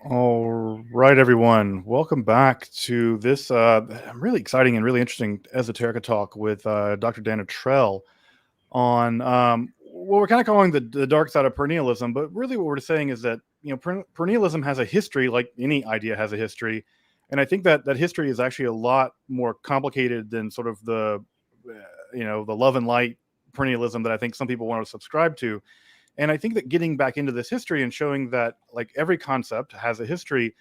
All right, everyone. Welcome back to this really exciting and really interesting Esoterica talk with Dr. Dan Attrell on what we're kind of calling the dark side of perennialism. But really what we're saying is that, perennialism has a history like any idea has a history. And I think that history is actually a lot more complicated than sort of the love and light perennialism that I think some people want to subscribe to. And I think that getting back into this history and showing that like every concept has a history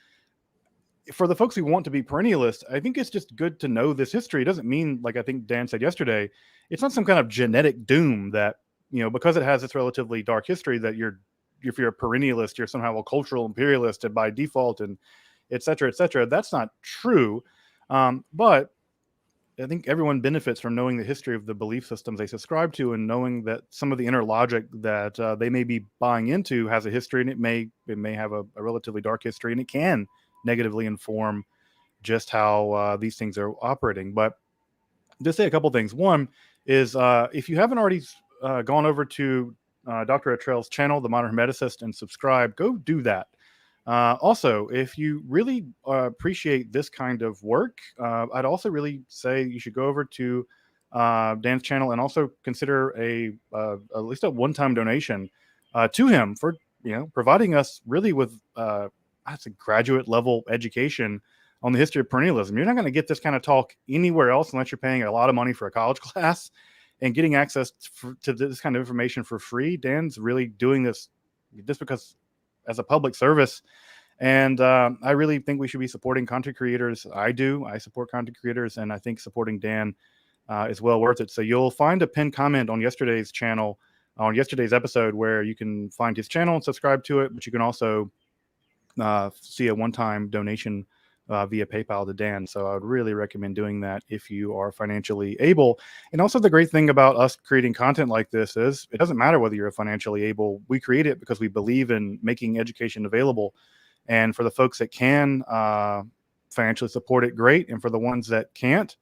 for the folks who want to be perennialists, I think it's just good to know this history. It doesn't mean, like I think Dan said yesterday, it's not some kind of genetic doom that, because it has this relatively dark history that if you're a perennialist, you're somehow a cultural imperialist and by default and et cetera, et cetera. That's not true. But I think everyone benefits from knowing the history of the belief systems they subscribe to and knowing that some of the inner logic that they may be buying into has a history, and it may have a relatively dark history, and it can negatively inform just how these things are operating. But just say a couple things. One is if you haven't already gone over to Dr. Attrell's channel, The Modern Hermeticist, and subscribe, go do that. Also, if you really appreciate this kind of work, I'd also really say you should go over to Dan's channel and also consider at least a one-time donation to him for providing us really with that's a graduate level education on the history of perennialism. You're not going to get this kind of talk anywhere else unless you're paying a lot of money for a college class and getting access to this kind of information for free. Dan's really doing this just because as a public service. And I really think we should be supporting content creators. I support content creators, and I think supporting Dan is well worth it. So you'll find a pinned comment on yesterday's channel, on yesterday's episode, where you can find his channel and subscribe to it, but you can also see a one-time donation via PayPal to Dan. So I would really recommend doing that if you are financially able. And also the great thing about us creating content like this is it doesn't matter whether you're financially able. We create it because we believe in making education available. And for the folks that can financially support it, great. And for the ones that can't,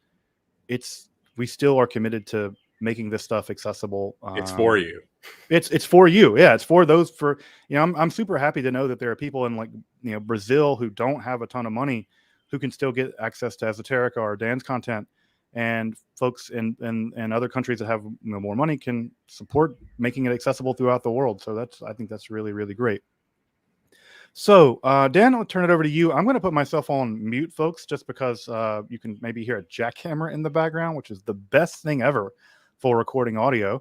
we still are committed to making this stuff accessible. It's for you. It's for you. Yeah, it's for those. I'm super happy to know that there are people in Brazil who don't have a ton of money who can still get access to Esoterica or Dan's content, and folks in other countries that have more money can support making it accessible throughout the world. So I think that's really, really great. So Dan, I'll turn it over to you. I'm going to put myself on mute, folks, just because you can maybe hear a jackhammer in the background, which is the best thing ever for recording audio.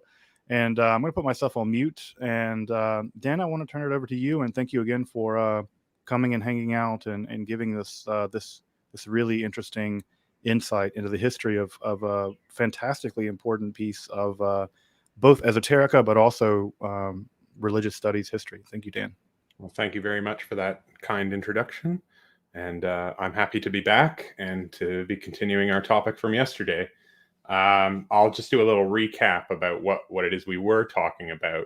And I'm going to put myself on mute. And Dan, I want to turn it over to you. And thank you again for coming and hanging out and giving this really interesting insight into the history of a fantastically important piece of both esoterica, but also religious studies history. Thank you, Dan. Well, thank you very much for that kind introduction. And I'm happy to be back and to be continuing our topic from yesterday. I'll just do a little recap about what it is we were talking about.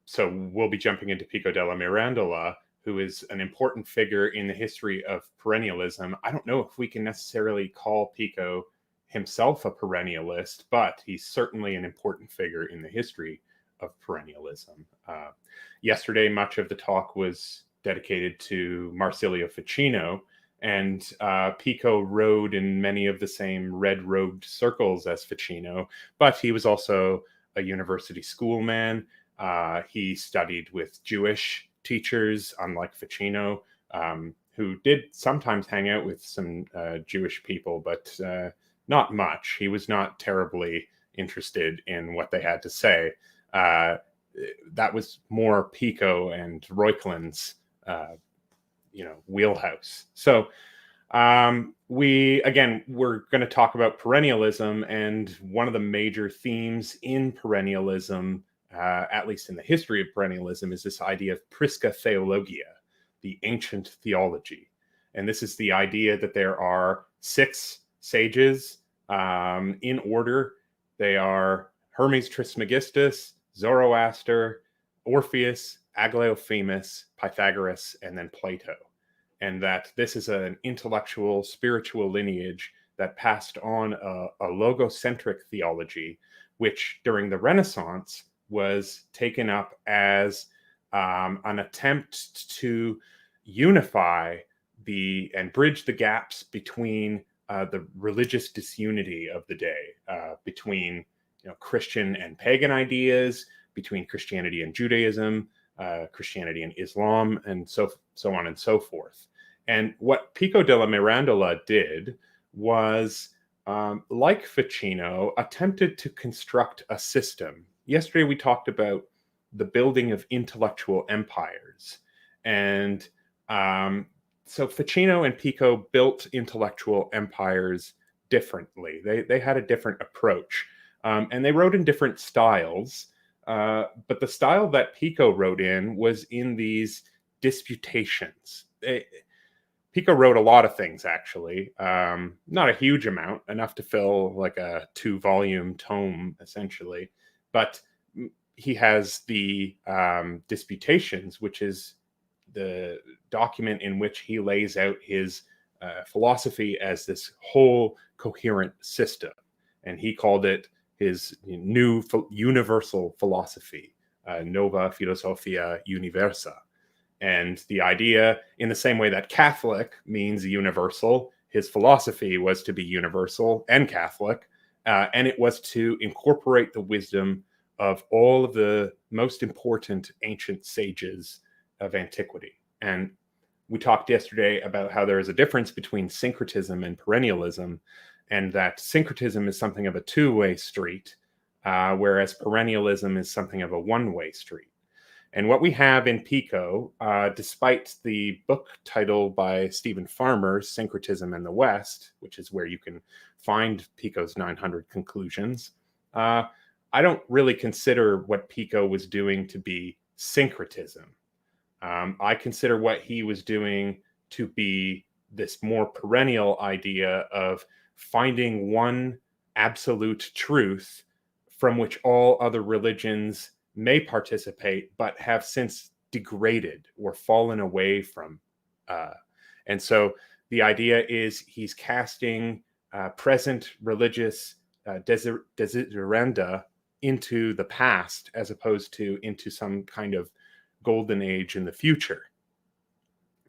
So we'll be jumping into Pico della Mirandola, who is an important figure in the history of perennialism. I don't know if we can necessarily call Pico himself a perennialist, but he's certainly an important figure in the history of perennialism. Yesterday, much of the talk was dedicated to Marsilio Ficino, and Pico rode in many of the same red-robed circles as Ficino, but he was also a university schoolman. He studied with Jewish teachers, unlike Ficino, who did sometimes hang out with some Jewish people, but not much. He was not terribly interested in what they had to say. That was more Pico and Reuchlin's, wheelhouse. So we're going to talk about perennialism, and one of the major themes in perennialism, at least in the history of perennialism, is this idea of Prisca Theologia, the ancient theology. And this is the idea that there are 6 sages in order. They are Hermes Trismegistus, Zoroaster, Orpheus, Aglaophemus, Pythagoras, and then Plato. And that this is an intellectual, spiritual lineage that passed on a logocentric theology, which during the Renaissance was taken up as an attempt to unify and bridge the gaps between the religious disunity of the day, between Christian and pagan ideas, between Christianity and Judaism, Christianity and Islam, and so on and so forth. And what Pico della Mirandola did was, like Ficino, attempted to construct a system. Yesterday we talked about the building of intellectual empires. And so Ficino and Pico built intellectual empires differently. They had a different approach. And they wrote in different styles. But the style that Pico wrote in was in these disputations. Pico wrote a lot of things, actually. Not a huge amount, enough to fill like a 2-volume tome, essentially. But he has the Disputations, which is the document in which he lays out his philosophy as this whole coherent system. And he called it his new universal philosophy, Nova Philosophia Universa. And the idea, in the same way that Catholic means universal, his philosophy was to be universal and Catholic, and it was to incorporate the wisdom of all of the most important ancient sages of antiquity. And we talked yesterday about how there is a difference between syncretism and perennialism, and that syncretism is something of a two-way street, whereas perennialism is something of a one-way street. And what we have in Pico, despite the book title by Stephen Farmer, Syncretism in the West, which is where you can find Pico's 900 conclusions, I don't really consider what Pico was doing to be syncretism. I consider what he was doing to be this more perennial idea of finding one absolute truth from which all other religions may participate, but have since degraded or fallen away from. And so the idea is he's casting present religious desideranda into the past, as opposed to into some kind of golden age in the future.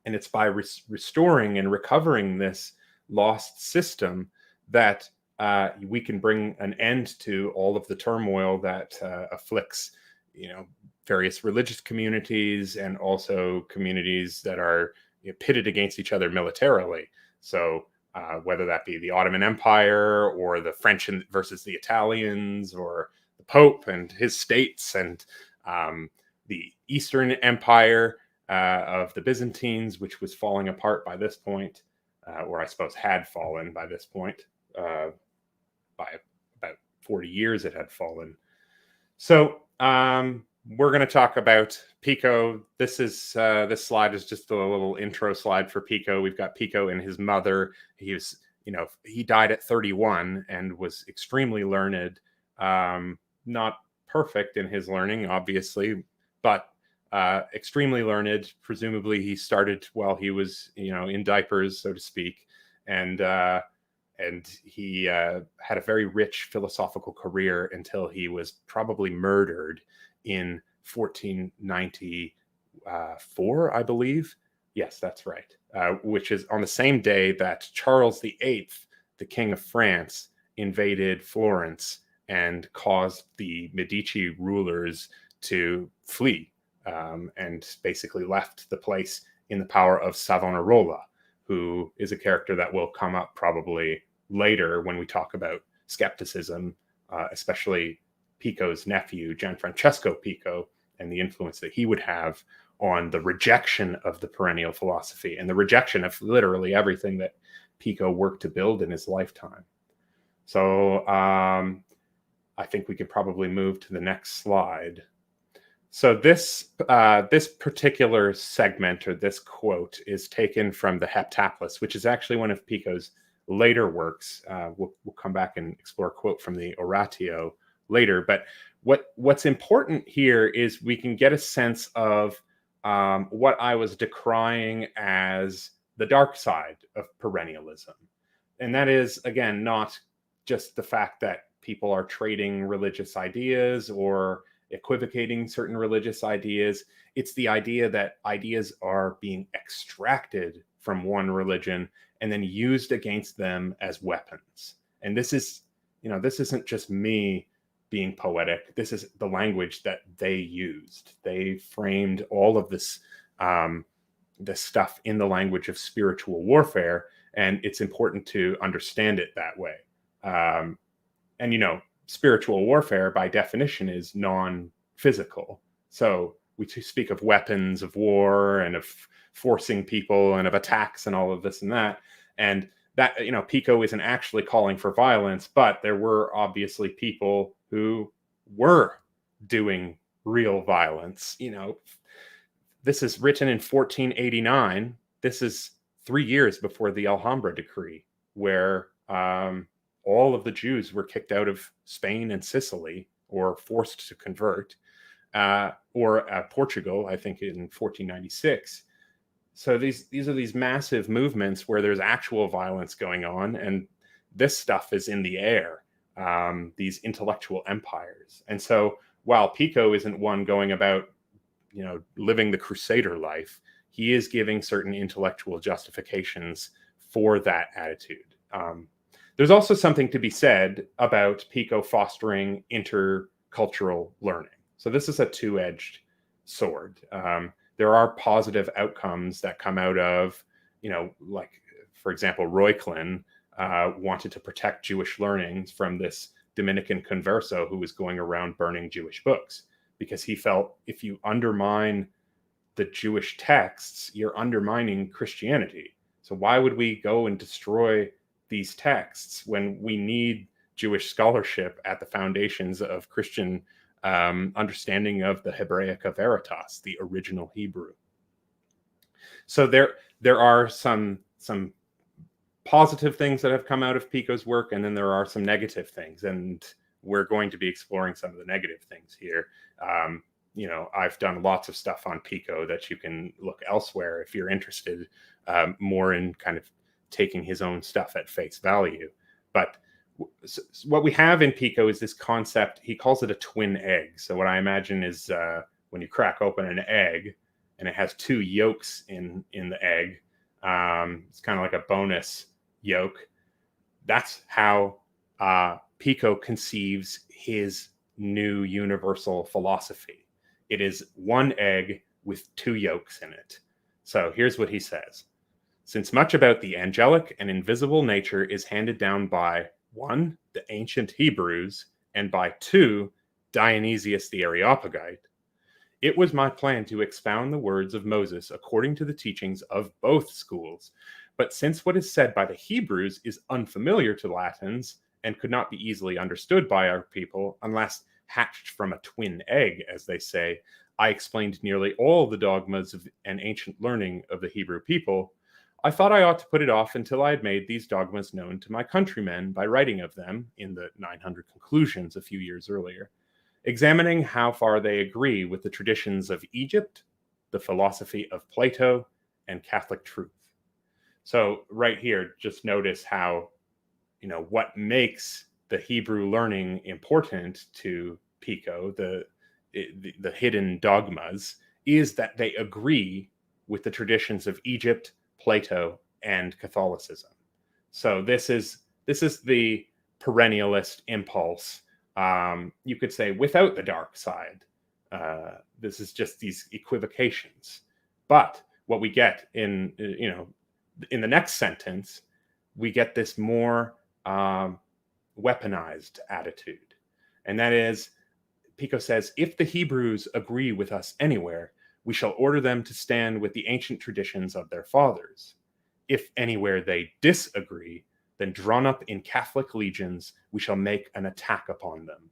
And it's by restoring and recovering this lost system that we can bring an end to all of the turmoil that afflicts various religious communities, and also communities that are pitted against each other militarily. So whether that be the Ottoman Empire, or the French versus the Italians, or the Pope and his states, and the Eastern Empire of the Byzantines, which was falling apart by this point, or I suppose had fallen by this point. By about 40 years it had fallen. So we're going to talk about Pico. This slide is just a little intro slide for Pico. We've got Pico and his mother. He died at 31 and was extremely learned. Not perfect in his learning, obviously, but extremely learned. Presumably he started while he was, in diapers, so to speak. And he had a very rich philosophical career until he was probably murdered in 1494, I believe. Yes, that's right. Which is on the same day that Charles VIII, the King of France, invaded Florence and caused the Medici rulers to flee, and basically left the place in the power of Savonarola, who is a character that will come up probably later when we talk about skepticism, especially Pico's nephew, Gianfrancesco Pico, and the influence that he would have on the rejection of the perennial philosophy and the rejection of literally everything that Pico worked to build in his lifetime. So I think we could probably move to the next slide. So this particular segment, or this quote, is taken from the Heptaplus, which is actually one of Pico's later works. We'll come back and explore a quote from the Oratio later. But what's important here is we can get a sense of what I was decrying as the dark side of perennialism. And that is, again, not just the fact that people are trading religious ideas or equivocating certain religious ideas. It's the idea that ideas are being extracted from one religion and then used against them as weapons. And this is, this isn't just me being poetic. This is the language that they used. They framed all of this stuff in the language of spiritual warfare, and it's important to understand it that way. And spiritual warfare by definition is non-physical. So we speak of weapons of war and of forcing people and of attacks and all of this and that. And that, Pico isn't actually calling for violence, but there were obviously people who were doing real violence. This is written in 1489. This is 3 years before the Alhambra decree, where all of the Jews were kicked out of Spain and Sicily, or forced to convert, or Portugal, I think, in 1496. So these are these massive movements where there's actual violence going on, and this stuff is in the air, these intellectual empires. And so while Pico isn't one going about, living the crusader life, he is giving certain intellectual justifications for that attitude. There's also something to be said about Pico fostering intercultural learning. So this is a two-edged sword. There are positive outcomes that come out of, like, for example, Reuchlin wanted to protect Jewish learnings from this Dominican converso who was going around burning Jewish books, because he felt if you undermine the Jewish texts, you're undermining Christianity. So why would we go and destroy these texts when we need Jewish scholarship at the foundations of Christian understanding of the Hebraica Veritas, the original Hebrew? So there are some positive things that have come out of Pico's work, and then there are some negative things, and we're going to be exploring some of the negative things here. I've done lots of stuff on Pico that you can look elsewhere if you're interested more in kind of taking his own stuff at face value. But what we have in Pico is this concept. He calls it a twin egg. So what I imagine is when you crack open an egg and it has two yolks in the egg, it's kind of like a bonus yolk. That's how Pico conceives his new universal philosophy. It is one egg with two yolks in it. So here's what he says. Since much about the angelic and invisible nature is handed down by 1, the ancient Hebrews, and by 2, Dionysius the Areopagite, it was my plan to expound the words of Moses according to the teachings of both schools. But since what is said by the Hebrews is unfamiliar to Latins and could not be easily understood by our people unless hatched from a twin egg, as they say, I explained nearly all the dogmas of an ancient learning of the Hebrew people. I thought I ought to put it off until I had made these dogmas known to my countrymen by writing of them in the 900 Conclusions a few years earlier, examining how far they agree with the traditions of Egypt, the philosophy of Plato, and Catholic truth. So right here, just notice how, what makes the Hebrew learning important to Pico, the hidden dogmas, is that they agree with the traditions of Egypt, Plato, and Catholicism. So this is the perennialist impulse. You could say without the dark side. This is just these equivocations. But what we get in the next sentence, we get this more weaponized attitude. And that is, Pico says, if the Hebrews agree with us anywhere, we shall order them to stand with the ancient traditions of their fathers. If anywhere they disagree, then drawn up in Catholic legions, we shall make an attack upon them.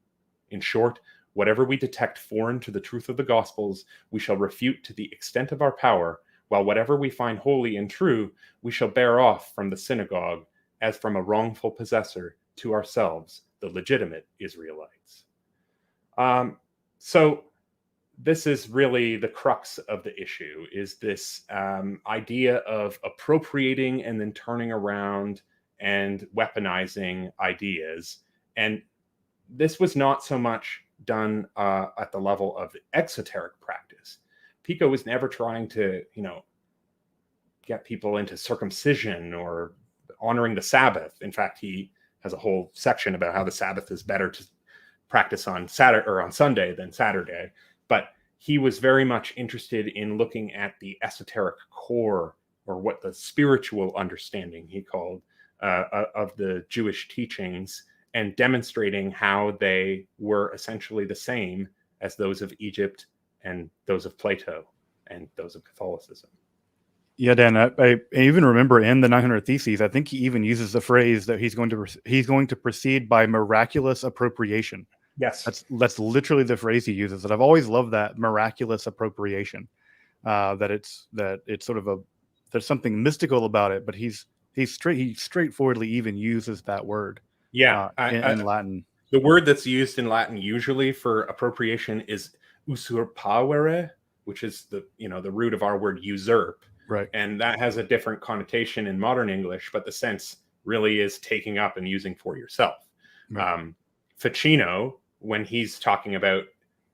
In short, whatever we detect foreign to the truth of the Gospels, we shall refute to the extent of our power, while whatever we find holy and true, we shall bear off from the synagogue, as from a wrongful possessor, to ourselves, the legitimate Israelites. So this is really the crux of the issue, is this idea of appropriating and then turning around and weaponizing ideas. And this was not so much done at the level of exoteric practice. Pico was never trying to, get people into circumcision or honoring the Sabbath. In fact, he has a whole section about how the Sabbath is better to practice on Saturday or on Sunday than Saturday. But he was very much interested in looking at the esoteric core, or what the spiritual understanding he called of the Jewish teachings, and demonstrating how they were essentially the same as those of Egypt and those of Plato and those of Catholicism. Yeah, Dan, I even remember in the 900 Theses, I think he even uses the phrase that he's going to proceed by miraculous appropriation. Yes, That's literally the phrase he uses. And I've always loved that miraculous appropriation. That it's sort of there's something mystical about it, but he straightforwardly even uses that word. Yeah, in Latin. The word that's used in Latin usually for appropriation is usurpavere, which is the root of our word usurp. Right. And that has a different connotation in modern English, but the sense really is taking up and using for yourself. Right. Ficino, when he's talking about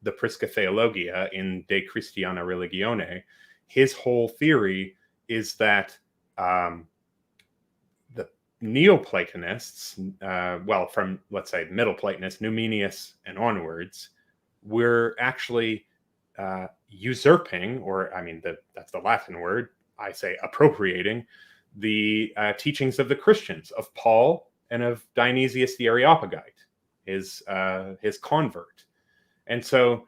the Prisca Theologia in De Christiana Religione, his whole theory is that the Neoplatonists, from, let's say, Middle Platonists, Numenius and onwards, were actually usurping, that's the Latin word, I say appropriating, the teachings of the Christians, of Paul and of Dionysius the Areopagite, his convert. And so,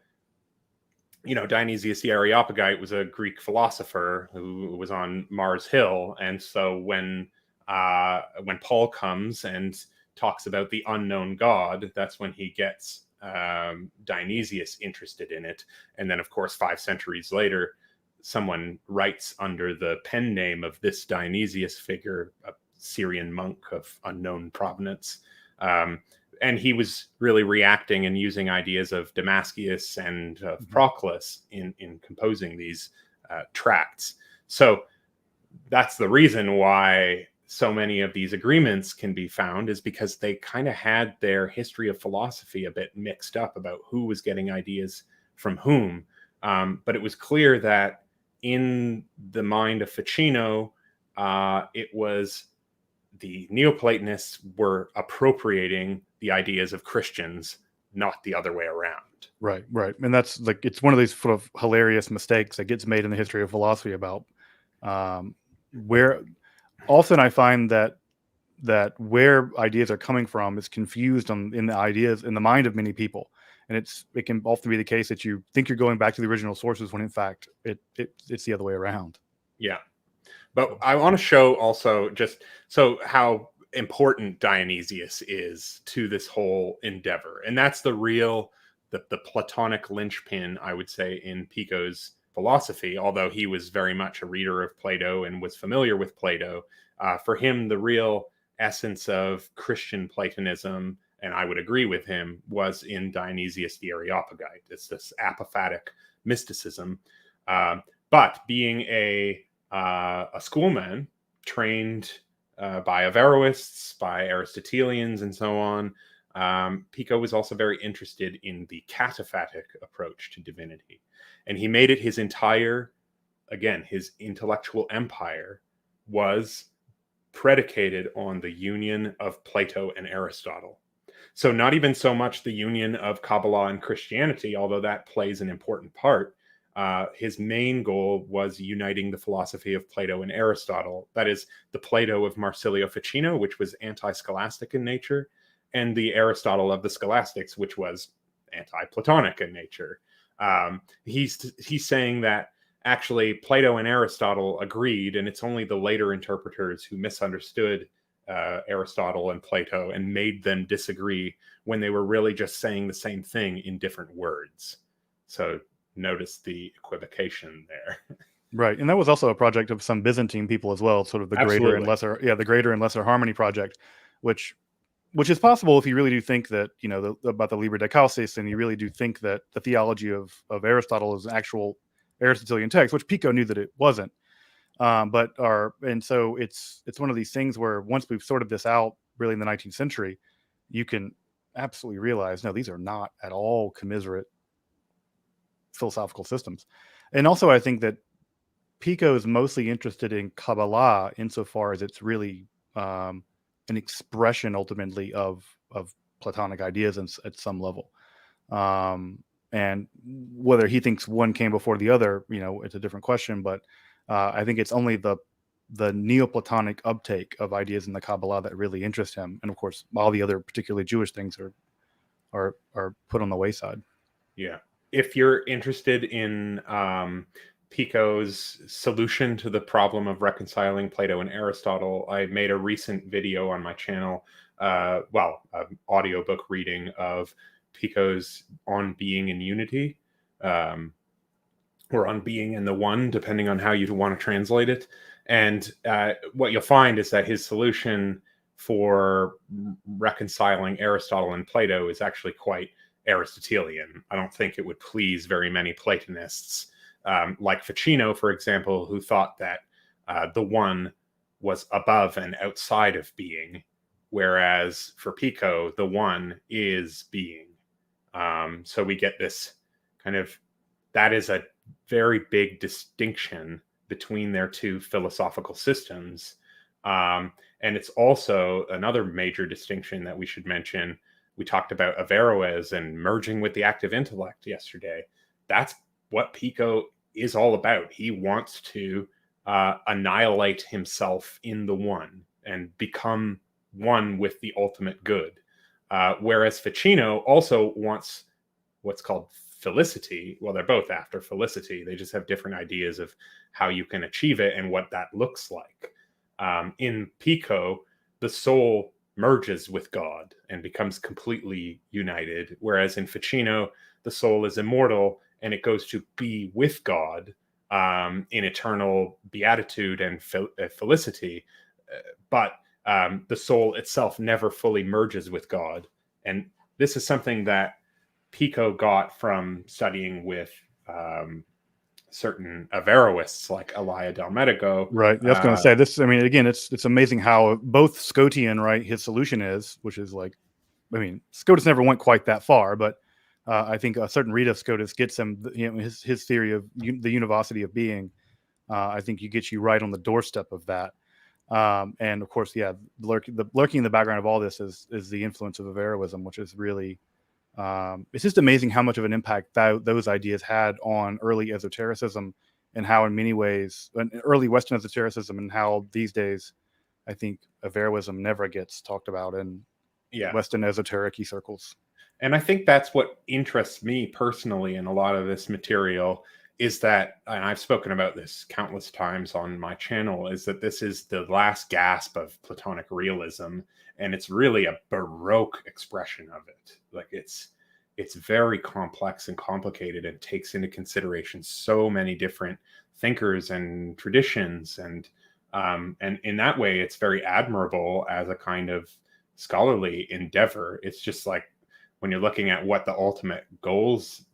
Dionysius the Areopagite was a Greek philosopher who was on Mars Hill. And so when Paul comes and talks about the unknown God, that's when he gets Dionysius interested in it. And then, of course, 5 centuries later, someone writes under the pen name of this Dionysius figure, a Syrian monk of unknown provenance. And he was really reacting and using ideas of Damascus and of Proclus in composing these tracts. So that's the reason why so many of these agreements can be found, is because they kind of had their history of philosophy a bit mixed up about who was getting ideas from whom. But it was clear that in the mind of Ficino, it was the Neoplatonists were appropriating the ideas of Christians, not the other way around. Right. And that's it's one of these sort of hilarious mistakes that gets made in the history of philosophy about where often I find that where ideas are coming from is confused in the ideas in the mind of many people. And it can often be the case that you think you're going back to the original sources when in fact it's the other way around. Yeah. But I want to show also just so how important Dionysius is to this whole endeavor. And that's the Platonic linchpin, I would say, in Pico's philosophy, although he was very much a reader of Plato and was familiar with Plato. For him, the real essence of Christian Platonism, and I would agree with him, was in Dionysius the Areopagite. It's this apophatic mysticism. But being a schoolman trained by Averroists, by Aristotelians, and so on, Pico was also very interested in the cataphatic approach to divinity. And he made it his intellectual empire was predicated on the union of Plato and Aristotle. So not even so much the union of Kabbalah and Christianity, although that plays an important part. His main goal was uniting the philosophy of Plato and Aristotle. That is, the Plato of Marsilio Ficino, which was anti-scholastic in nature, and the Aristotle of the scholastics, which was anti-Platonic in nature. He's saying that actually Plato and Aristotle agreed, and it's only the later interpreters who misunderstood Aristotle and Plato and made them disagree when they were really just saying the same thing in different words. So notice the equivocation there. Right. And that was also a project of some Byzantine people as well, sort of the greater and lesser harmony project, which is possible if you really do think that, about the Liber de Causis, and you really do think that the theology of Aristotle is an actual Aristotelian text, which Pico knew that it wasn't. And so it's one of these things where once we've sorted this out really in the 19th century, you can absolutely realize, no, these are not at all commiserate philosophical systems. And also, I think that Pico is mostly interested in Kabbalah insofar as it's really an expression ultimately of Platonic ideas at some level. And whether he thinks one came before the other, it's a different question. But I think it's only the Neoplatonic uptake of ideas in the Kabbalah that really interest him. And of course, all the other particularly Jewish things are put on the wayside. Yeah. If you're interested in Pico's solution to the problem of reconciling Plato and Aristotle, I made a recent video on my channel, audiobook reading of Pico's On Being in Unity, or On Being in the One, depending on how you want to translate it. And what you'll find is that his solution for reconciling Aristotle and Plato is actually quite Aristotelian. I don't think it would please very many Platonists, like Ficino, for example, who thought that the one was above and outside of being, whereas for Pico, the one is being. So we get this kind of, that is a very big distinction between their two philosophical systems. And it's also another major distinction that we should mention. We talked about Averroes and merging with the active intellect yesterday. That's what Pico is all about. He wants to annihilate himself in the one and become one with the ultimate good. Whereas Ficino also wants what's called felicity. Well, they're both after felicity. They just have different ideas of how you can achieve it and what that looks like. In Pico, the soul merges with God and becomes completely united, whereas in Ficino, the soul is immortal and it goes to be with God in eternal beatitude and felicity. But the soul itself never fully merges with God. And this is something that Pico got from studying with certain Averroists like Elia del Medico. Right. I was going to say this. I mean, again, it's amazing how both Scotian, right, his solution is, which is like, I mean, Scotus never went quite that far, but I think a certain read of Scotus gets him, his theory of the univocity of being. I think gets you right on the doorstep of that. And of course, yeah, lurking in the background of all this is the influence of Averroism, which is really, it's just amazing how much of an impact those ideas had on early esotericism, and how in many ways, early Western esotericism, and how these days, I think Averroism never gets talked about in Western esoteric circles. And I think that's what interests me personally in a lot of this material, is that, and I've spoken about this countless times on my channel, is that this is the last gasp of Platonic realism, and it's really a Baroque expression of it. Like it's very complex and complicated, and takes into consideration so many different thinkers and traditions, and in that way, it's very admirable as a kind of scholarly endeavor. It's just like when you're looking at what the ultimate goals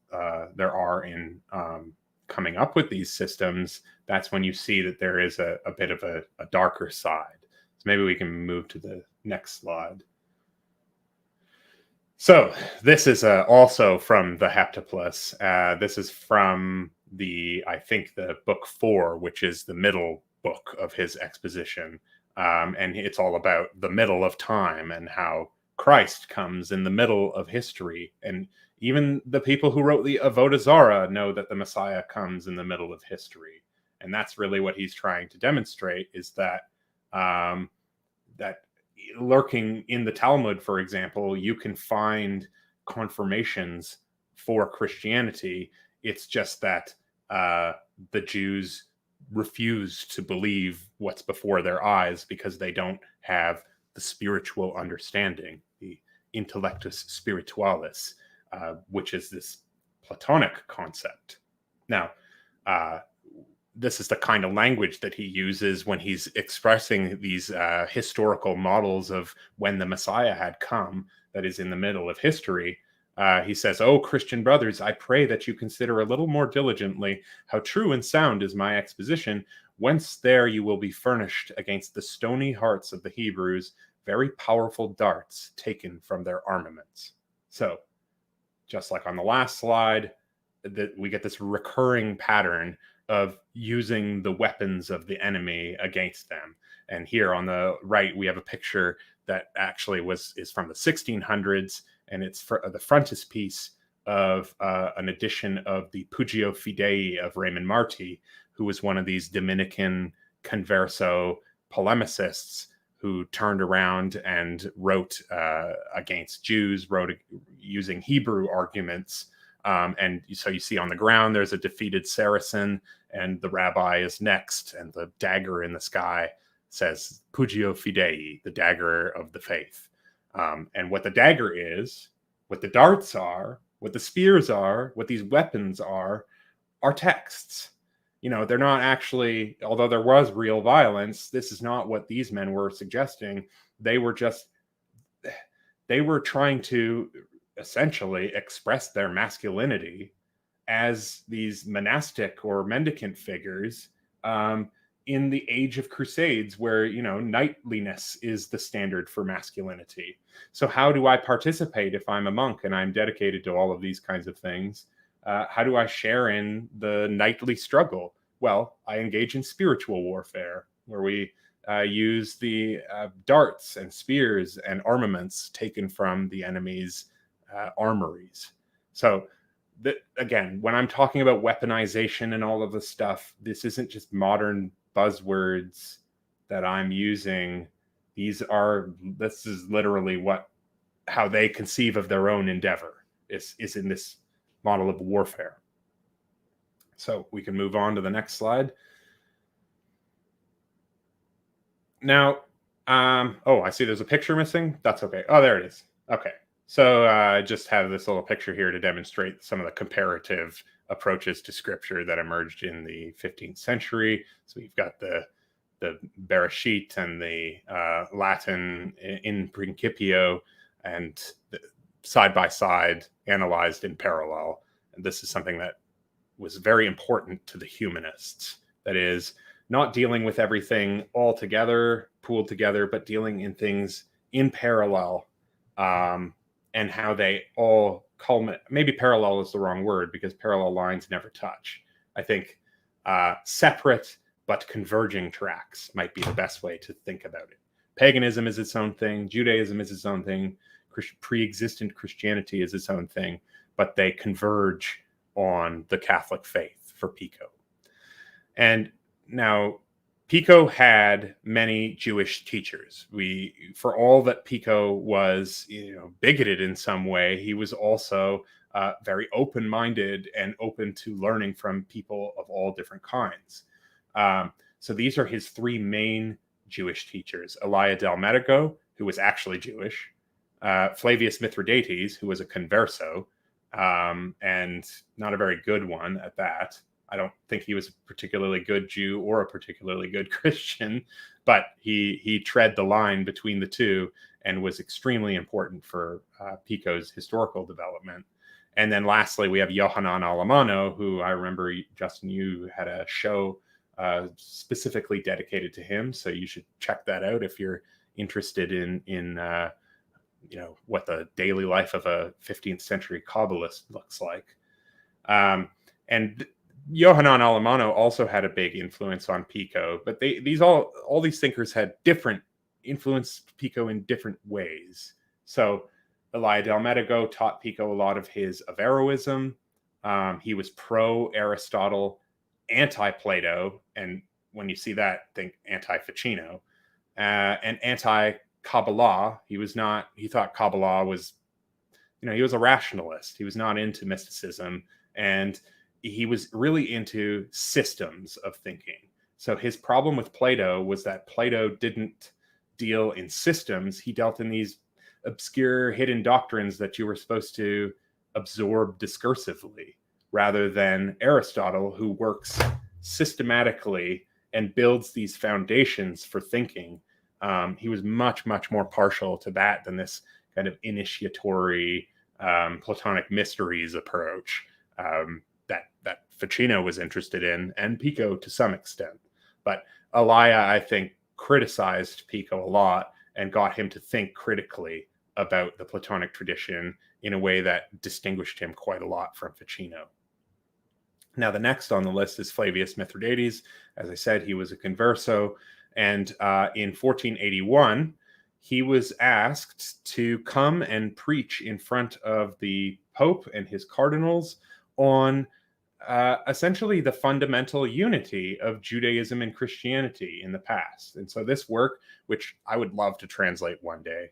there are in coming up with these systems, that's when you see that there is a bit of a darker side. So maybe we can move to the next slide. So this is also from the Heptaplus. This is from I think the book 4, which is the middle book of his exposition. And it's all about the middle of time and how Christ comes in the middle of history. And even the people who wrote the Avodah know that the Messiah comes in the middle of history. And that's really what he's trying to demonstrate, is that that lurking in the Talmud, for example, you can find confirmations for Christianity. It's just that the Jews refuse to believe what's before their eyes because they don't have the spiritual understanding, the intellectus spiritualis, which is this Platonic concept. Now, this is the kind of language that he uses when he's expressing these historical models of when the Messiah had come, that is in the middle of history. He says, "Oh, Christian brothers, I pray that you consider a little more diligently how true and sound is my exposition, whence there you will be furnished against the stony hearts of the Hebrews very powerful darts taken from their armaments. So just like on the last slide, that we get this recurring pattern of using the weapons of the enemy against them. And here on the right, we have a picture that actually is from the 1600s, and it's the frontispiece of an edition of the Pugio Fidei of Raymond Marti, who was one of these Dominican converso polemicists who turned around and wrote against Jews, wrote using Hebrew arguments. And so you see on the ground, there's a defeated Saracen, and the rabbi is next, and the dagger in the sky says Pugio Fidei, the dagger of the faith. And what the dagger is, what the darts are, what the spears are, what these weapons are texts. You know, they're not actually, although there was real violence, this is not what these men were suggesting. They were trying to essentially express their masculinity as these monastic or mendicant figures in the age of crusades, where, you know, knightliness is the standard for masculinity. So how do I participate if I'm a monk and I'm dedicated to all of these kinds of things? How do I share in the knightly struggle? Well, I engage in spiritual warfare, where we use the darts and spears and armaments taken from the enemy's armories. So again, when I'm talking about weaponization and all of this stuff, this isn't just modern buzzwords that I'm using. This is literally how they conceive of their own endeavor is in this model of warfare. So we can move on to the next slide. Now, I see there's a picture missing. That's okay. Oh, there it is. Okay. So I just have this little picture here to demonstrate some of the comparative approaches to scripture that emerged in the 15th century. So we've got the Bereshit and the Latin in Principio, and side by side, analyzed in parallel. And this is something that was very important to the humanists. That is, not dealing with everything all together, pooled together, but dealing in things in parallel, and how they all culminate. Maybe parallel is the wrong word, because parallel lines never touch. I think separate but converging tracks might be the best way to think about it. Paganism is its own thing. Judaism is its own thing. Pre-existent Christianity is its own thing, but they converge on the Catholic faith for Pico. And now Pico had many Jewish teachers. For all that Pico was, bigoted in some way, he was also very open-minded and open to learning from people of all different kinds. So these are his three main Jewish teachers: Elia del Medico, who was actually Jewish; Flavius Mithridates, who was a converso, and not a very good one at that. I don't think he was a particularly good Jew or a particularly good Christian, but he tread the line between the two and was extremely important for Pico's historical development. And then lastly, we have Yohanan Alamano, who I remember, Justin, you had a show specifically dedicated to him. So you should check that out if you're interested in what the daily life of a 15th century Kabbalist looks like. And Yohanan Alamano also had a big influence on Pico, but all these thinkers had different influence Pico in different ways. So Elia del Medico taught Pico a lot of his Averroism. He was pro-Aristotle, anti-Plato, and when you see that, think anti-Ficino, and anti-Kabbalah. He thought Kabbalah was, he was a rationalist. He was not into mysticism, and he was really into systems of thinking. So his problem with Plato was that Plato didn't deal in systems. He dealt in these obscure hidden doctrines that you were supposed to absorb discursively, rather than Aristotle, who works systematically and builds these foundations for thinking. He was much, much more partial to that than this kind of initiatory Platonic mysteries approach that Ficino was interested in, and Pico to some extent. But Elia, I think, criticized Pico a lot and got him to think critically about the Platonic tradition in a way that distinguished him quite a lot from Ficino. Now, the next on the list is Flavius Mithridates. As I said, he was a converso, and in 1481, he was asked to come and preach in front of the Pope and his cardinals on essentially the fundamental unity of Judaism and Christianity in the past. And so this work, which I would love to translate one day,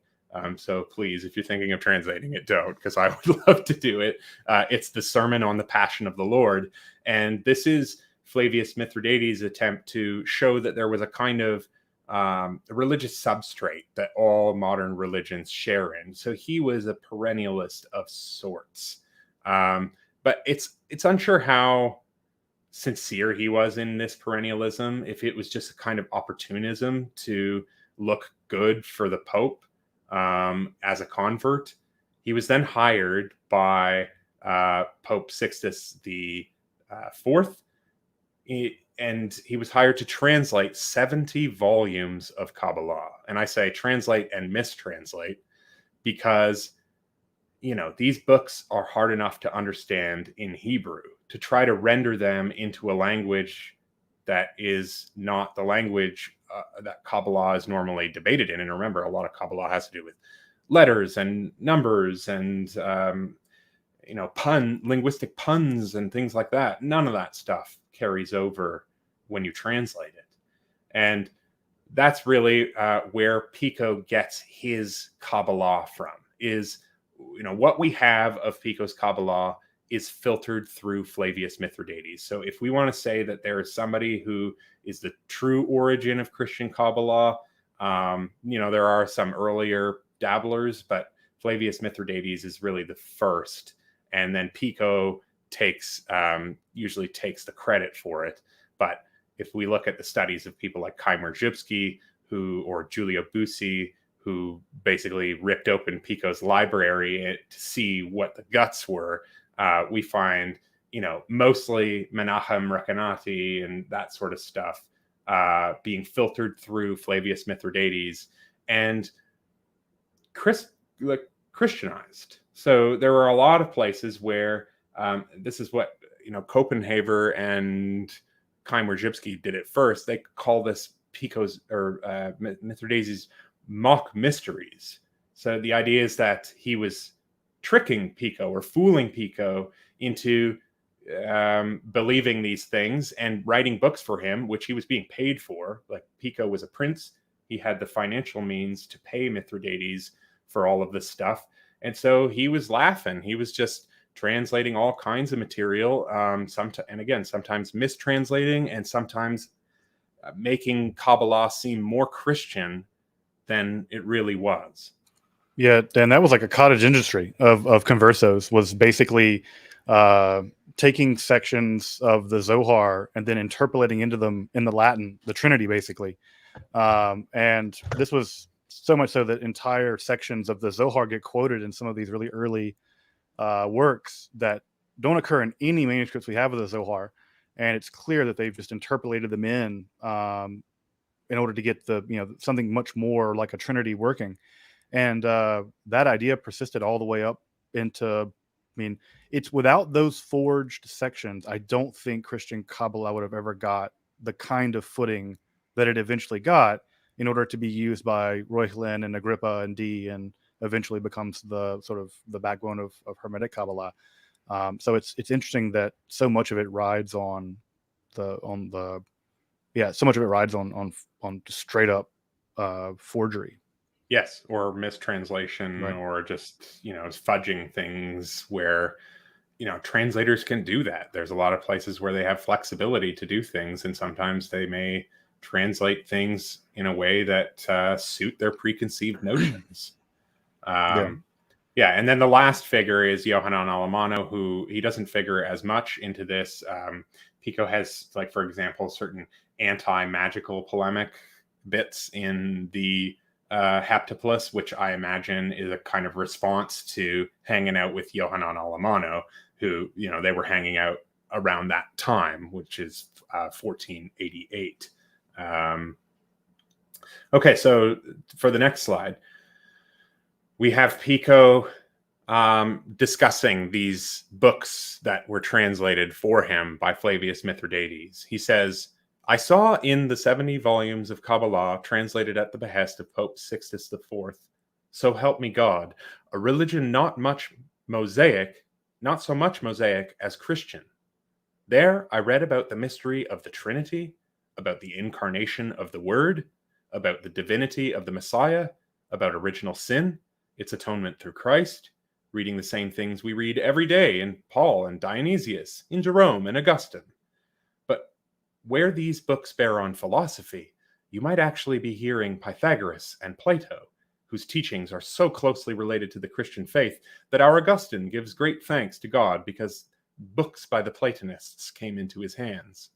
so please, if you're thinking of translating it, don't, because I would love to do it. It's the Sermon on the Passion of the Lord. And this is Flavius Mithridates' attempt to show that there was a kind of religious substrate that all modern religions share in. So he was a perennialist of sorts. But it's unsure how sincere he was in this perennialism, if it was just a kind of opportunism to look good for the Pope as a convert. He was then hired by Pope Sixtus the Fourth, and he was hired to translate 70 volumes of Kabbalah. And I say translate and mistranslate because, you know, these books are hard enough to understand in Hebrew. To try to render them into a language that is not the language that Kabbalah is normally debated in. And remember, a lot of Kabbalah has to do with letters and numbers and, linguistic puns and things like that. None of that stuff carries over when you translate it. And that's really where Pico gets his Kabbalah from, is, you know, what we have of Pico's Kabbalah is filtered through Flavius Mithridates. So if we want to say that there is somebody who is the true origin of Christian Kabbalah, there are some earlier dabblers, but Flavius Mithridates is really the first. And then Pico usually takes the credit for it. But if we look at the studies of people like Kaimer-Jubski or Giulio Bussi, who basically ripped open Pico's library to see what the guts were, we find, mostly Menachem Recanati and that sort of stuff being filtered through Flavius Mithridates and Christianized. So there were a lot of places where this is what, Copenhagen and Kaimer-Jubski did it first. They call this Pico's or Mithridates' mock mysteries. So the idea is that he was tricking Pico or fooling Pico into believing these things and writing books for him, which he was being paid for. Like, Pico was a prince. He had the financial means to pay Mithridates for all of this stuff. And so he was laughing. He was just translating all kinds of material, sometimes mistranslating and sometimes making Kabbalah seem more Christian than it really was. Yeah, Dan, that was like a cottage industry of conversos, was basically taking sections of the Zohar and then interpolating into them in the Latin, the Trinity, basically. And this was so much so that entire sections of the Zohar get quoted in some of these really early works that don't occur in any manuscripts we have of the Zohar. And it's clear that they've just interpolated them in order to get something much more like a Trinity working. And that idea persisted all the way up into, it's without those forged sections, I don't think Christian Kabbalah would have ever got the kind of footing that it eventually got in order to be used by Reuchlin and Agrippa and Dee, and eventually becomes the sort of the backbone of Hermetic Kabbalah. So it's interesting that so much of it rides on straight up forgery. Yes, or mistranslation, right. Or just, fudging things where, translators can do that. There's a lot of places where they have flexibility to do things, and sometimes they may translate things in a way that suit their preconceived notions. And then the last figure is Johannan Alemanno, who he doesn't figure as much into this. Pico has, like, for example, certain anti-magical polemic bits in the Heptaplus, which I imagine is a kind of response to hanging out with Johannan Alemanno, who, they were hanging out around that time, which is 1488. Okay, so for the next slide, we have Pico discussing these books that were translated for him by Flavius Mithridates. He says, I saw in the 70 volumes of Kabbalah translated at the behest of Pope Sixtus IV, so help me God, a religion not so much Mosaic as Christian. There I read about the mystery of the Trinity, about the incarnation of the Word, about the divinity of the Messiah, about original sin, its atonement through Christ, reading the same things we read every day in Paul and Dionysius, in Jerome and Augustine. But where these books bear on philosophy, you might actually be hearing Pythagoras and Plato, whose teachings are so closely related to the Christian faith that our Augustine gives great thanks to God because books by the Platonists came into his hands.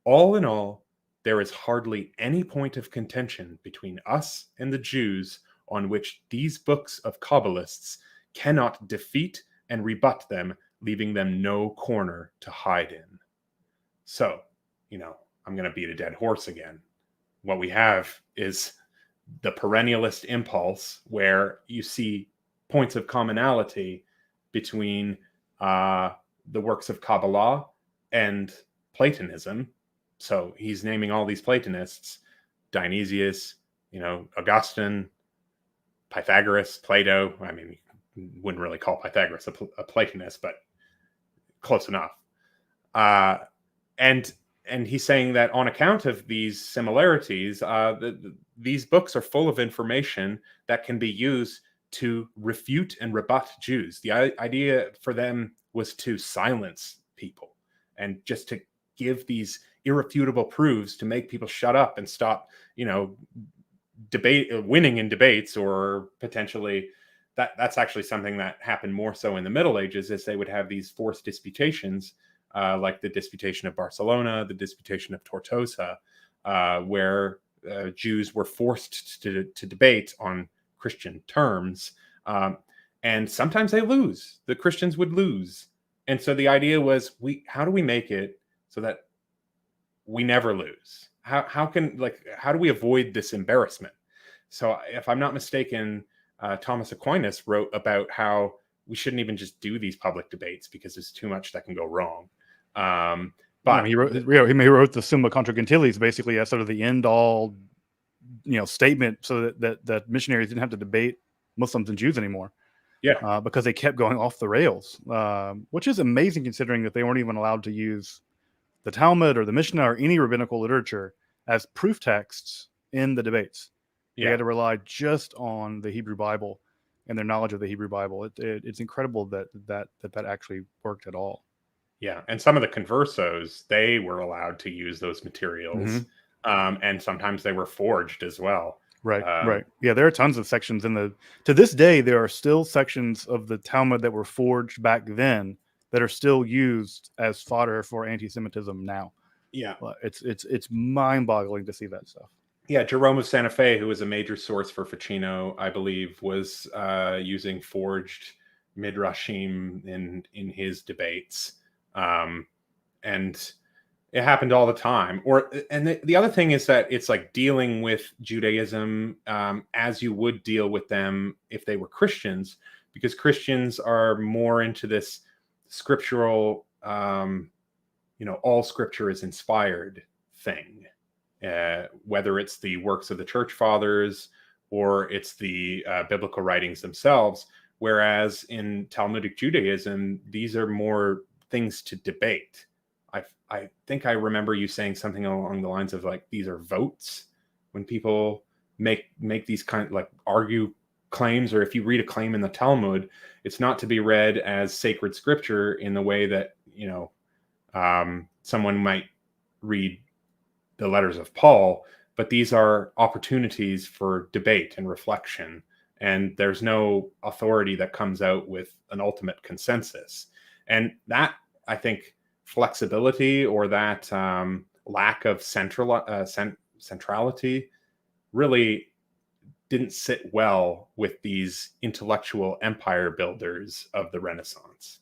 All in all, there is hardly any point of contention between us and the Jews on which these books of Kabbalists cannot defeat and rebut them, leaving them no corner to hide in. So, I'm going to beat a dead horse again. What we have is the perennialist impulse, where you see points of commonality between the works of Kabbalah and Platonism. So he's naming all these Platonists: Dionysius, Augustine, Pythagoras, Plato. I mean, you wouldn't really call Pythagoras a Platonist, but close enough. And he's saying that on account of these similarities, these books are full of information that can be used to refute and rebut Jews. The idea for them was to silence people and just to give these irrefutable proofs to make people shut up and stop, winning in debates, or potentially that's actually something that happened more so in the Middle Ages, as they would have these forced disputations, like the Disputation of Barcelona, the Disputation of Tortosa, where Jews were forced to debate on Christian terms. And sometimes they lose. The Christians would lose. And so the idea was, how do we make it so that we never lose? How do we avoid this embarrassment? So if I'm not mistaken, Thomas Aquinas wrote about how we shouldn't even just do these public debates because there's too much that can go wrong. But he wrote the Summa Contra Gentiles basically as sort of the end all, statement, so that missionaries didn't have to debate Muslims and Jews anymore. Yeah, because they kept going off the rails, which is amazing considering that they weren't even allowed to use the Talmud or the Mishnah or any rabbinical literature as proof texts in the debates. They had to rely just on the Hebrew Bible and their knowledge of the Hebrew Bible. It's incredible that actually worked at all. Yeah, and some of the conversos, they were allowed to use those materials, and sometimes they were forged as well. Right. Yeah, there are tons of sections to this day, there are still sections of the Talmud that were forged back then that are still used as fodder for anti-Semitism now. Yeah. It's mind-boggling to see that stuff. Yeah, Jerome of Santa Fe, who was a major source for Ficino, I believe, was using forged midrashim in his debates. And it happened all the time. And the other thing is that it's like dealing with Judaism as you would deal with them if they were Christians, because Christians are more into this scriptural, all scripture is inspired thing, whether it's the works of the church fathers or it's the biblical writings themselves. Whereas in Talmudic Judaism, these are more things to debate. I think I remember you saying something along the lines of like, these are votes when people make these kind of like argue claims, or if you read a claim in the Talmud, it's not to be read as sacred scripture in the way that, someone might read the letters of Paul, but these are opportunities for debate and reflection. And there's no authority that comes out with an ultimate consensus. And that, I think, flexibility or that lack of centrality really didn't sit well with these intellectual empire builders of the Renaissance.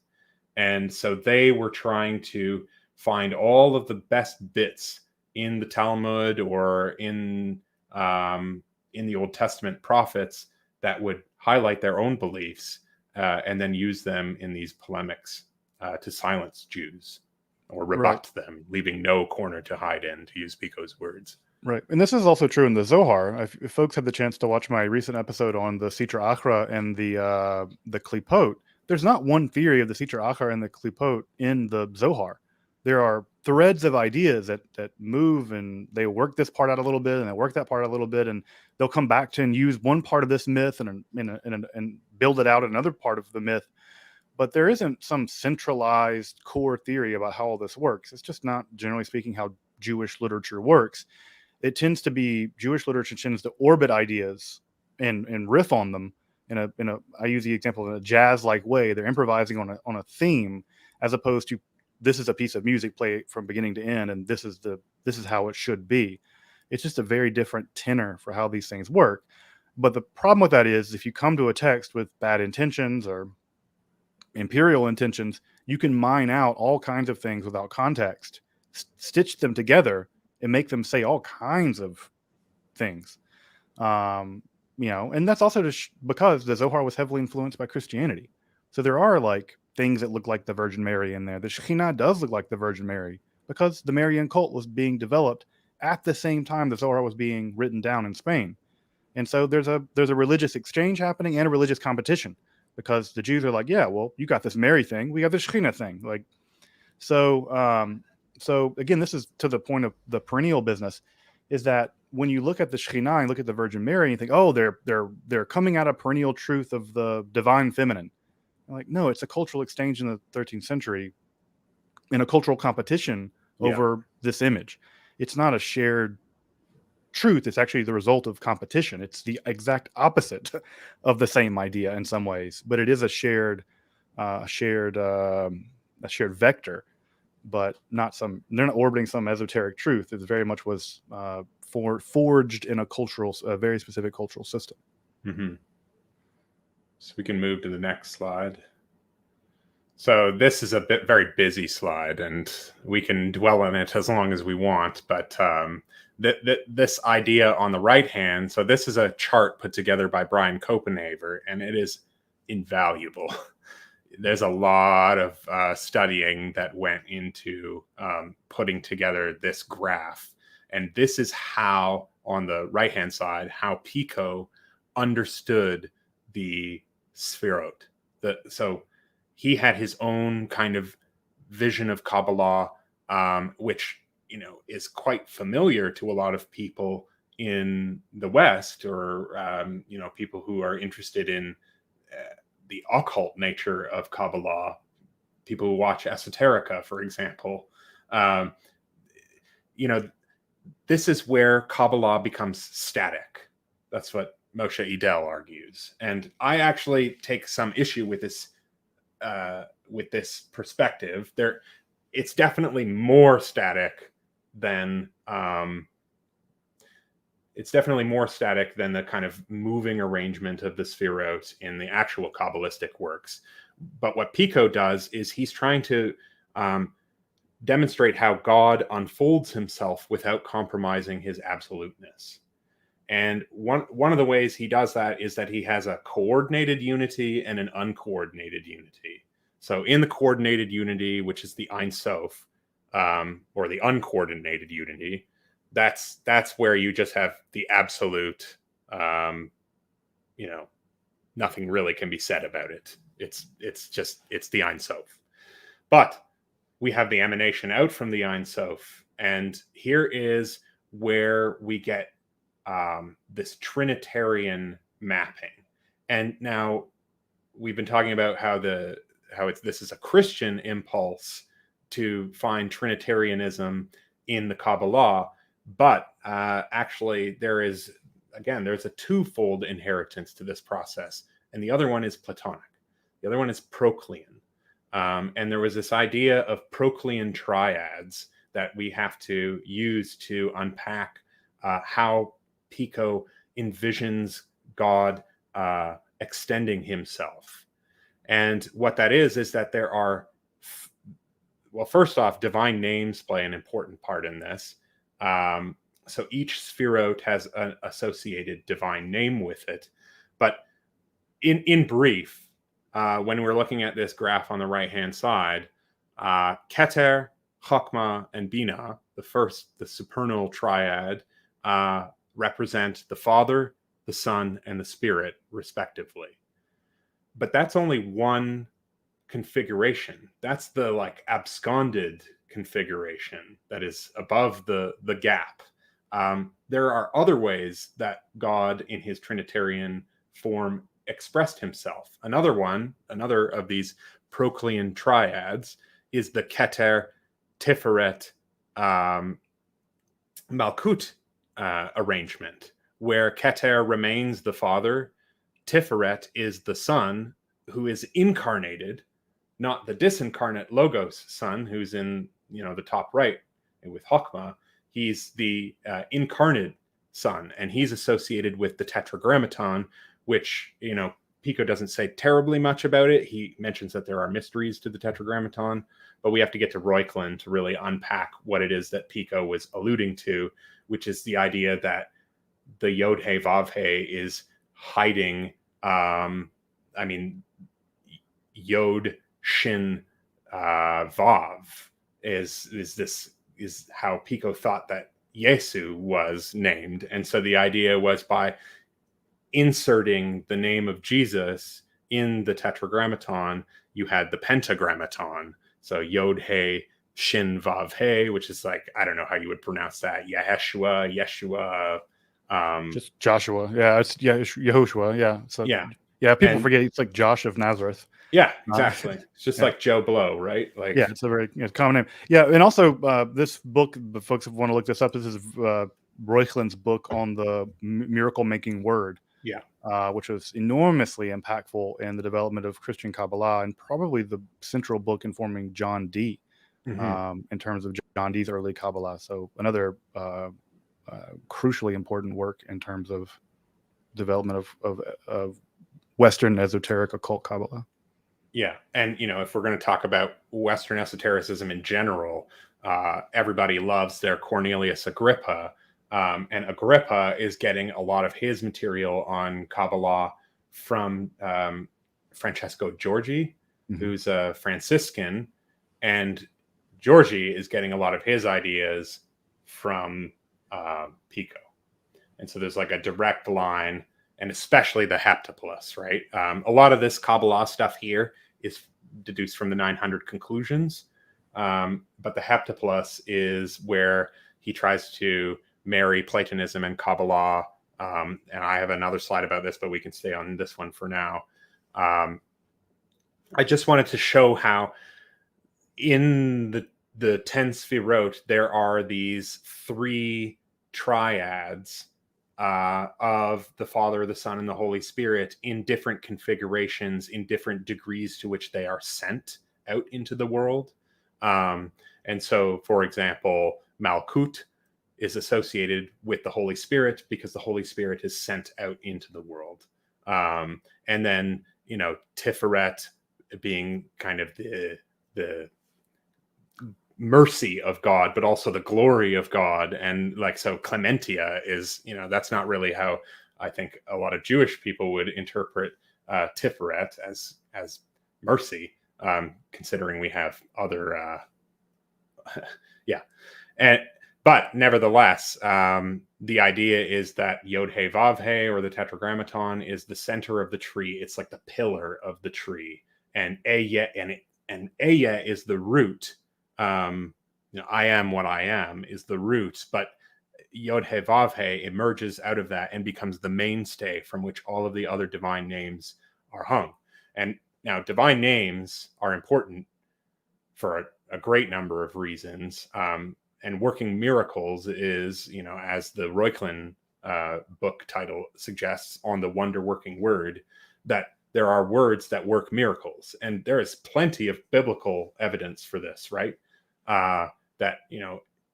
And so they were trying to find all of the best bits in the Talmud or in in the Old Testament prophets that would highlight their own beliefs and then use them in these polemics to silence Jews or rebut them, leaving no corner to hide in, to use Pico's words. Right. And this is also true in the Zohar. If folks had the chance to watch my recent episode on the Sitra Achra and the Klipot, there's not one theory of the Sitra Achra and the Klipot in the Zohar. There are threads of ideas that move, and they work this part out a little bit, and they work that part a little bit, and they'll come back to and use one part of this myth and build it out another part of the myth. But there isn't some centralized core theory about how all this works. It's just not, generally speaking, how Jewish literature works. It tends to be, Jewish literature tends to orbit ideas and riff on them in a I use the example in a jazz-like way. They're improvising on a theme, as opposed to, this is a piece of music, play from beginning to end, and this is how it should be. It's just a very different tenor for how these things work. But the problem with that is, if you come to a text with bad intentions or imperial intentions, you can mine out all kinds of things without context, stitch them together, and make them say all kinds of things. And that's also just because the Zohar was heavily influenced by Christianity. So there are like things that look like the Virgin Mary in there. The Shekhinah does look like the Virgin Mary because the Marian cult was being developed at the same time the Zohar was being written down in Spain. And so there's a religious exchange happening and a religious competition, because the Jews are like, yeah, well, you got this Mary thing, we got the Shekhinah thing. Like, so again, this is to the point of the perennial business, is that when you look at the Shekhinah and look at the Virgin Mary, and you think, oh, they're coming out of perennial truth of the divine feminine. I'm like, no, it's a cultural exchange in the 13th century in a cultural competition over this image. It's not a shared truth. It's actually the result of competition. It's the exact opposite of the same idea in some ways, but it is a shared vector, but not they're not orbiting some esoteric truth. It very much was forged in a very specific cultural system. Mm-hmm. So we can move to the next slide. So this is a very busy slide, and we can dwell on it as long as we want. But this idea on the right hand, so this is a chart put together by Brian Copenhaver, and it is invaluable. There's a lot of studying that went into putting together this graph. And this is how, on the right-hand side, how Pico understood the Sefirot. So he had his own kind of vision of Kabbalah, which, is quite familiar to a lot of people in the West, or, people who are interested in the occult nature of Kabbalah, people who watch Esoterica, for example. This is where Kabbalah becomes static. That's what Moshe Idel argues. And I actually take some issue with this perspective. It's definitely more static than the kind of moving arrangement of the Sefirot in the actual Kabbalistic works. But what Pico does is he's trying to demonstrate how God unfolds himself without compromising his absoluteness. And one of the ways he does that is that he has a coordinated unity and an uncoordinated unity. So in the coordinated unity, which is the Ein Sof, or the uncoordinated unity, that's where you just have the absolute, nothing really can be said about it. It's the Ein Sof. But we have the emanation out from the Ein Sof, and here is where we get this Trinitarian mapping. And now we've been talking about how this is a Christian impulse to find Trinitarianism in the Kabbalah, but actually there's a twofold inheritance to this process, and the other one is Platonic. The other one is Proclean. And there was this idea of Proclean triads that we have to use to unpack how Pico envisions God extending himself. And what that is that there are, first off, divine names play an important part in this. So each Sefirot has an associated divine name with it. But in brief, when we're looking at this graph on the right-hand side, Keter, Chokmah, and Bina, the supernal triad, represent the Father, the Son, and the Spirit, respectively. But that's only one configuration. That's the like absconded configuration that is above the gap. There are other ways that God in his Trinitarian form expressed himself. Another of these Proclean triads is the Keter, Tiferet, Malkut arrangement, where Keter remains the Father, Tiferet is the Son who is incarnated, not the disincarnate Logos Son who's in the top right with Chokmah. He's the incarnate Son, and he's associated with the Tetragrammaton, which Pico doesn't say terribly much about it. He mentions that there are mysteries to the Tetragrammaton, but we have to get to Reuchlin to really unpack what it is that Pico was alluding to, which is the idea that the Yod-He Vav-He is hiding. Yod Shin Vav is how Pico thought that Yesu was named, and so the idea was by inserting the name of Jesus in the Tetragrammaton, you had the Pentagrammaton. So Yod He Shin Vav He, which is like, I don't know how you would pronounce that. Yeshua. Just Joshua. Yeah, it's Yehoshua. Yeah. So yeah, people forget it's like Josh of Nazareth. Yeah, exactly. It's just like Joe Blow, right? Like, yeah, it's a very common name. Yeah, and also this book, the folks want to look this up. This is Reuchlin's book on the miracle-making word. Yeah. Which was enormously impactful in the development of Christian Kabbalah, and probably the central book informing John Dee in terms of John Dee's early Kabbalah. So another crucially important work in terms of development of Western esoteric occult Kabbalah. Yeah, and if we're going to talk about Western esotericism in general, everybody loves their Cornelius Agrippa. And Agrippa is getting a lot of his material on Kabbalah from Francesco Giorgi, who's a Franciscan, and Giorgi is getting a lot of his ideas from Pico. And so there's like a direct line, and especially the Heptaplus, right? A lot of this Kabbalah stuff here is deduced from the 900 conclusions, but the Heptaplus is where he tries to marry Platonism and Kabbalah. And I have another slide about this, but we can stay on this one for now. I just wanted to show how in the 10 Sefirot, there are these three triads of the Father, the Son, and the Holy Spirit in different configurations, in different degrees to which they are sent out into the world. And so, for example, Malkut is associated with the Holy Spirit because the Holy Spirit is sent out into the world. And then, Tiferet being kind of the mercy of God, but also the glory of God. And so Clementia is, that's not really how I think a lot of Jewish people would interpret Tiferet as mercy, considering we have other, But nevertheless, the idea is that Yod-He Vav-He, or the Tetragrammaton, is the center of the tree. It's like the pillar of the tree, and Ehyeh is the root. I am what I am is the root, but Yod-He Vav-He emerges out of that and becomes the mainstay from which all of the other divine names are hung. And now divine names are important for a great number of reasons. And working miracles is, as the Reuchlin book title suggests, on the wonder-working word, that there are words that work miracles. And there is plenty of biblical evidence for this, right? That,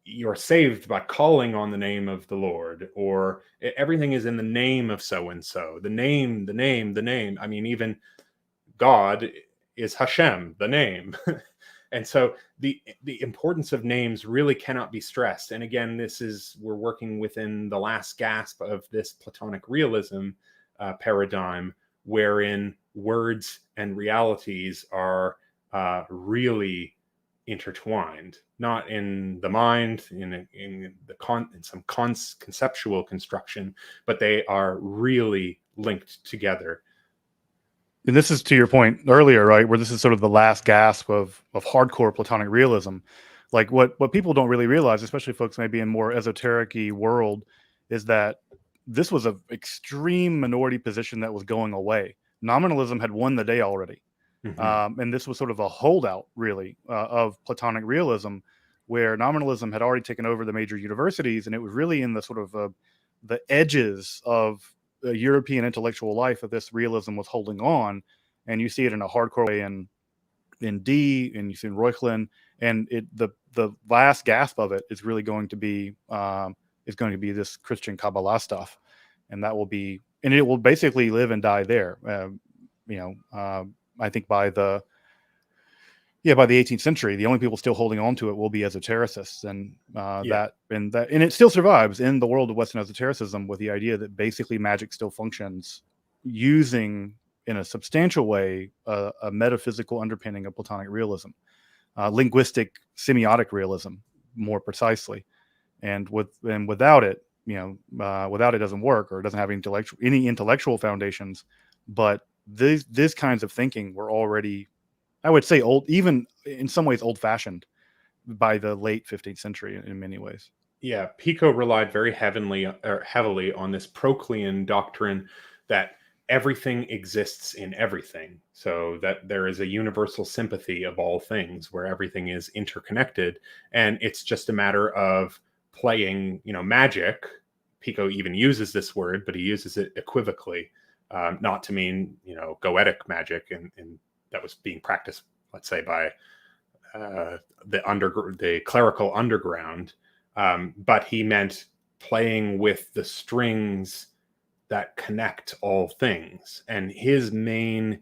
you're saved by calling on the name of the Lord, or everything is in the name of so-and-so. The name. I mean, even God is Hashem, the name. And so the importance of names really cannot be stressed. And again, we're working within the last gasp of this Platonic realism paradigm, wherein words and realities are really intertwined, not in the mind, in some conceptual construction, but they are really linked together. And this is to your point earlier, right, where this is sort of the last gasp of hardcore Platonic realism. Like what people don't really realize, especially folks maybe in more esoteric-y world, is that this was an extreme minority position that was going away. Nominalism had won the day already. And this was sort of a holdout, really, of Platonic realism, where nominalism had already taken over the major universities, and it was really in the sort of the edges of European intellectual life that this realism was holding on. And you see it in a hardcore way in Dee, and you see in Reuchlin, and the last gasp of it is really going to be this Christian Kabbalah stuff, and it will basically live and die there. I think by the 18th century, the only people still holding on to it will be esotericists, and it still survives in the world of Western esotericism with the idea that basically magic still functions using, in a substantial way, a metaphysical underpinning of Platonic realism, linguistic semiotic realism, more precisely, and without it, without it doesn't work, or it doesn't have any intellectual foundations. But these kinds of thinking were already, I would say, old, even in some ways old-fashioned by the late 15th century in many ways. Yeah, Pico relied very heavily on this Proclean doctrine that everything exists in everything, so that there is a universal sympathy of all things where everything is interconnected, and it's just a matter of playing, magic. Pico even uses this word, but he uses it equivocally, not to mean, goetic magic, and that was being practiced, let's say, by the clerical underground, but he meant playing with the strings that connect all things. And his main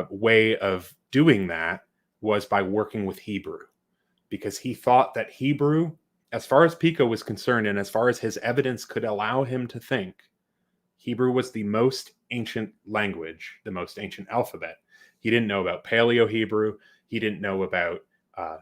way of doing that was by working with Hebrew, because he thought that Hebrew, as far as Pico was concerned, and as far as his evidence could allow him to think, Hebrew was the most ancient language, the most ancient alphabet. He didn't know about Paleo-Hebrew. He didn't know about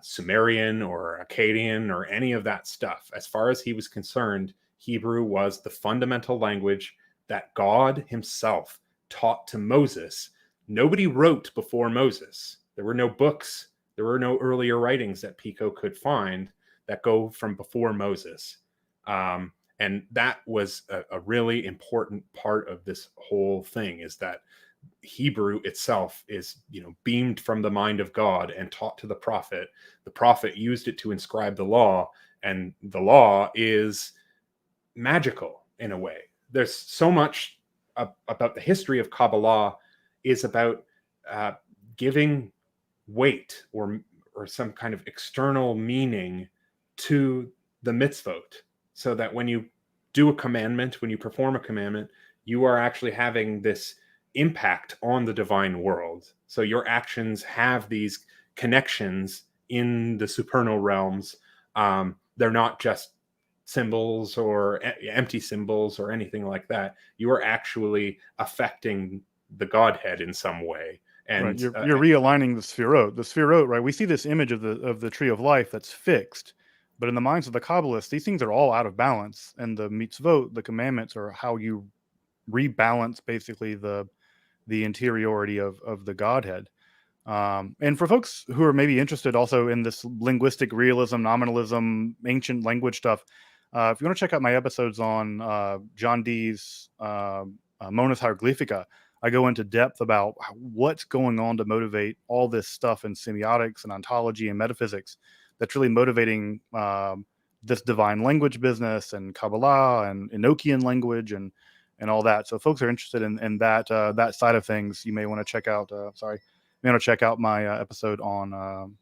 Sumerian or Akkadian or any of that stuff. As far as he was concerned, Hebrew was the fundamental language that God himself taught to Moses. Nobody wrote before Moses. There were no books. There were no earlier writings that Pico could find that go from before Moses. And that was a really important part of this whole thing, is that Hebrew itself is, beamed from the mind of God and taught to the prophet. The prophet used it to inscribe the law, and the law is magical in a way. There's so much about the history of Kabbalah is about giving weight or some kind of external meaning to the mitzvot, so that when you do a commandment, when you perform a commandment, you are actually having this impact on the divine world. So your actions have these connections in the supernal realms. They're not just symbols or empty symbols or anything like that. You are actually affecting the Godhead in some way. And right. You're realigning the Sefirot. The Sefirot, right? We see this image of the tree of life that's fixed, but in the minds of the Kabbalists, these things are all out of balance. And the mitzvot, the commandments, are how you rebalance basically the interiority of the Godhead. And for folks who are maybe interested also in this linguistic realism, nominalism, ancient language stuff, if you want to check out my episodes on John Dee's Monas Hieroglyphica, I go into depth about what's going on to motivate all this stuff in semiotics and ontology and metaphysics that's really motivating this divine language business and Kabbalah and Enochian language and all that. So if folks are interested in that side of things, you may want to check out my episode on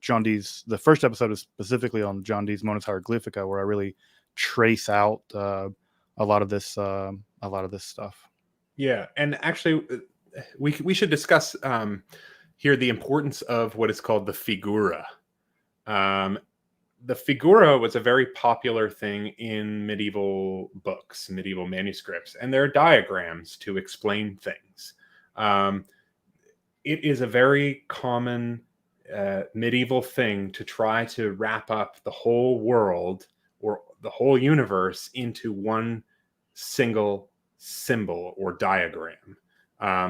John Dee's. The first episode is specifically on John Dee's Monas Hieroglyphica, where I really trace out a lot of this stuff. Yeah, and actually, we should discuss here the importance of what is called the figura. The figura was a very popular thing in medieval books, medieval manuscripts, and there are diagrams to explain things. It is a very common medieval thing to try to wrap up the whole world or the whole universe into one single symbol or diagram.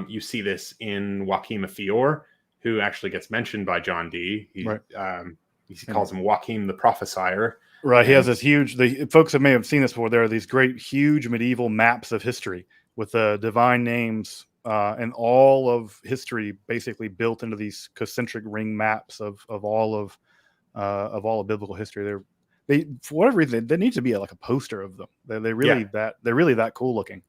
You see this in Joachim of Fior, who actually gets mentioned by John Dee. He calls him Joachim the Prophesier. Right. He has this huge, folks may have seen this before. There are these great, huge medieval maps of history with the divine names and all of history basically built into these concentric ring maps of all of biblical history. They for whatever reason, there needs to be like a poster of them. They're really that cool looking.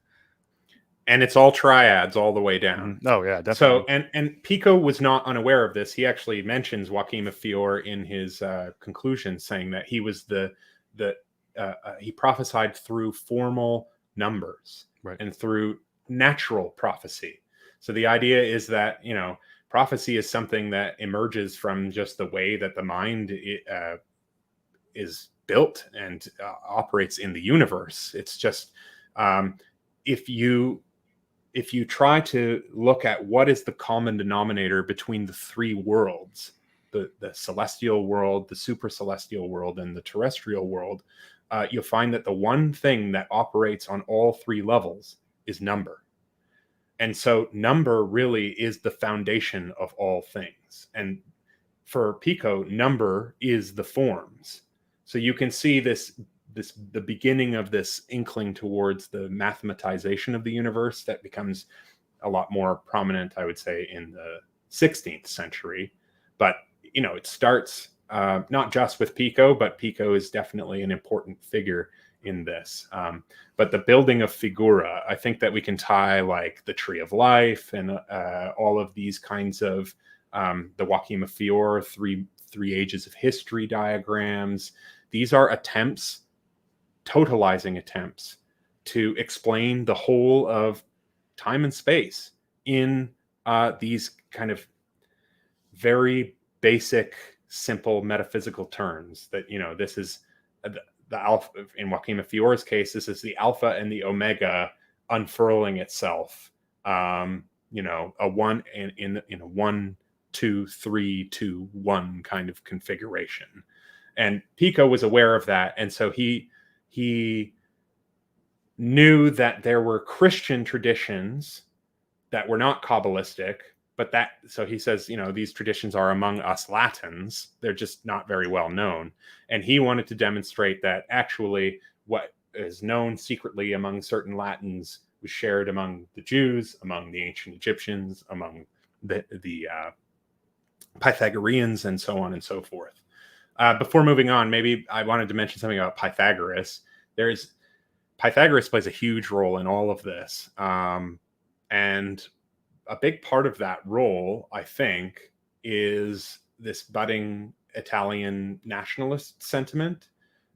And it's all triads all the way down. Mm-hmm. Oh yeah, definitely. So and Pico was not unaware of this. He actually mentions Joachim of Fior in his conclusion, saying that he was he prophesied through formal numbers and through natural prophecy. So the idea is that prophecy is something that emerges from just the way that the mind is built and operates in the universe. It's just if you try to look at what is the common denominator between the three worlds, the celestial world, the super celestial world, and the terrestrial world, you'll find that the one thing that operates on all three levels is number. And so number really is the foundation of all things. And for Pico, number is the forms. So you can see the beginning of this inkling towards the mathematization of the universe that becomes a lot more prominent, I would say, in the 16th century. But, it starts not just with Pico, but Pico is definitely an important figure in this. But the building of figura, I think that we can tie like the Tree of Life and all of these kinds of the Joachim of Fior, three ages of history diagrams. These are totalizing attempts to explain the whole of time and space in these kind of very basic, simple metaphysical terms. That this is the alpha. In Joachim of Fior's case, this is the alpha and the omega unfurling itself. A one in a 1, 2, 3, 2, 1 kind of configuration. And Pico was aware of that, and so he knew that there were Christian traditions that were not Kabbalistic, but so he says, these traditions are among us Latins. They're just not very well known. And he wanted to demonstrate that actually what is known secretly among certain Latins was shared among the Jews, among the ancient Egyptians, among the Pythagoreans, and so on and so forth. Before moving on, maybe I wanted to mention something about Pythagoras. Pythagoras plays a huge role in all of this. And a big part of that role, I think, is this budding Italian nationalist sentiment,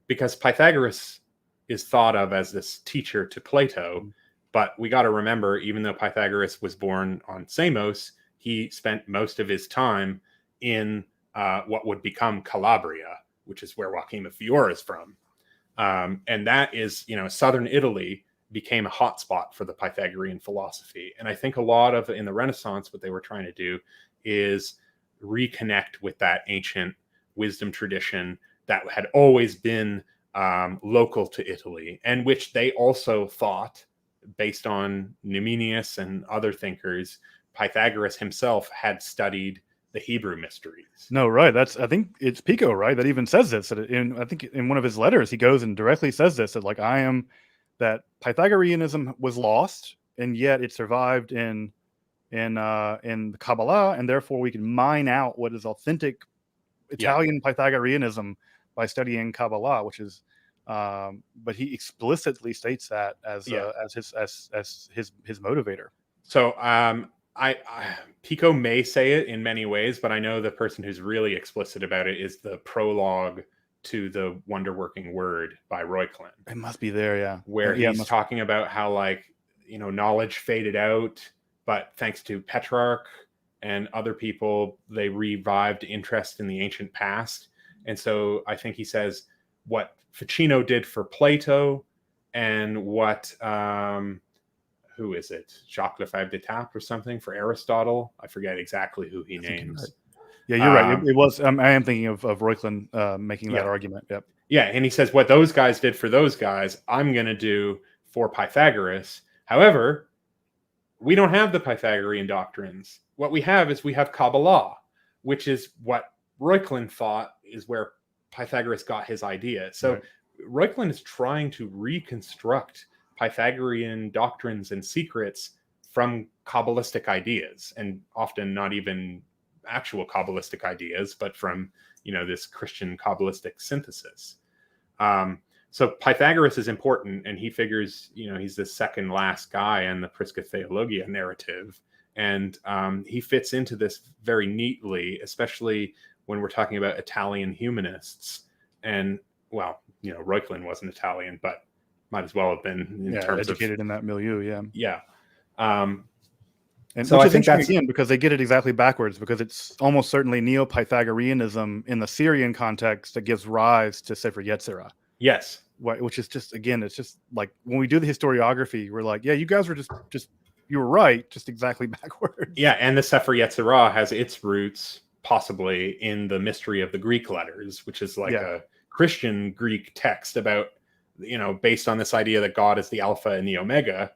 because Pythagoras is thought of as this teacher to Plato. But we got to remember, even though Pythagoras was born on Samos, he spent most of his time in what would become Calabria, which is where Joachim of Fior is from. And that is, southern Italy became a hotspot for the Pythagorean philosophy. And I think a lot of, in the Renaissance, what they were trying to do is reconnect with that ancient wisdom tradition that had always been local to Italy, and which they also thought, based on Numenius and other thinkers, Pythagoras himself had studied the Hebrew mysteries. No, right. I think it's Pico, right, that even says this. I think in one of his letters, he goes and directly says this, that Pythagoreanism was lost, and yet it survived in the Kabbalah, and therefore we can mine out what is authentic Italian Pythagoreanism by studying Kabbalah, which is, but he explicitly states that as his motivator. So Pico may say it in many ways, but I know the person who's really explicit about it is the prologue to the Wonder-Working Word by Reuchlin. It must be there, yeah. Where he's talking about how, knowledge faded out, but thanks to Petrarch, and other people, they revived interest in the ancient past. And so I think he says what Ficino did for Plato and what who is it? Jacques Lefebvre d'Etaples or something for Aristotle. I forget exactly who he names. Right. Yeah, you're right. It was. I am thinking of Reuchlin making that argument. Yep. Yeah, and he says what those guys did for those guys, I'm going to do for Pythagoras. However, we don't have the Pythagorean doctrines. What we have Kabbalah, which is what Reuchlin thought is where Pythagoras got his idea. So Reuchlin is trying to reconstruct Pythagorean doctrines and secrets from Kabbalistic ideas, and often not even actual Kabbalistic ideas, but from, this Christian Kabbalistic synthesis. So Pythagoras is important, and he figures, he's the second last guy in the Prisca Theologia narrative. And he fits into this very neatly, especially when we're talking about Italian humanists. And, well, Reuchlin wasn't Italian, but might as well have been in terms educated in that milieu. Yeah. Yeah. And so I think that's again because they get it exactly backwards, because it's almost certainly Neo-Pythagoreanism in the Syrian context that gives rise to Sefer Yetzirah. Yes. Which is just, again, it's just like when we do the historiography, we're like, yeah, you guys were just you were right, just exactly backwards. Yeah, and the Sefer Yetzirah has its roots possibly in the mystery of the Greek letters, which is like a Christian Greek text about, based on this idea that God is the Alpha and the Omega.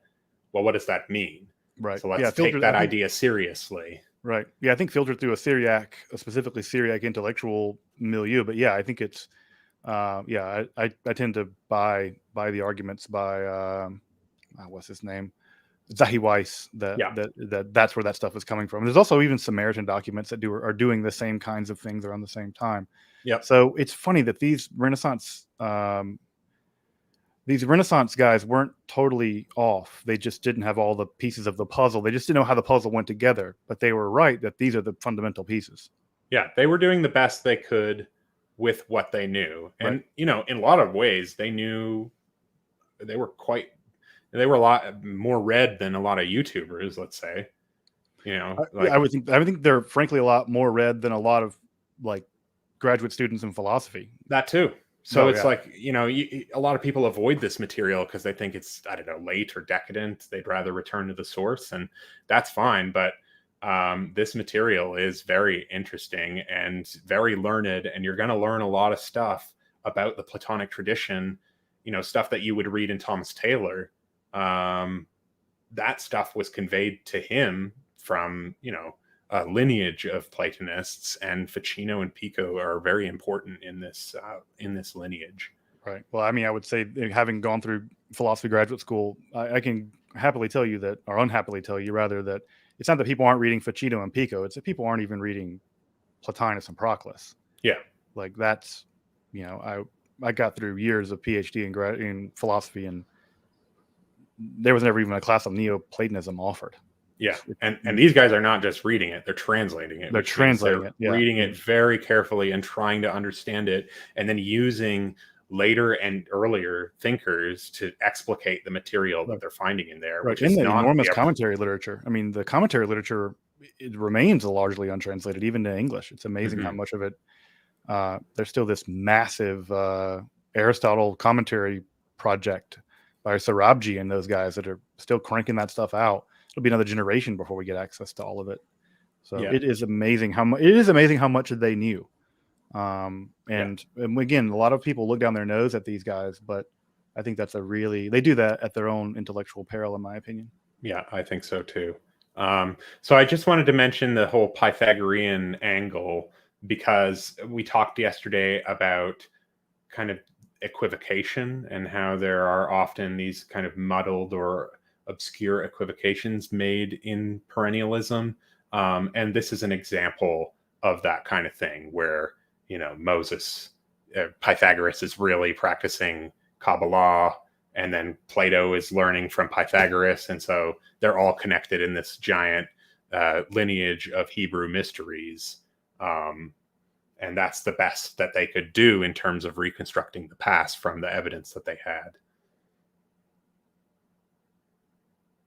Well, what does that mean? Right. So let's take that idea seriously. Right. Yeah, I think filtered through a specifically Syriac intellectual milieu. But yeah, I think it's, I tend to buy the arguments by, what's his name? Zahi Weiss, that's where that stuff is coming from. There's also even Samaritan documents that are doing the same kinds of things around the same time. Yeah. So it's funny that these Renaissance guys weren't totally off. They just didn't have all the pieces of the puzzle. They just didn't know how the puzzle went together. But they were right that these are the fundamental pieces. Yeah, they were doing the best they could with what they knew. And, in a lot of ways, they knew they were a lot more read than a lot of YouTubers, let's say. I would think they're frankly a lot more read than a lot of like graduate students in philosophy. That too. So it's like, a lot of people avoid this material because they think it's, I don't know, late or decadent. They'd rather return to the source, and that's fine. But this material is very interesting and very learned, and you're going to learn a lot of stuff about the Platonic tradition, stuff that you would read in Thomas Taylor. That stuff was conveyed to him from, a lineage of Platonists, and Ficino and Pico are very important in this lineage. Right. Well, I mean, I would say, having gone through philosophy graduate school, I can happily tell you that, or unhappily tell you rather, that it's not that people aren't reading Ficino and Pico. It's that people aren't even reading Plotinus and Proclus. Yeah. Like that's, I got through years of PhD in philosophy, and there was never even a class of Neoplatonism offered. Yeah, and these guys are not just reading it; they're translating it. They're translating it, reading it very carefully and trying to understand it, and then using later and earlier thinkers to explicate the material that they're finding in there. Right, in the enormous commentary literature. I mean, the commentary literature, it remains largely untranslated, even in English. It's amazing how much of it. There's still this massive Aristotle commentary project by Sarabji and those guys that are still cranking that stuff out. It'll be another generation before we get access to all of it. So it is amazing how much they knew. And again, a lot of people look down their nose at these guys, but I think they do that at their own intellectual peril, in my opinion. Yeah, I think so too. So I just wanted to mention the whole Pythagorean angle, because we talked yesterday about kind of equivocation and how there are often these kind of muddled or obscure equivocations made in perennialism. And this is an example of that kind of thing where, Pythagoras is really practicing Kabbalah, and then Plato is learning from Pythagoras. And so they're all connected in this giant lineage of Hebrew mysteries. And that's the best that they could do in terms of reconstructing the past from the evidence that they had.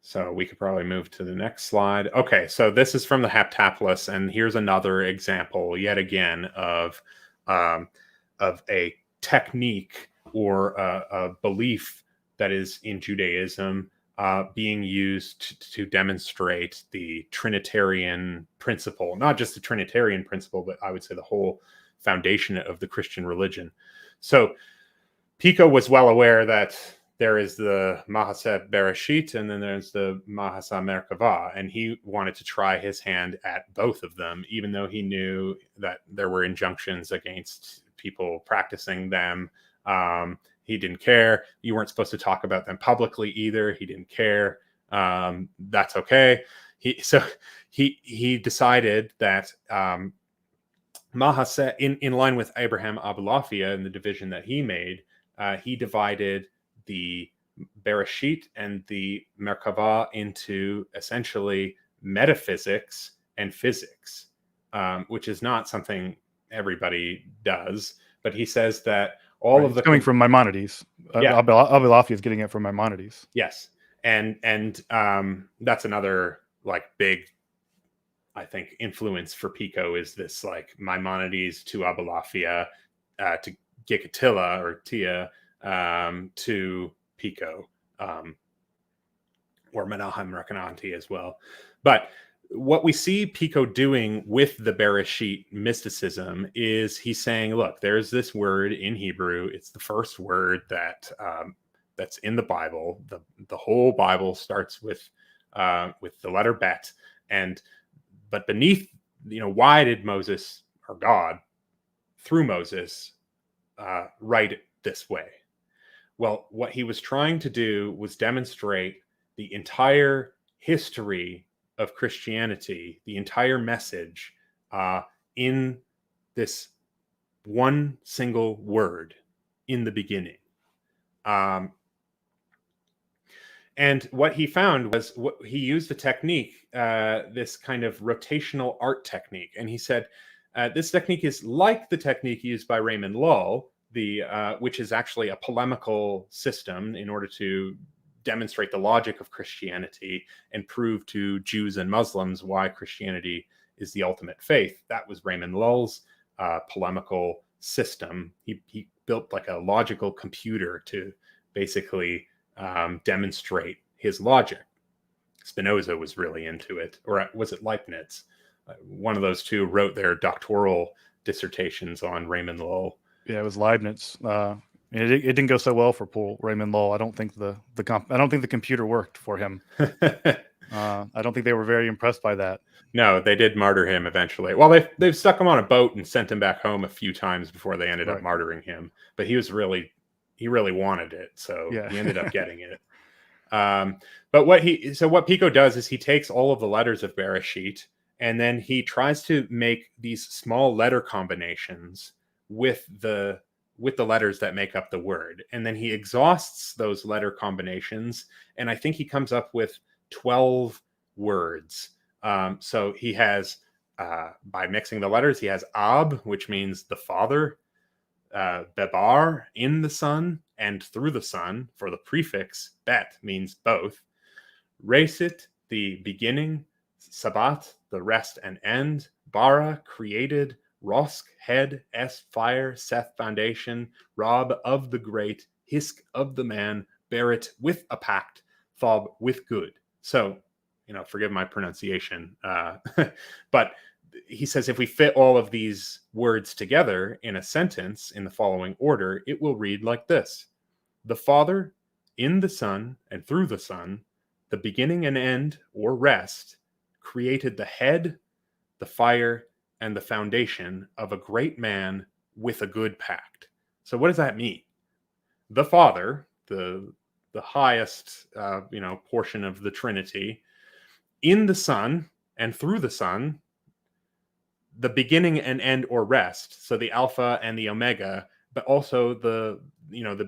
So we could probably move to the next slide. Okay, so this is from the Heptaplus, and here's another example, yet again, of a technique or a belief that is in Judaism being used to demonstrate the Trinitarian principle, not just the Trinitarian principle, but I would say the whole foundation of the Christian religion. So Pico was well aware that there is the Mahaseh Bereshit, and then there's the Mahaseh Merkavah, and he wanted to try his hand at both of them, even though he knew that there were injunctions against people practicing them. He didn't care. You weren't supposed to talk about them publicly either. He didn't care. That's okay. He decided that Mahaseh, in line with Abraham Abulafia and the division that he made, he divided the Bereshit and the Merkavah into essentially metaphysics and physics, which is not something everybody does. But he says that all of the coming from Maimonides. Yeah. Abulafia is getting it from Maimonides. Yes, and that's another like big, I think, influence for Pico is this like Maimonides to Abulafia to Gikatilla or Tia to Pico, or Menahem Rekananti as well. But what we see Pico doing with the Bereshit mysticism is he's saying, look, there's this word in Hebrew. It's the first word that's in the Bible. The whole Bible starts with the letter Bet. But beneath, why did Moses, or God, through Moses, write it this way? Well, what he was trying to do was demonstrate the entire history of Christianity, the entire message, in this one single word, in the beginning. And what he found was he used a technique, this kind of rotational art technique. And he said, this technique is like the technique used by Raymond Lull, which is actually a polemical system in order to demonstrate the logic of Christianity and prove to Jews and Muslims why Christianity is the ultimate faith. That was Raymond Lull's polemical system. He built like a logical computer to basically demonstrate his logic. Spinoza was really into it, or was it Leibniz? One of those two wrote their doctoral dissertations on Raymond Lull. Yeah, it was Leibniz. It didn't go so well for poor Raymond Lull. I don't think the computer worked for him. I don't think they were very impressed by that. No, they did martyr him eventually. Well, they've stuck him on a boat and sent him back home a few times before they ended up martyring him. But he really wanted it, so he ended up getting it. But what Pico does is he takes all of the letters of Bereshit and then he tries to make these small letter combinations with the letters that make up the word, and then he exhausts those letter combinations, and I think he comes up with 12 words. So he has, by mixing the letters, he has Ab, which means the Father, Bebar, in the Son, and through the Son, for the prefix. Bet means both. Resit, the beginning. Sabat, the rest and end. Bara, created. Rosk, head. Es, fire. Seth, foundation. Rob, of the great. Hisk, of the man. Berit, with a pact. Thob, with good. So, forgive my pronunciation, but he says if we fit all of these words together in a sentence in the following order, it will read like this: the Father, in the Son, and through the Son, the beginning and end, or rest, created the head, the fire, and the foundation of a great man with a good pact. So what does that mean? The Father, the highest portion of the Trinity, in the Son and through the Son, the beginning and end or rest, so the Alpha and the Omega, but also the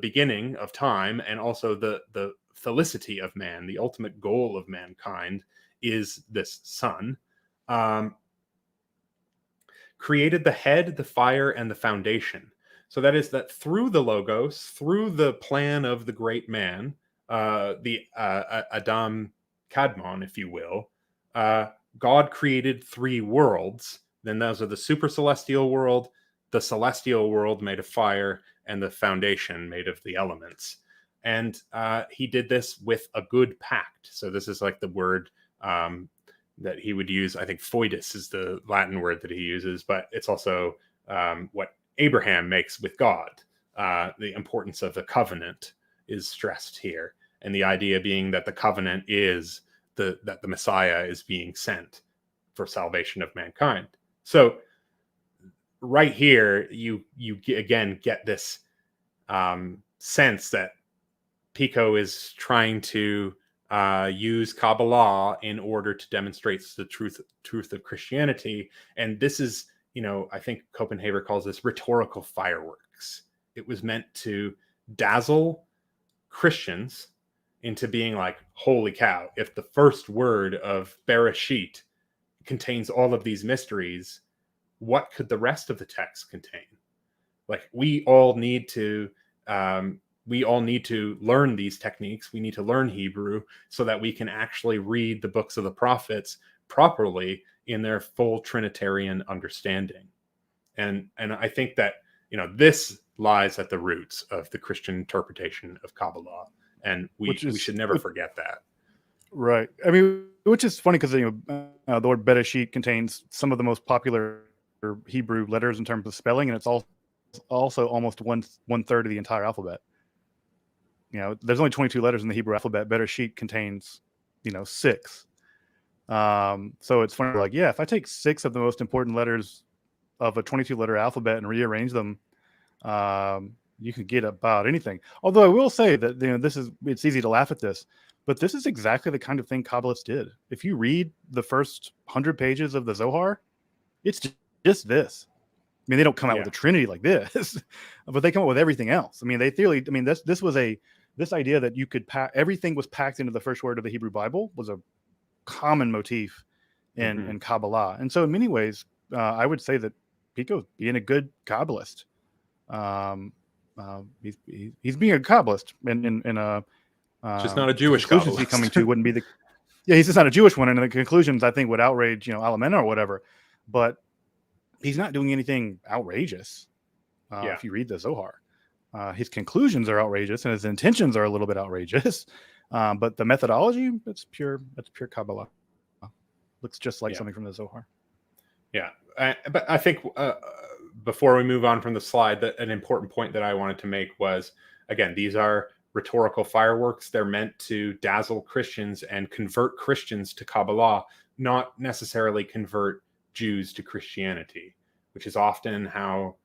beginning of time, and also the felicity of man, the ultimate goal of mankind is this Son. Created the head, the fire, and the foundation. So that is that through the Logos, through the plan of the great man, the Adam Kadmon, if you will, God created 3 worlds. Then those are the super celestial world, the celestial world made of fire, and the foundation made of the elements. And he did this with a good pact. So this is like the word that he would use. I think foedus is the Latin word that he uses, but it's also what Abraham makes with God. The importance of the covenant is stressed here. And the idea being that the covenant is that the Messiah is being sent for salvation of mankind. So right here, you again get this sense that Pico is trying to use Kabbalah in order to demonstrate the truth of Christianity. And this is, I think Copenhagen calls this rhetorical fireworks. It was meant to dazzle Christians into being like, holy cow, if the first word of Bereshit contains all of these mysteries, what could the rest of the text contain? Like, we all need to learn these techniques. We need to learn Hebrew so that we can actually read the books of the prophets properly in their full Trinitarian understanding. And I think that, this lies at the roots of the Christian interpretation of Kabbalah. And we should never forget that. Right. I mean, which is funny because, the word Bereshit contains some of the most popular Hebrew letters in terms of spelling, and it's also almost one third of the entire alphabet. There's only 22 letters in the Hebrew alphabet. Bereshit contains, 6. So it's funny, like, if I take 6 of the most important letters of a 22-letter alphabet and rearrange them, you can get about anything. Although I will say that it's easy to laugh at this, but this is exactly the kind of thing Kabbalists did. If you read the first 100 pages of the Zohar, it's just this. I mean, they don't come out with a Trinity like this, but they come up with everything else. I mean, this idea that you could everything was packed into the first word of the Hebrew Bible was a common motif in Kabbalah. And so in many ways, I would say that Pico's being a good Kabbalist. He's being a Kabbalist, in a just not a Jewish conclusions he's coming to wouldn't be he's just not a Jewish one, and the conclusions I think would outrage Alamena or whatever, but he's not doing anything outrageous. If you read the Zohar, his conclusions are outrageous and his intentions are a little bit outrageous, but the methodology, that's pure Kabbalah. Looks just like something from the Zohar. But I think before we move on from the slide, that an important point that I wanted to make was, again, these are rhetorical fireworks. They're meant to dazzle Christians and convert Christians to Kabbalah, not necessarily convert Jews to Christianity, which is often how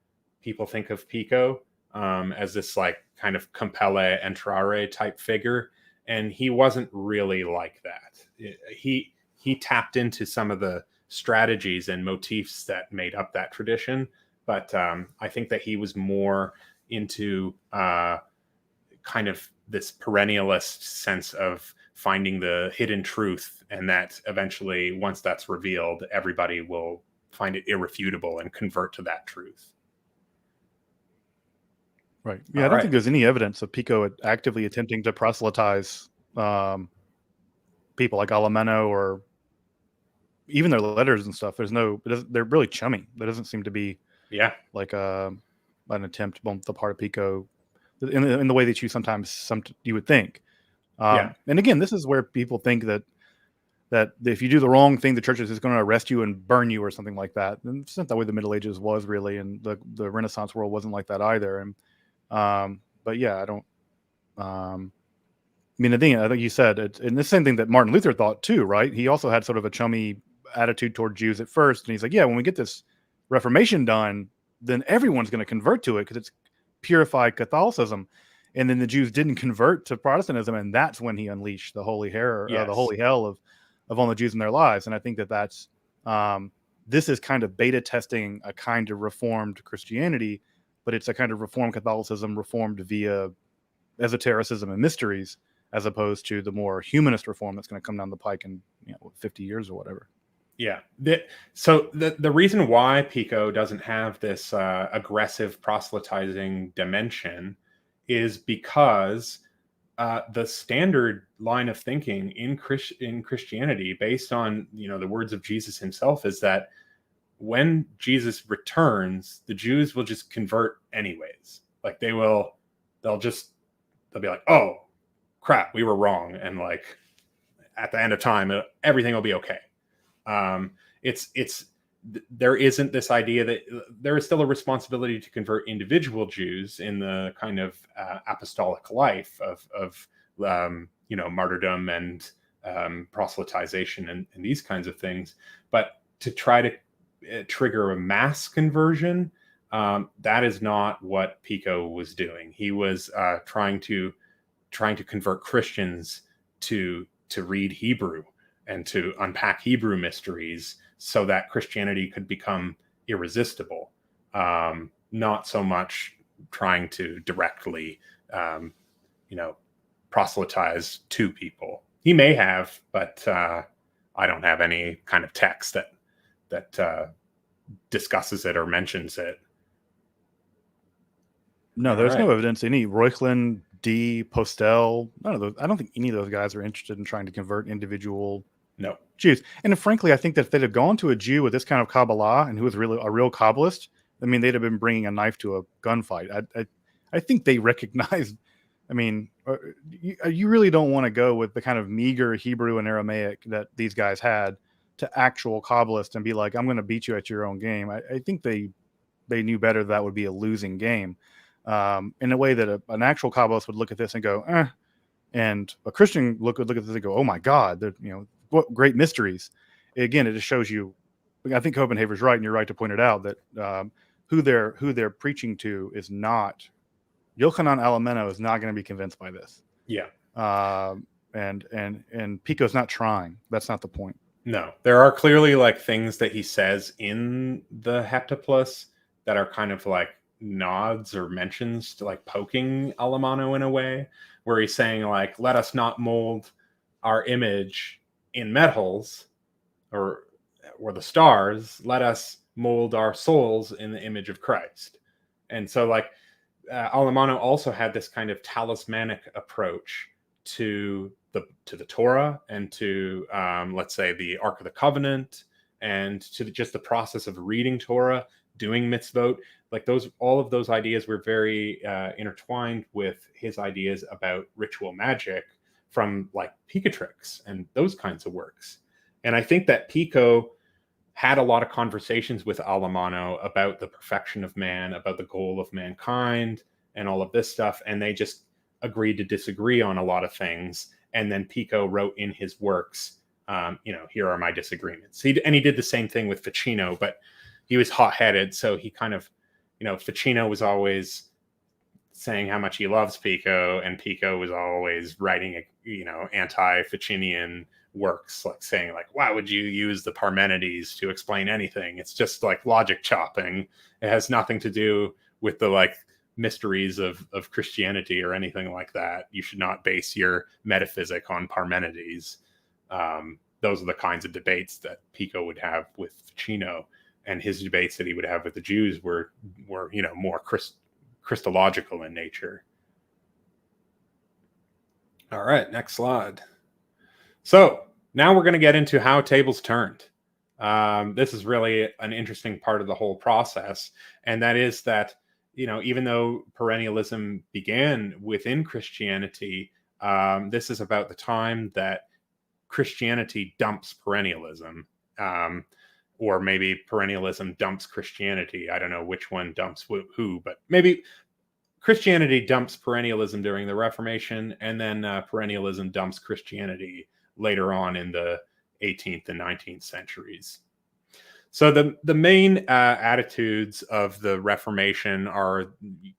people think of Pico, as this like kind of compelle entrare type figure. And he wasn't really like that. He tapped into some of the strategies and motifs that made up that tradition. But I think that he was more into kind of this perennialist sense of finding the hidden truth, and that eventually, once that's revealed, everybody will find it irrefutable and convert to that truth. Right. Yeah, I don't think there's any evidence of Pico actively attempting to proselytize people like Alameno or even their letters and stuff. They're really chummy. There doesn't seem to be like an attempt on the part of Pico in the way that you would think. And again, this is where people think that if you do the wrong thing, the church is going to arrest you and burn you or something like that. And it's not the way the Middle Ages was really, and the Renaissance world wasn't like that either. And but I don't. I think you said it, and the same thing that Martin Luther thought too, right? He also had sort of a chummy attitude toward Jews at first, and he's like, when we get this Reformation done, then everyone's going to convert to it because it's purified Catholicism. And then the Jews didn't convert to Protestantism, and that's when he unleashed the holy the holy hell of all the Jews in their lives. And I think that's this is kind of beta testing a kind of reformed Christianity, but it's a kind of reformed Catholicism reformed via esotericism and mysteries, as opposed to the more humanist reform that's going to come down the pike in 50 years or whatever. So the reason why Pico doesn't have this aggressive proselytizing dimension is because the standard line of thinking in Christianity, based on the words of Jesus himself, is that when Jesus returns, the Jews will just convert anyways. Like they'll be like, oh crap, we were wrong, and like at the end of time, everything will be okay. There isn't this idea that there is still a responsibility to convert individual Jews in the kind of apostolic life of martyrdom and proselytization and these kinds of things. But to try to trigger a mass conversion, that is not what Pico was doing. He was trying to convert Christians to read Hebrew and to unpack Hebrew mysteries so that Christianity could become irresistible. Not so much trying to directly, proselytize to people. He may have, but I don't have any kind of text that discusses it or mentions it. No, there's no evidence. Any Reuchlin, D, Postel, none of those. I don't think any of those guys are interested in trying to convert individual Jews. And frankly, I think that if they'd have gone to a Jew with this kind of Kabbalah and who was really a real Kabbalist, I mean, they'd have been bringing a knife to a gunfight. I think they recognize. I mean, you really don't want to go with the kind of meager Hebrew and Aramaic that these guys had to actual Kabbalists and be like, I'm going to beat you at your own game. I think they knew better that would be a losing game. In a way that an actual Kabbalist would look at this and go, eh. And a Christian look at this and go, oh my God, what great mysteries. Again, it just shows you, I think Copenhaver's right, and you're right to point it out, that who they're preaching to is not, Yochanan Alameno is not going to be convinced by this. Yeah. And Pico's not trying. That's not the point. No, there are clearly like things that he says in the Heptaplus that are kind of like nods or mentions to like poking Alamano in a way, where he's saying like, let us not mold our image in metals or the stars, let us mold our souls in the image of Christ. And so like Alamano also had this kind of talismanic approach to the Torah and to let's say the Ark of the Covenant, and to just the process of reading Torah, doing mitzvot. Like all of those ideas were very intertwined with his ideas about ritual magic from like Picatrix and those kinds of works. And I think that Pico had a lot of conversations with Alamano about the perfection of man, about the goal of mankind, and all of this stuff. And they just agreed to disagree on a lot of things. And then Pico wrote in his works, here are my disagreements. He did the same thing with Ficino, but he was hot-headed. So he kind of, Ficino was always saying how much he loves Pico, and Pico was always writing, anti-Ficinian works, like saying like, why would you use the Parmenides to explain anything? It's just like logic chopping. It has nothing to do with the like mysteries of Christianity or anything like that. You should not base your metaphysic on Parmenides. Those are the kinds of debates that Pico would have with Ficino, and his debates that he would have with the Jews were more Christological in nature. All right, next slide. So now we're going to get into how tables turned. This is really an interesting part of the whole process, and that is that, even though perennialism began within Christianity, this is about the time that Christianity dumps perennialism, or maybe perennialism dumps Christianity. I don't know which one dumps who, but maybe Christianity dumps perennialism during the Reformation, and then perennialism dumps Christianity later on in the 18th and 19th centuries. So the main attitudes of the Reformation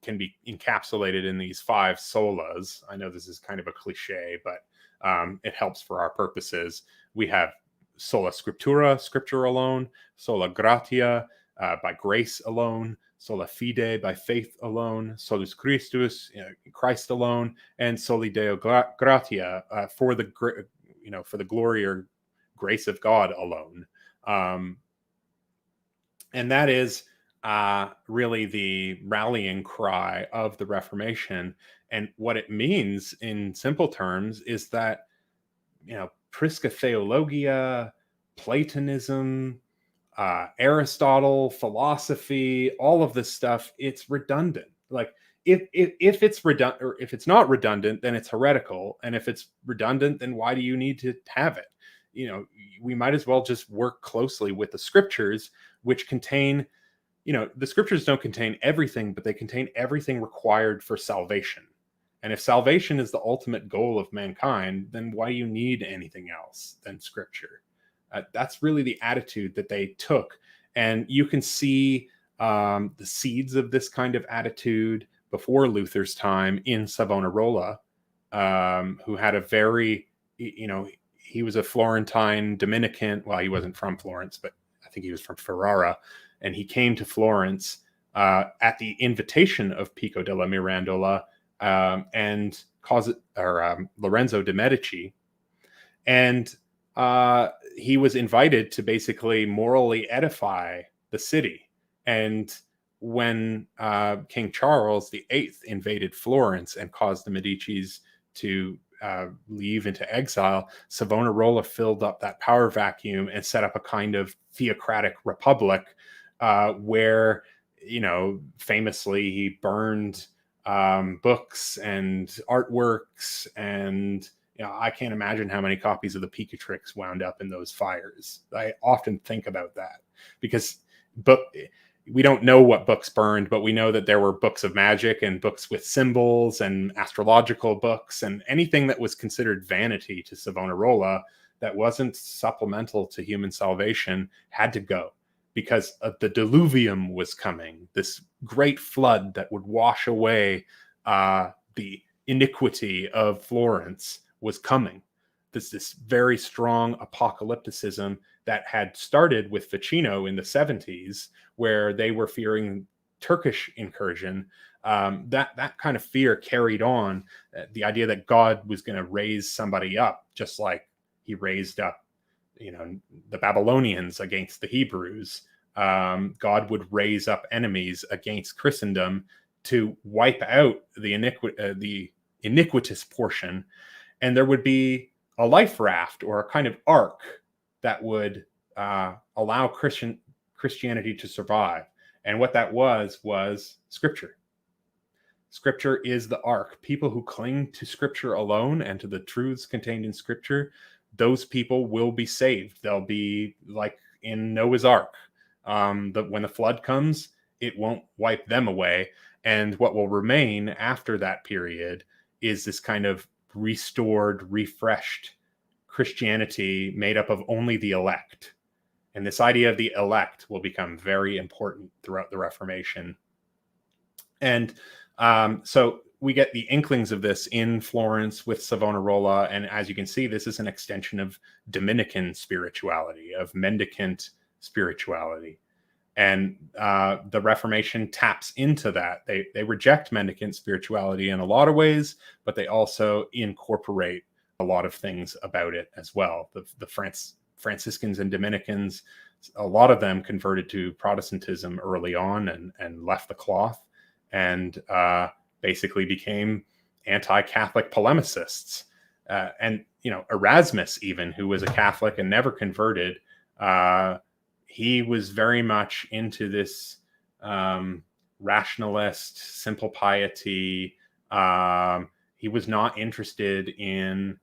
can be encapsulated in these 5 solas. I know this is kind of a cliche, but it helps for our purposes. We have sola scriptura, scripture alone; sola gratia, by grace alone; sola fide, by faith alone; solus Christus, Christ alone; and soli Deo gratia, for the glory or grace of God alone. And that is really the rallying cry of the Reformation. And what it means in simple terms is that, Prisca Theologia, Platonism, Aristotle, philosophy, all of this stuff, it's redundant. Like if it's redundant, or if it's not redundant, then it's heretical. And if it's redundant, then why do you need to have it? We might as well just work closely with the scriptures, which contain, the scriptures don't contain everything, but they contain everything required for salvation. And if salvation is the ultimate goal of mankind, then why do you need anything else than scripture? That's really the attitude that they took. And you can see the seeds of this kind of attitude before Luther's time in Savonarola, who had a very, he was a Florentine Dominican. Well, he wasn't from Florence, but I think he was from Ferrara. And he came to Florence at the invitation of Pico della Mirandola and Lorenzo de' Medici. And he was invited to basically morally edify the city. And when King Charles VIII invaded Florence and caused the Medicis to leave into exile, Savonarola filled up that power vacuum and set up a kind of theocratic republic where, famously he burned books and artworks, and I can't imagine how many copies of the Picatrix wound up in those fires. I often think about that because we don't know what books burned, but we know that there were books of magic and books with symbols and astrological books, and anything that was considered vanity to Savonarola that wasn't supplemental to human salvation had to go, because the diluvium was coming, this great flood that would wash away the iniquity of Florence was coming. This very strong apocalypticism that had started with Ficino in the 70s, where they were fearing Turkish incursion. That kind of fear carried on the idea that God was going to raise somebody up, just like he raised up the Babylonians against the Hebrews. God would raise up enemies against Christendom to wipe out the iniquitous portion, and there would be a life raft or a kind of ark that would allow Christianity to survive. And what that was Scripture. Scripture is the ark. People who cling to Scripture alone and to the truths contained in Scripture, those people will be saved. They'll be like in Noah's Ark. When the flood comes, it won't wipe them away. And what will remain after that period is this kind of restored, refreshed Christianity made up of only the elect. And this idea of the elect will become very important throughout the Reformation. And so we get the inklings of this in Florence with Savonarola. And as you can see, this is an extension of Dominican spirituality, of mendicant spirituality. And the Reformation taps into that. They reject mendicant spirituality in a lot of ways, but they also incorporate a lot of things about it as well. The Franciscans and Dominicans, a lot of them converted to Protestantism early on and left the cloth, and basically became anti-Catholic polemicists. And Erasmus, even, who was a Catholic and never converted, he was very much into this rationalist, simple piety. He was not interested in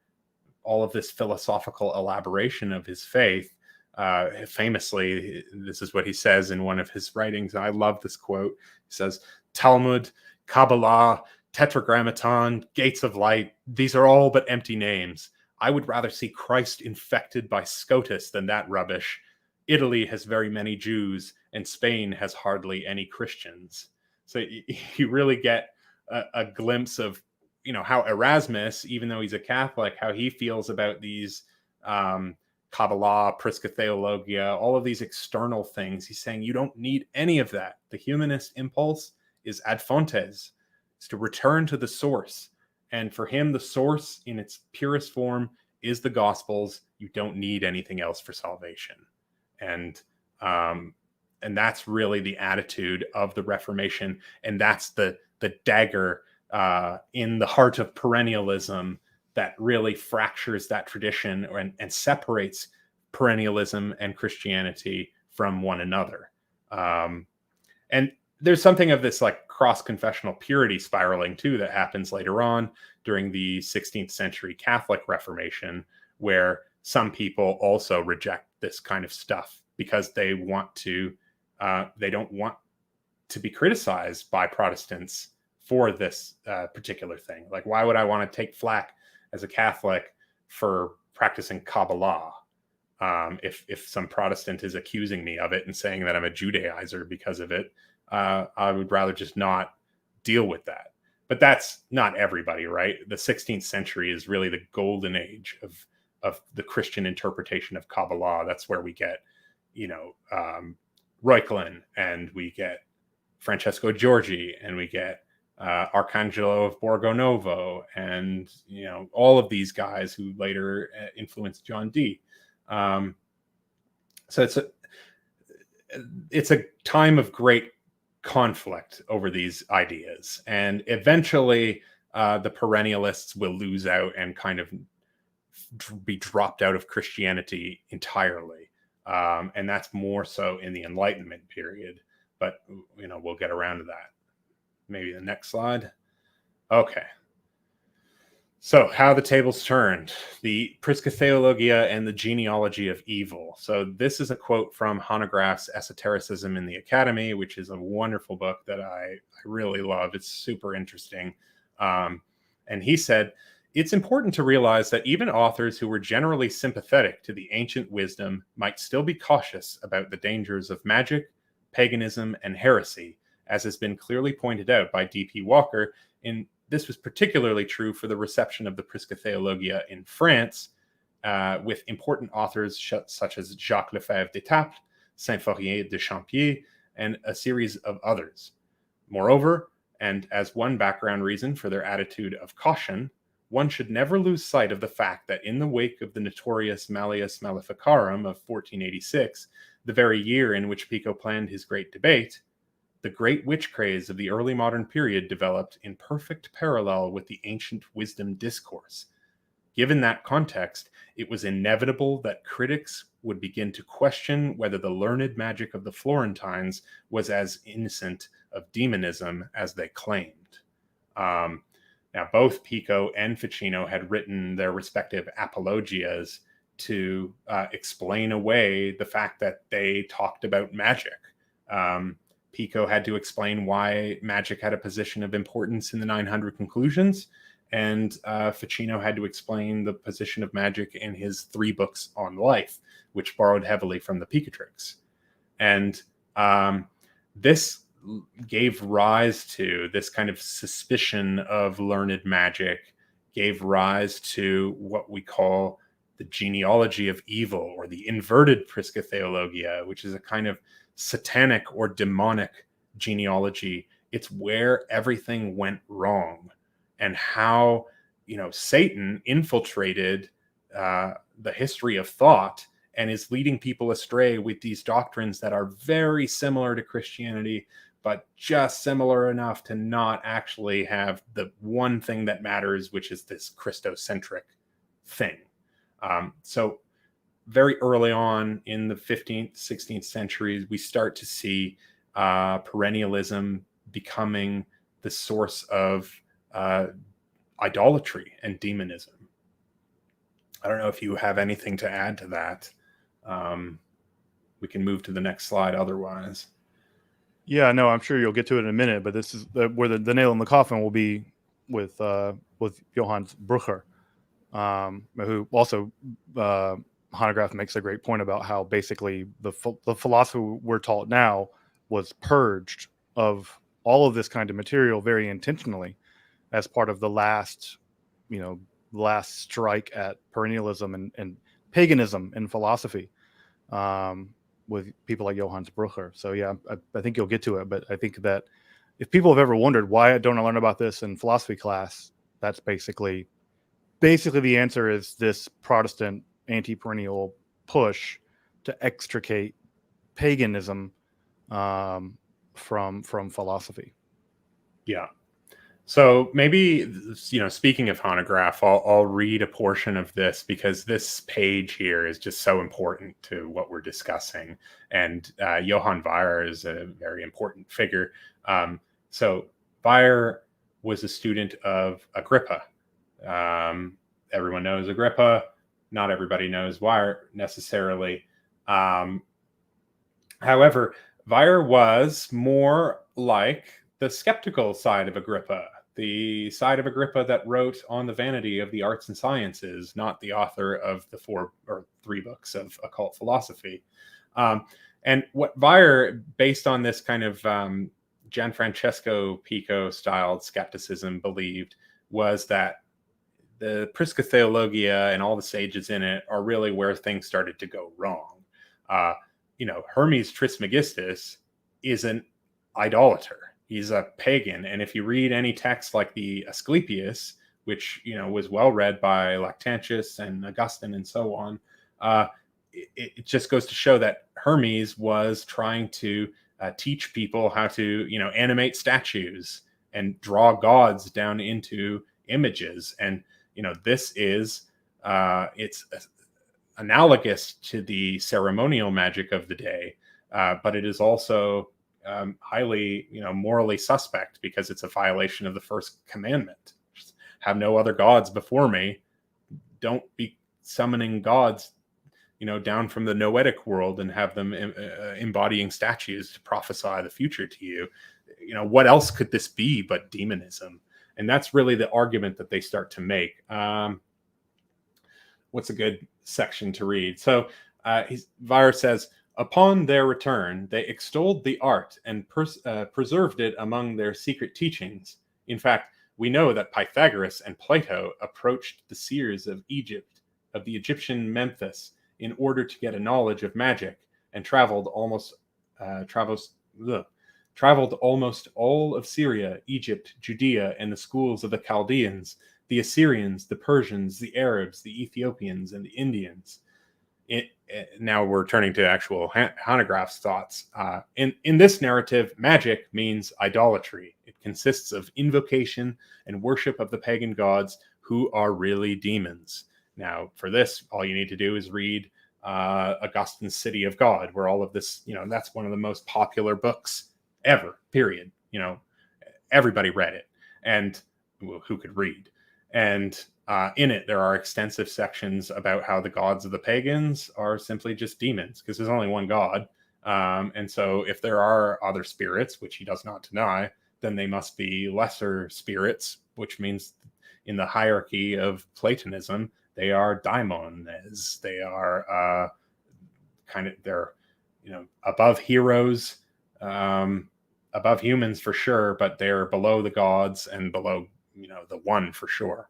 all of this philosophical elaboration of his faith. Famously, this is what he says in one of his writings. I love this quote. He says, "Talmud, Kabbalah, Tetragrammaton, Gates of Light, these are all but empty names. I would rather see Christ infected by SCOTUS than that rubbish. Italy has very many Jews, and Spain has hardly any Christians." So you really get a glimpse of, how Erasmus, even though he's a Catholic, how he feels about these Kabbalah, Prisca Theologia, all of these external things. He's saying you don't need any of that. The humanist impulse is ad fontes. It's to return to the source. And for him, the source in its purest form is the Gospels. You don't need anything else for salvation. And that's really the attitude of the Reformation, and that's the dagger in the heart of perennialism that really fractures that tradition and separates perennialism and Christianity from one another. And there's something of this like cross-confessional purity spiraling too that happens later on during the 16th century Catholic Reformation, where some people also reject this kind of stuff because they don't want to be criticized by Protestants for this particular thing. Like, why would I want to take flack as a Catholic for practicing Kabbalah if some Protestant is accusing me of it and saying that I'm a Judaizer because of it? I would rather just not deal with that. But that's not everybody, right? The 16th century is really the golden age of the Christian interpretation of Kabbalah. That's where we get, Reuchlin, and we get Francesco Giorgi, and we get Arcangelo of Borgo Novo, and all of these guys who later influenced John Dee. So it's a time of great conflict over these ideas, and eventually the perennialists will lose out and kind of be dropped out of Christianity entirely, and that's more so in the Enlightenment period. But we'll get around to that. Maybe the next slide. Okay. So how the tables turned, the Prisca Theologia and the Genealogy of Evil. So this is a quote from Hanegraaff's Esotericism in the Academy, which is a wonderful book that I really love. It's super interesting. And he said, it's important to realize that even authors who were generally sympathetic to the ancient wisdom might still be cautious about the dangers of magic, paganism, and heresy, as has been clearly pointed out by D.P. Walker. This was particularly true for the reception of the Prisca Theologia in France, with important authors such as Jacques Lefebvre d'Etaples, Saint-Fourier de Champier, and a series of others. Moreover, and as one background reason for their attitude of caution, one should never lose sight of the fact that in the wake of the notorious Malleus Maleficarum of 1486, the very year in which Pico planned his great debate, the great witch craze of the early modern period developed in perfect parallel with the ancient wisdom discourse. Given that context, it was inevitable that critics would begin to question whether the learned magic of the Florentines was as innocent of demonism as they claimed. Now, both Pico and Ficino had written their respective apologias to explain away the fact that they talked about magic. Pico had to explain why magic had a position of importance in the 900 Conclusions, and Ficino had to explain the position of magic in his 3 books on life, which borrowed heavily from the Picatrix. And this gave rise to this kind of suspicion of learned magic, gave rise to what we call the genealogy of evil, or the inverted Prisca Theologia, which is a kind of satanic or demonic genealogy. It's where everything went wrong, and how Satan infiltrated the history of thought and is leading people astray with these doctrines that are very similar to Christianity, but just similar enough to not actually have the one thing that matters, which is this Christocentric thing. So very early on in the 15th, 16th centuries, we start to see perennialism becoming the source of idolatry and demonism. I don't know if you have anything to add to that. We can move to the next slide otherwise. Yeah, no, I'm sure you'll get to it in a minute, but this is where the nail in the coffin will be with Johannes Brucker, who also Hanegraaff makes a great point about how basically the philosophy we're taught now was purged of all of this kind of material very intentionally as part of the last strike at perennialism and paganism in philosophy, with people like Johannes Brucker. So yeah, I think you'll get to it, but I think that if people have ever wondered why don't I learn about this in philosophy class, that's basically the answer is this Protestant anti-perennial push to extricate paganism from philosophy. Yeah. So maybe, speaking of Hanegraaff, I'll read a portion of this because this page here is just so important to what we're discussing. And Johann Weyer is a very important figure. So Weyer was a student of Agrippa. Everyone knows Agrippa. Not everybody knows Weyer necessarily. However, Weyer was more like the skeptical side of Agrippa, the side of Agrippa that wrote on the vanity of the arts and sciences, not the author of the 4 or 3 books of occult philosophy. And what Weyer, based on this kind of Gianfrancesco Pico styled skepticism, believed was that the Prisca Theologia and all the sages in it are really where things started to go wrong. Hermes Trismegistus is an idolater. He's a pagan. And if you read any text like the Asclepius, which, was well read by Lactantius and Augustine and so on, it just goes to show that Hermes was trying to teach people how to, animate statues and draw gods down into images. And, this is, it's analogous to the ceremonial magic of the day, but it is also highly, morally suspect because it's a violation of the first commandment. Just have no other gods before me. Don't be summoning gods, down from the noetic world and have them embodying statues to prophesy the future to you. What else could this be but demonism? And that's really the argument that they start to make. What's a good section to read? So Weyer says, upon their return, they extolled the art and preserved it among their secret teachings. In fact, we know that Pythagoras and Plato approached the seers of Egypt, of the Egyptian Memphis, in order to get a knowledge of magic, and traveled almost all of Syria, Egypt, Judea, and the schools of the Chaldeans, the Assyrians, the Persians, the Arabs, the Ethiopians, and the Indians. Now we're turning to actual Hanegraaff's thoughts. In this narrative, magic means idolatry. It consists of invocation and worship of the pagan gods who are really demons. Now, for this, all you need to do is read Augustine's City of God, where all of this, that's one of the most popular books ever, period. Everybody read it, and who could read. And in it, there are extensive sections about how the gods of the pagans are simply just demons, because there's only one God. And so if there are other spirits, which he does not deny, then they must be lesser spirits, which means in the hierarchy of Platonism, they are daimones. They are they're, above heroes, above humans for sure, but they're below the gods and below, the one for sure.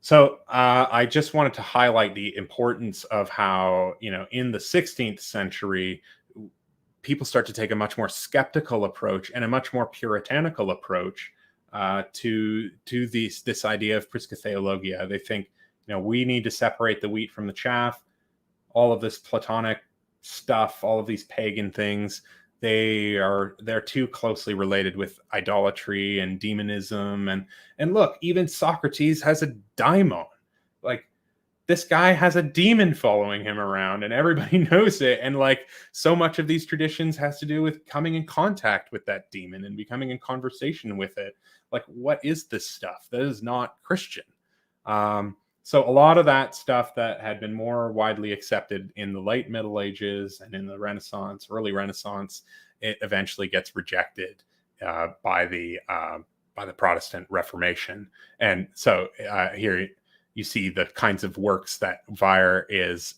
So I just wanted to highlight the importance of how, in the 16th century, people start to take a much more skeptical approach and a much more puritanical approach to this idea of Prisca Theologia. They think, we need to separate the wheat from the chaff. All of this Platonic stuff, all of these pagan things, they're too closely related with idolatry and demonism. And look, even Socrates has a daimon. Like, this guy has a demon following him around, and everybody knows it. And so much of these traditions has to do with coming in contact with that demon and becoming in conversation with it. What is this stuff? That is not Christian. So a lot of that stuff that had been more widely accepted in the late Middle Ages and in the Renaissance, early Renaissance, it eventually gets rejected by the Protestant Reformation. And so here you see the kinds of works that Weyer is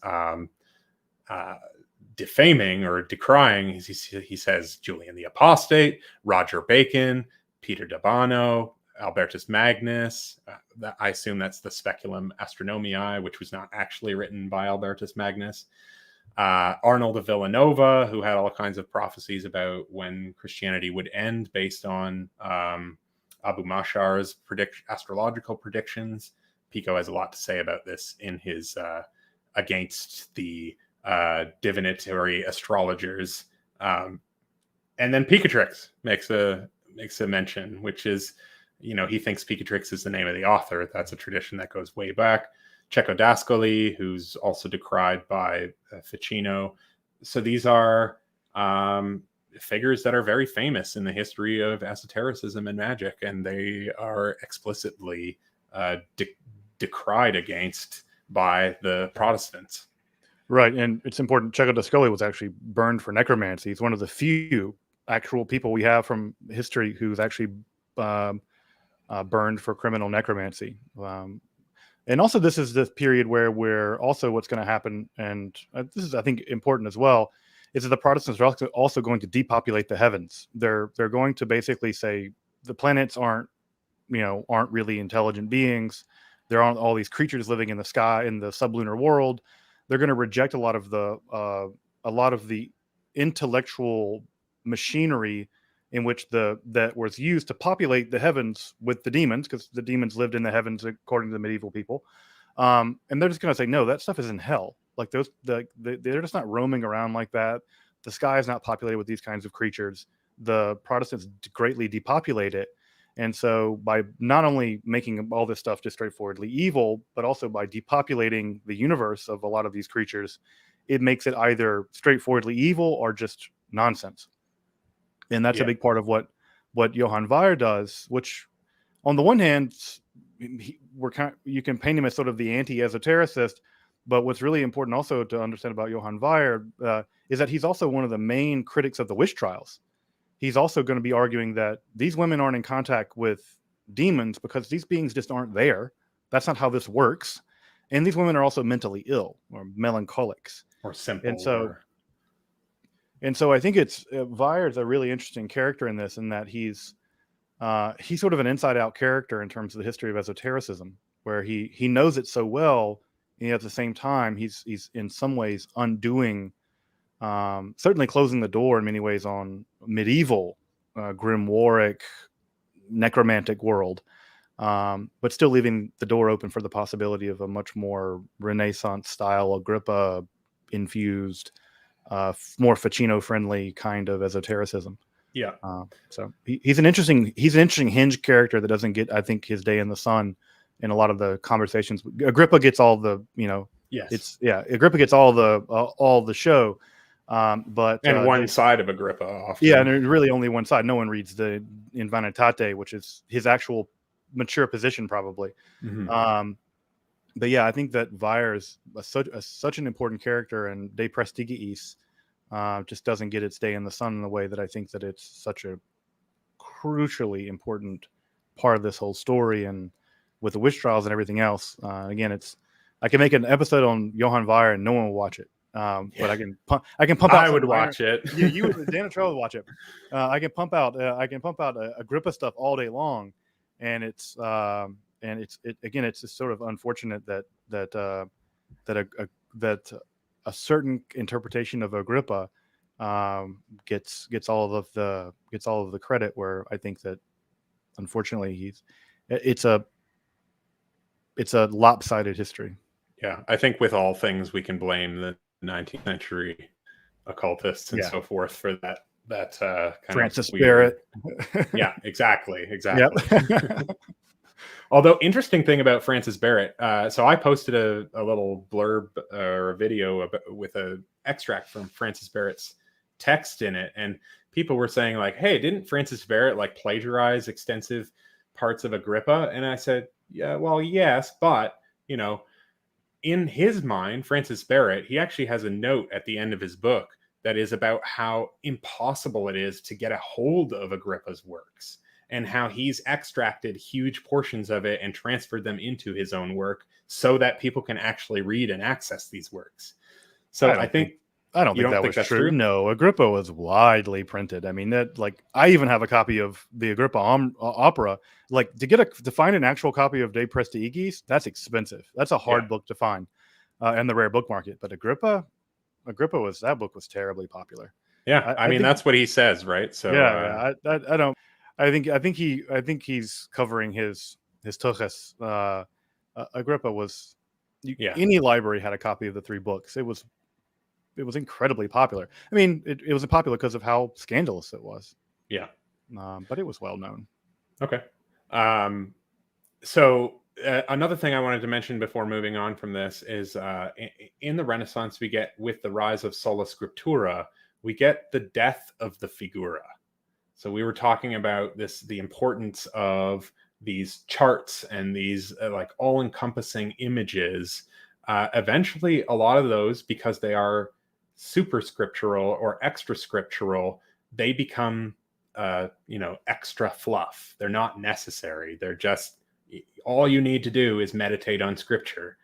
defaming or decrying. He says Julian the Apostate, Roger Bacon, Peter d'Abano, Albertus Magnus. I assume that's the Speculum Astronomiae, which was not actually written by Albertus Magnus. Arnold of Villanova, who had all kinds of prophecies about when Christianity would end based on Abu Mashar's astrological predictions. Pico has a lot to say about this in his Against the Divinatory Astrologers. And then Picatrix makes a makes a mention, which is, he thinks Picatrix is the name of the author. That's a tradition that goes way back. Cecco who's also decried by Ficino. So these are figures that are very famous in the history of esotericism and magic, and they are explicitly decried against by the Protestants. Right, and it's important. Cecco was actually burned for necromancy. He's one of the few actual people we have from history who's actually burned for criminal necromancy. And also, this is the period where what's going to happen, and this is, I think, important as well, is that the Protestants are also going to depopulate the heavens. They're going to basically say the planets aren't really intelligent beings. There aren't all these creatures living in the sky in the sublunar world. They're going to reject a lot of the intellectual machinery in which that was used to populate the heavens with the demons, because the demons lived in the heavens according to the medieval people. And they're just going to say, no, that stuff is in hell. Like they're just not roaming around like that. The sky is not populated with these kinds of creatures. The Protestants greatly depopulate it. And so by not only making all this stuff just straightforwardly evil, but also by depopulating the universe of a lot of these creatures, it makes it either straightforwardly evil or just nonsense. And that's a big part of what Johann Weyer does, which on the one hand, you can paint him as sort of the anti-esotericist, but what's really important also to understand about Johann Weyer is that he's also one of the main critics of the witch trials. He's also going to be arguing that these women aren't in contact with demons because these beings just aren't there. That's not how this works. And these women are also mentally ill or melancholics. Or simple. And so I think Weyer's a really interesting character in this, in that he's sort of an inside-out character in terms of the history of esotericism, where he knows it so well, and at the same time he's in some ways undoing, certainly closing the door in many ways on medieval grimoire necromantic world, but still leaving the door open for the possibility of a much more Renaissance style Agrippa infused, more Ficino friendly kind of esotericism. Yeah. So he's an interesting hinge character that doesn't get, I think, his day in the sun in a lot of the conversations. Agrippa gets all the, yes, Agrippa gets all the show. But one side of Agrippa often. Yeah, and there's really only one side. No one reads the In Vanitate, which is his actual mature position, probably. Mm-hmm. But yeah, I think that Weyer is such an important character, and De Prestigiis just doesn't get its day in the sun in the way that I think that it's such a crucially important part of this whole story, and with the witch trials and everything else. Again, I can make an episode on Johann Weyer and no one will watch it. But I can pump out. I would watch it. You Dan Attrell would watch it. I can pump out Agrippa stuff all day long, and it's just sort of unfortunate that a certain interpretation of Agrippa gets all of the credit, where I think that unfortunately it's a lopsided history. Yeah, I think with all things we can blame the 19th century occultists and so forth for that kind Francis of weird... Barrett. Yeah, exactly. Yep. Although, interesting thing about Francis Barrett, so I posted a little blurb or a video with an extract from Francis Barrett's text in it, and people were saying like, hey, didn't Francis Barrett like plagiarize extensive parts of Agrippa? And I said, yeah, well, yes, but in his mind, Francis Barrett, he actually has a note at the end of his book that is about how impossible it is to get a hold of Agrippa's works, and how he's extracted huge portions of it and transferred them into his own work so that people can actually read and access these works. So I don't think that was true. No, Agrippa was widely printed. I mean, I even have a copy of the Agrippa opera. Like to find an actual copy of De Prestigiis, that's expensive. That's a hard book to find, in the rare book market. But Agrippa that book was terribly popular. Yeah, I mean that's what he says, right? So I think he's covering his tuchus. Agrippa was. Any library had a copy of the three books. It was incredibly popular. I mean, it was popular because of how scandalous it was. Yeah. but it was well known. Okay. So another thing I wanted to mention before moving on from this is in the Renaissance, we get, with the rise of sola scriptura, we get the death of the figura. So we were talking about this, the importance of these charts and these like all-encompassing images. Eventually, a lot of those, because they are superscriptural or extra scriptural, they become extra fluff. They're not necessary. They're just, all you need to do is meditate on scripture.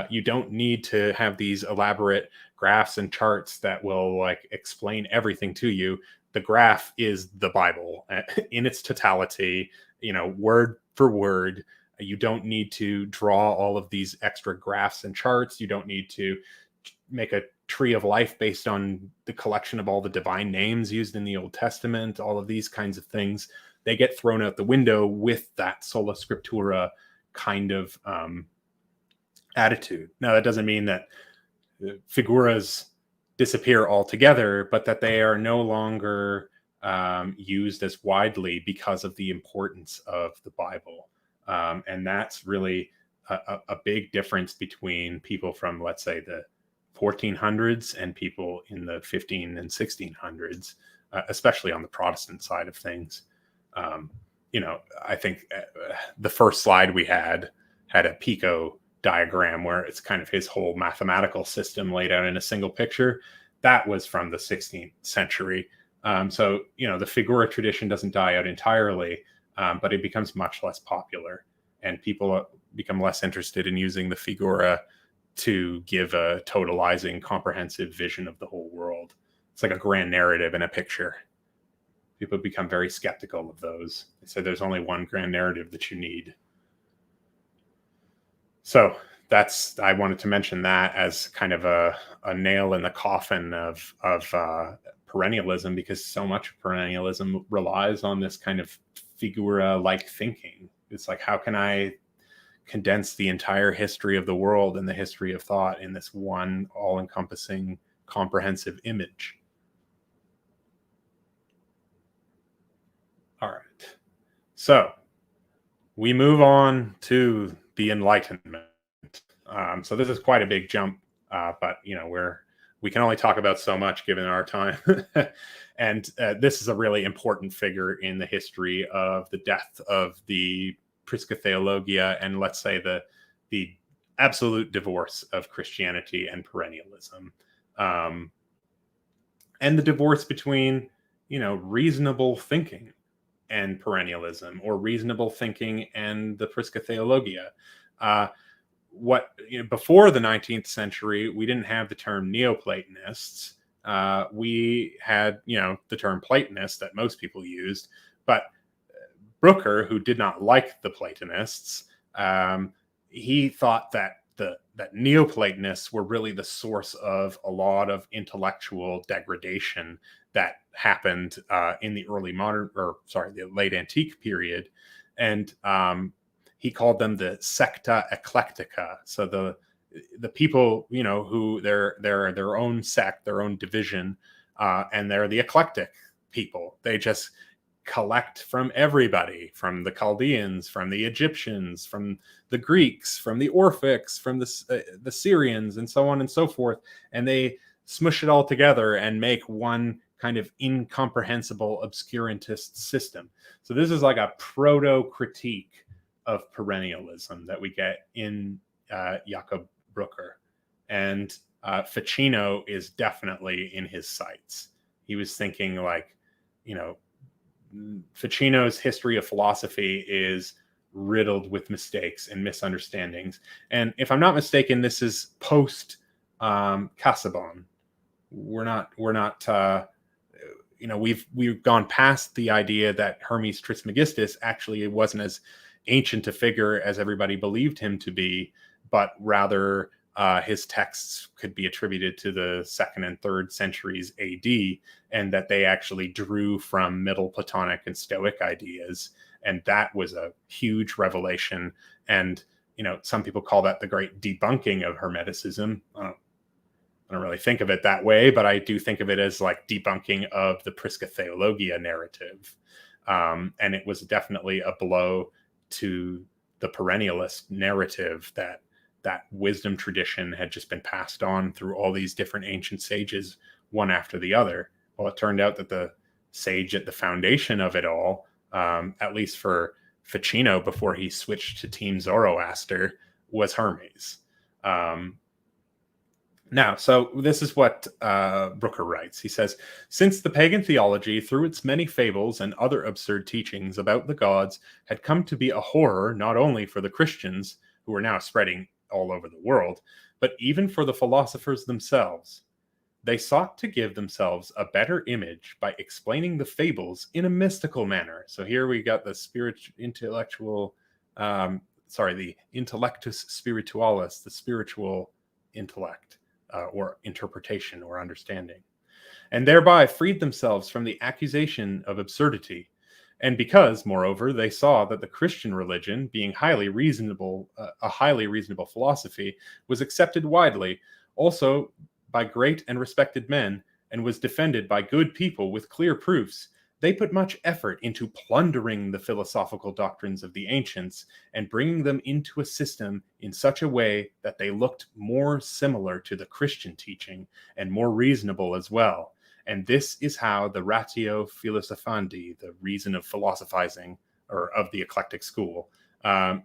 You don't need to have these elaborate graphs and charts that will like explain everything to you. The graph is the Bible in its totality, word for word. You don't need to draw all of these extra graphs and charts. You don't need to make a tree of life based on the collection of all the divine names used in the Old Testament. All of these kinds of things, they get thrown out the window with that sola scriptura kind of attitude. Now, that doesn't mean that figuras disappear altogether, but that they are no longer used as widely because of the importance of the Bible. And that's really a big difference between people from, let's say, the 1400s and people in the 15 and 1600s, especially on the Protestant side of things. I think the first slide we had a Pico diagram where it's kind of his whole mathematical system laid out in a single picture. That was from the 16th century. So the figura tradition doesn't die out entirely, but it becomes much less popular, and people become less interested in using the figura to give a totalizing, comprehensive vision of the whole world. It's like a grand narrative in a picture. People become very skeptical of those. They say there's only one grand narrative that you need. So I wanted to mention that as kind of a nail in the coffin of perennialism, because so much of perennialism relies on this kind of figura-like thinking. It's like, how can I condense the entire history of the world and the history of thought in this one all-encompassing, comprehensive image? All right. So we move on to the Enlightenment. So this is quite a big jump, but we can only talk about so much given our time. And this is a really important figure in the history of the death of the Prisca Theologia, and let's say the absolute divorce of Christianity and perennialism, and the divorce between reasonable thinking and perennialism, or reasonable thinking and the Prisca Theologia. Before the 19th century, we didn't have the term Neoplatonists. We had the term Platonist that most people used, but Brucker, who did not like the Platonists, he thought that that Neoplatonists were really the source of a lot of intellectual degradation that happened in the the late antique period, and he called them the secta eclectica. So the people who they're their own sect, their own division, and they're the eclectic people. They just collect from everybody, from the Chaldeans, from the Egyptians, from the Greeks, from the Orphics, from the Syrians, and so on and so forth, and they smush it all together and make one kind of incomprehensible obscurantist system. So this is like a proto-critique of perennialism that we get in Jakob Brucker. And Ficino is definitely in his sights. He was thinking like, Ficino's history of philosophy is riddled with mistakes and misunderstandings. And if I'm not mistaken, this is post Casaubon. We're not we've gone past the idea that Hermes Trismegistus actually wasn't as ancient a figure as everybody believed him to be, but rather his texts could be attributed to the 2nd and 3rd centuries AD, and that they actually drew from Middle Platonic and Stoic ideas. And that was a huge revelation. And, some people call that the great debunking of Hermeticism. I don't really think of it that way, but I do think of it as like debunking of the Prisca Theologia narrative. And it was definitely a blow to the perennialist narrative that wisdom tradition had just been passed on through all these different ancient sages, one after the other. Well, it turned out that the sage at the foundation of it all, at least for Ficino before he switched to Team Zoroaster, was Hermes. Now, so this is what Brucker writes. He says, since the pagan theology, through its many fables and other absurd teachings about the gods, had come to be a horror not only for the Christians, who were now spreading all over the world, but even for the philosophers themselves, they sought to give themselves a better image by explaining the fables in a mystical manner. So here we got the the intellectus spiritualis, the spiritual intellect, or interpretation or understanding, and thereby freed themselves from the accusation of absurdity. And because, moreover, they saw that the Christian religion, being highly reasonable, a highly reasonable philosophy, was accepted widely, also by great and respected men, and was defended by good people with clear proofs, they put much effort into plundering the philosophical doctrines of the ancients and bringing them into a system in such a way that they looked more similar to the Christian teaching and more reasonable as well. And this is how the ratio philosophandi, the reason of philosophizing, or of the eclectic school,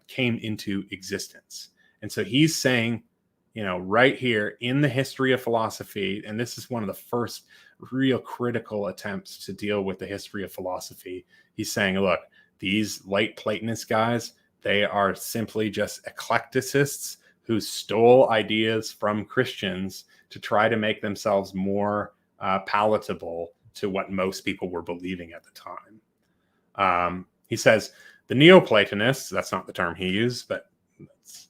came into existence. And so he's saying, right here in the history of philosophy, and this is one of the first real critical attempts to deal with the history of philosophy. He's saying, look, these late Platonist guys, they are simply just eclecticists who stole ideas from Christians to try to make themselves more palatable to what most people were believing at the time. He says the Neoplatonists, that's not the term he used, but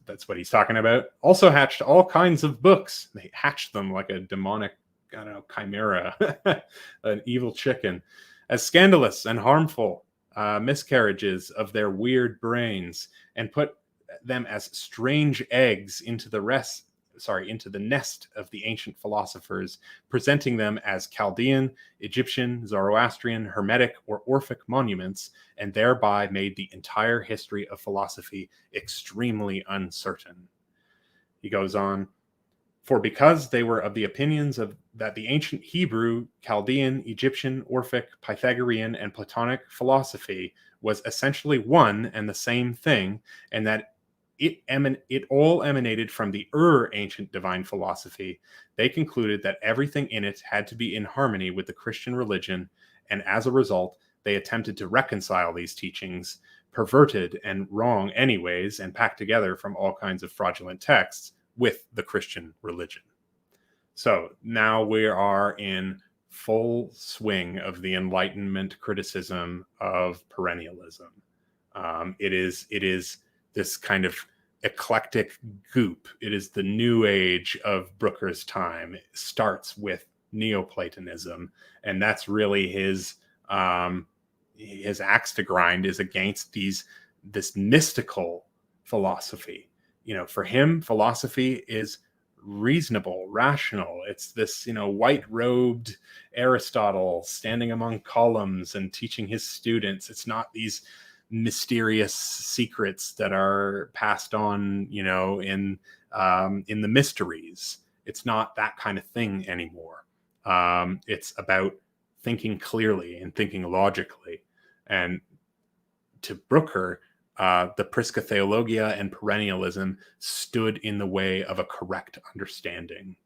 that's what he's talking about, also hatched all kinds of books. They hatched them like a demonic, chimera, an evil chicken, as scandalous and harmful miscarriages of their weird brains, and put them as strange eggs into the nest of the ancient philosophers, presenting them as Chaldean, Egyptian, Zoroastrian, Hermetic, or Orphic monuments, and thereby made the entire history of philosophy extremely uncertain. He goes on, for because they were of the opinions that the ancient Hebrew, Chaldean, Egyptian, Orphic, Pythagorean, and Platonic philosophy was essentially one and the same thing, and that it all emanated from the ancient divine philosophy, they concluded that everything in it had to be in harmony with the Christian religion, and as a result, they attempted to reconcile these teachings, perverted and wrong anyways, and packed together from all kinds of fraudulent texts, with the Christian religion. So now we are in full swing of the Enlightenment criticism of perennialism. It is this kind of eclectic goop. It is the new age of Brucker's time. It starts with Neoplatonism, and that's really his axe to grind is against this mystical philosophy. For him, philosophy is reasonable, rational. It's this, white-robed Aristotle standing among columns and teaching his students. It's not these mysterious secrets that are passed on, in the mysteries. It's not that kind of thing anymore. It's about thinking clearly and thinking logically. And to Brucker, the Prisca Theologia and Perennialism stood in the way of a correct understanding.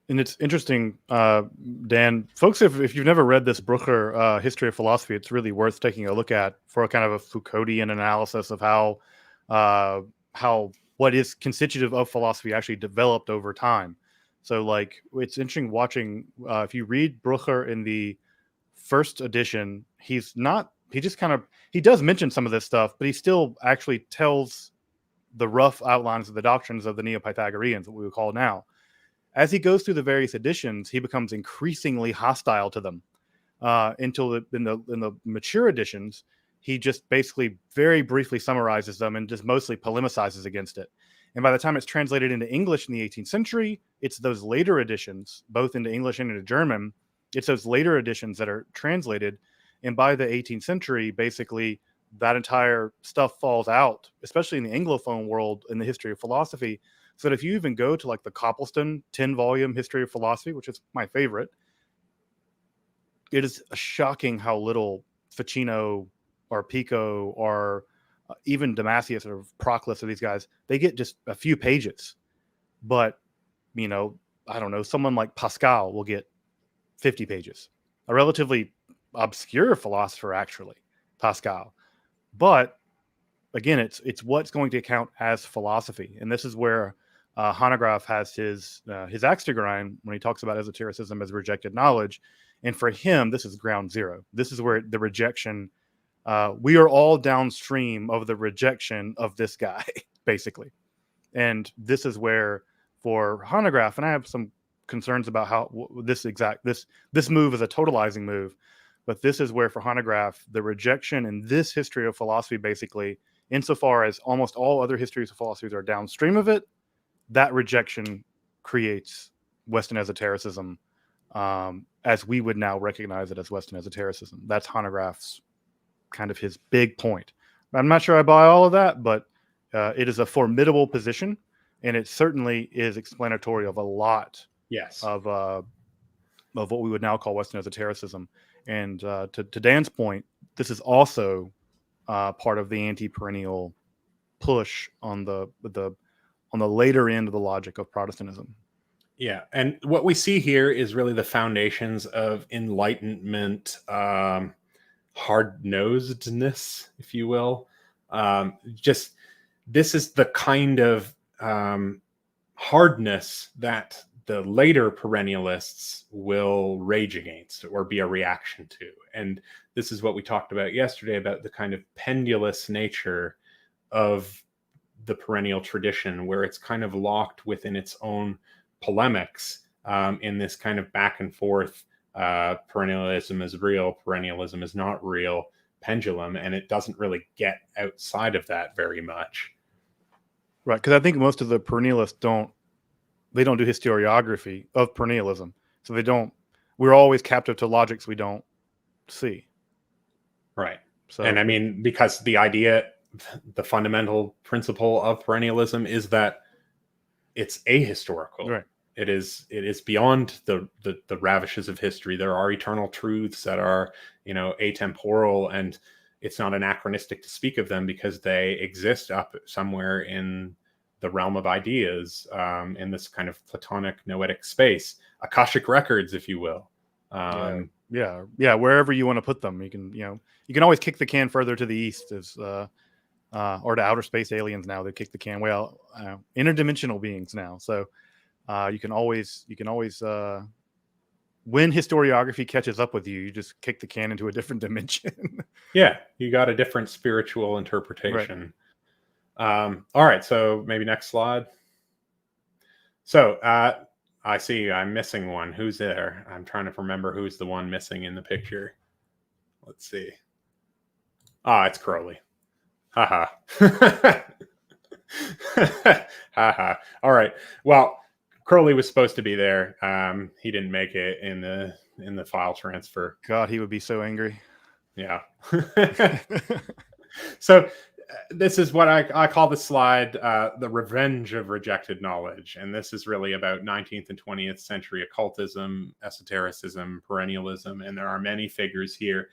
And it's interesting, Dan, folks, if you've never read this Brucker History of Philosophy, it's really worth taking a look at for a kind of a Foucauldian analysis of how what is constitutive of philosophy actually developed over time. So, it's interesting watching, if you read Brucker in the first edition, he does mention some of this stuff, but he still actually tells the rough outlines of the doctrines of the Neo-Pythagoreans, what we would call now. As he goes through the various editions, he becomes increasingly hostile to them until in the mature editions, he just basically very briefly summarizes them and just mostly polemicizes against it. And by the time it's translated into English in the 18th century, it's those later editions, both into English and into German, It's those later editions that are translated, and by the 18th century, basically that entire stuff falls out, especially in the Anglophone world in the history of philosophy. So that if you even go to like the Copleston 10-volume history of philosophy, which is my favorite, it is shocking how little Ficino or Pico or even Damascus or Proclus or these guys, they get just a few pages. But, you know, I don't know, someone like Pascal will get 50 pages. A relatively obscure philosopher, actually, Pascal. But again, it's what's going to count as philosophy. And this is where Hanegraaff has his axe to grind when he talks about esotericism as rejected knowledge. And for him, this is ground zero. This is where the rejection, we are all downstream of the rejection of this guy, basically. And this is where, for Hanegraaff, and I have some concerns about how this move is a totalizing move, but this is where, for Hanegraaff, the rejection in this history of philosophy, basically, insofar as almost all other histories of philosophies are downstream of it, that rejection creates Western esotericism, as we would now recognize it as Western esotericism. That's Hanegraaff's kind of his big point. I'm not sure I buy all of that, but it is a formidable position, and it certainly is explanatory of a lot of what we would now call Western esotericism. And to Dan's point, this is also part of the anti-perennial push on the later end of the logic of Protestantism. Yeah, and what we see here is really the foundations of Enlightenment hard-nosedness, if you will. Just this is the kind of hardness that the later perennialists will rage against or be a reaction to. And this is what we talked about yesterday, about the kind of pendulous nature of the perennial tradition, where it's kind of locked within its own polemics in this kind of back and forth, perennialism is real, perennialism is not real pendulum, and it doesn't really get outside of that very much. Right, because I think most of the perennialists don't do historiography of perennialism, so we're always captive to logics we don't see. Right. So, and I mean, because the fundamental principle of perennialism is that it's ahistorical. right. It is beyond the ravishes of history. There are eternal truths that are, atemporal, and it's not anachronistic to speak of them because they exist up somewhere in the realm of ideas, in this kind of Platonic noetic space, Akashic records, if you will. Yeah. Wherever you want to put them, you can always kick the can further to the east, or to outer space aliens. Now they kick the can. Well, interdimensional beings now. So you can always when historiography catches up with you, you just kick the can into a different dimension. Yeah, you got a different spiritual interpretation. Right. All right, so maybe next slide. So I see I'm missing one. Who's there? I'm trying to remember who's the one missing in the picture. Let's see. It's Crowley. Haha. Haha. All right. Well, Crowley was supposed to be there. He didn't make it in the file transfer. God, he would be so angry. Yeah. So this is what I call the slide, the revenge of rejected knowledge. And this is really about 19th and 20th century occultism, esotericism, perennialism. And there are many figures here,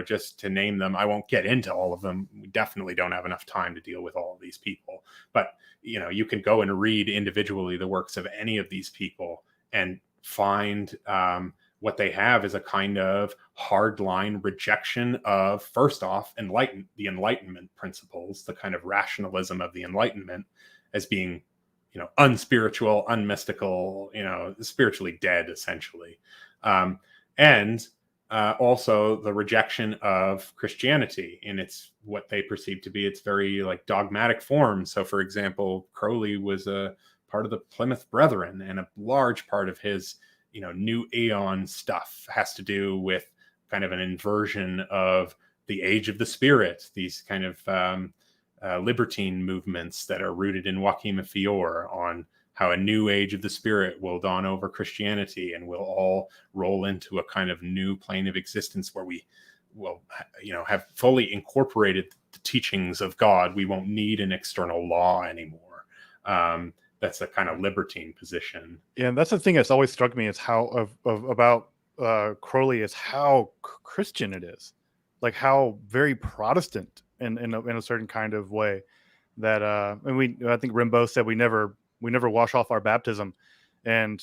just to name them. I won't get into all of them. We definitely don't have enough time to deal with all of these people. But, you can go and read individually the works of any of these people and find what they have is a kind of hardline rejection of, first off, the Enlightenment principles, the kind of rationalism of the Enlightenment as being, unspiritual, unmystical, spiritually dead, essentially. And also the rejection of Christianity in what they perceive to be its very dogmatic form. So, for example, Crowley was a part of the Plymouth Brethren, and a large part of his new aeon stuff has to do with kind of an inversion of the age of the spirit, these kind of libertine movements that are rooted in Joachim Fior on how a new age of the spirit will dawn over Christianity, and we'll all roll into a kind of new plane of existence where we will, have fully incorporated the teachings of God. We won't need an external law anymore. That's a kind of libertine position. Yeah, and that's the thing that's always struck me is how about Crowley is how Christian it is, like how very Protestant in a certain kind of way. That and I think Rimbaud said we never wash off our baptism, and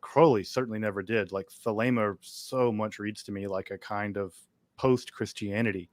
Crowley certainly never did. Like Thelema so much reads to me like a kind of post Christianity.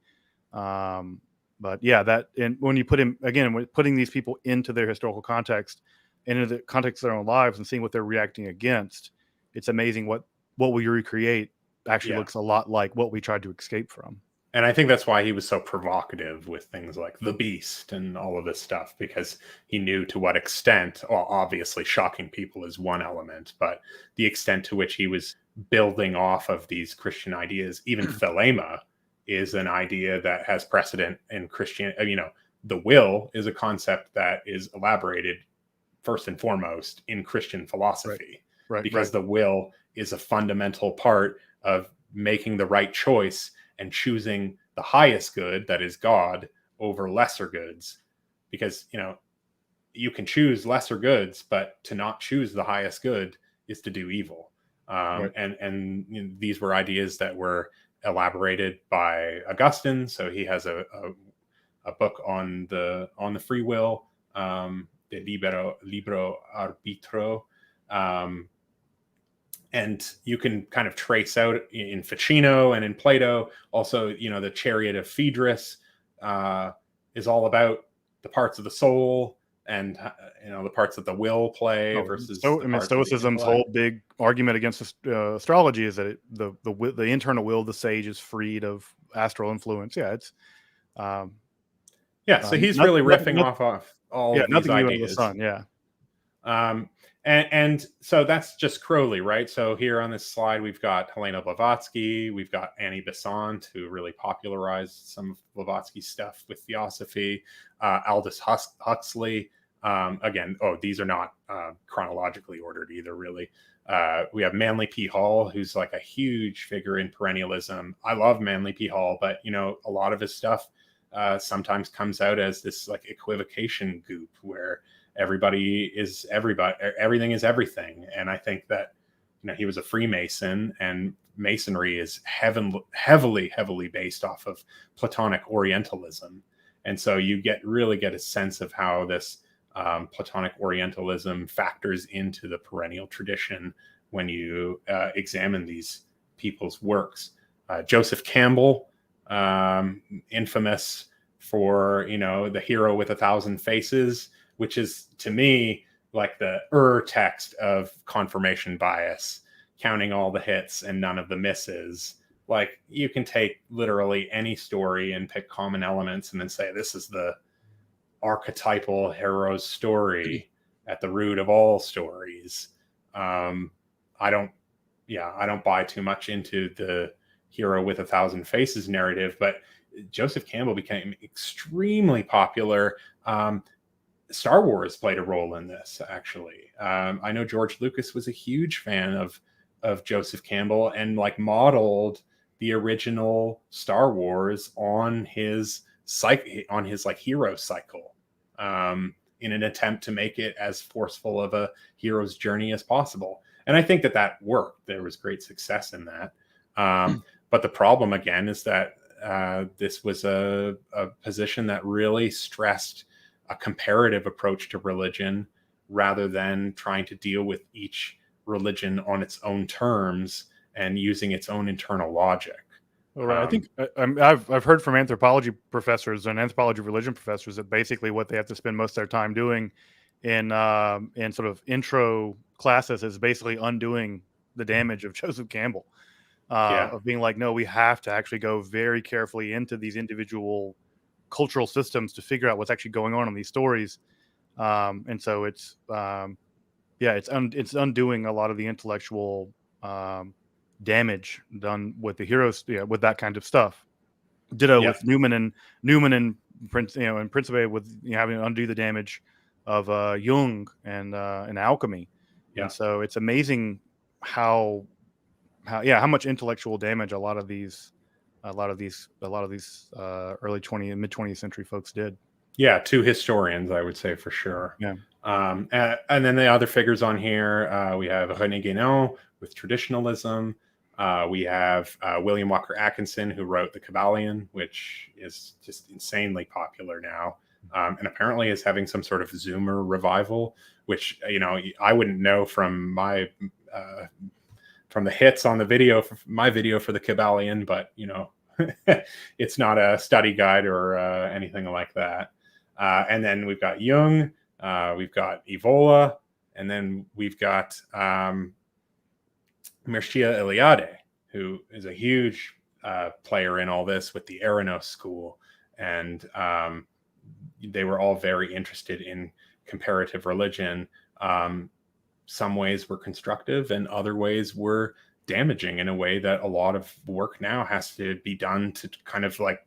But yeah, that, and when you put him again, putting these people into their historical context and into the context of their own lives and seeing what they're reacting against, it's amazing what we recreate actually looks a lot like what we tried to escape from. And I think that's why he was so provocative with things like the beast and all of this stuff, because he knew to what extent, well, obviously shocking people is one element, but the extent to which he was building off of these Christian ideas. Even Thelema is an idea that has precedent in Christian. The will is a concept that is elaborated first and foremost in Christian philosophy, because the will is a fundamental part of making the right choice and choosing the highest good, that is God, over lesser goods. Because, you can choose lesser goods, but to not choose the highest good is to do evil. And these were ideas that were elaborated by Augustine. So he has a book on the free will, De Libro Arbitro. And you can kind of trace out in Ficino and in Plato also, the Chariot of Phaedrus is all about the parts of the soul and, the parts that the will play versus. Stoicism's whole big argument against astrology is that the internal will of the sage is freed of astral influence. Yeah, it's. So he's really riffing off all of these ideas. Sun, yeah. And so that's just Crowley, right? So here on this slide, we've got Helena Blavatsky, we've got Annie Besant, who really popularized some of Blavatsky's stuff with Theosophy, Aldous Huxley. These are not chronologically ordered either, really. We have Manly P. Hall, who's like a huge figure in perennialism. I love Manly P. Hall, but, a lot of his stuff sometimes comes out as this like equivocation goop where everybody is everybody, everything is everything. And I think that, he was a Freemason, and Masonry is heavily based off of Platonic Orientalism. And so you really get a sense of how this Platonic Orientalism factors into the perennial tradition when you examine these people's works. Joseph Campbell, infamous for, the hero with 1,000 faces, which is to me like the text of confirmation bias, counting all the hits and none of the misses. Like, you can take literally any story and pick common elements and then say, this is the archetypal hero's story at the root of all stories. I don't buy too much into the hero with 1,000 faces narrative, but Joseph Campbell became extremely popular. Star Wars played a role in this, actually. I know George Lucas was a huge fan of Joseph Campbell and like modeled the original Star Wars on his like hero cycle, in an attempt to make it as forceful of a hero's journey as possible. And I think that worked. There was great success in that. But the problem again is that this was a position that really stressed a comparative approach to religion rather than trying to deal with each religion on its own terms and using its own internal logic. All right. I think I've heard from anthropology professors and anthropology religion professors that basically what they have to spend most of their time doing in sort of intro classes is basically undoing the damage of Joseph Campbell, of being like, no, we have to actually go very carefully into these individual cultural systems to figure out what's actually going on in these stories. And so it's undoing a lot of the intellectual damage done with the heroes, with that kind of stuff. Ditto with Newman and Prince, and Principe with having to undo the damage Jung and alchemy. Yeah. And so it's amazing how much intellectual damage a lot of these early 20th and mid 20th century folks did. Yeah, two historians, I would say for sure. Yeah. And then the other figures on here, we have René Guénon with traditionalism. We have William Walker Atkinson, who wrote The Kybalion, which is just insanely popular now, and apparently is having some sort of Zoomer revival, which, you know, I wouldn't know from my from the hits on the video, my video for The Kybalion, but, you know, it's not a study guide or anything like that. And then we've got Jung, we've got Evola, and then we've got Mircea Eliade, who is a huge player in all this with the Eranos school. And they were all very interested in comparative religion. Some ways were constructive and other ways were damaging in a way that a lot of work now has to be done to kind of like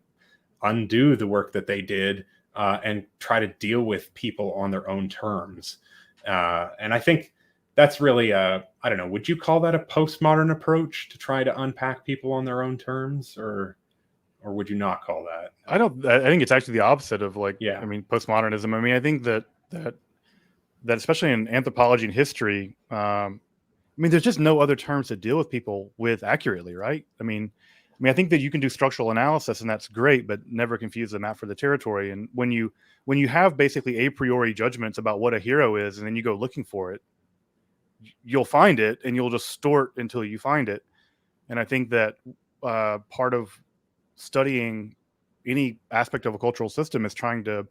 undo the work that they did and try to deal with people on their own terms. And I think that's really I don't know, would you call that a postmodern approach to try to unpack people on their own terms, or would you not call that? I think it's actually the opposite of like, yeah. I mean, postmodernism. I mean, I think that especially in anthropology and history, I mean, there's just no other terms to deal with people with accurately, right? I mean, I think that you can do structural analysis and that's great, but never confuse the map for the territory. And when you have basically a priori judgments about what a hero is, and then you go looking for it, you'll find it and you'll just store it until you find it. And I think that part of studying any aspect of a cultural system is trying to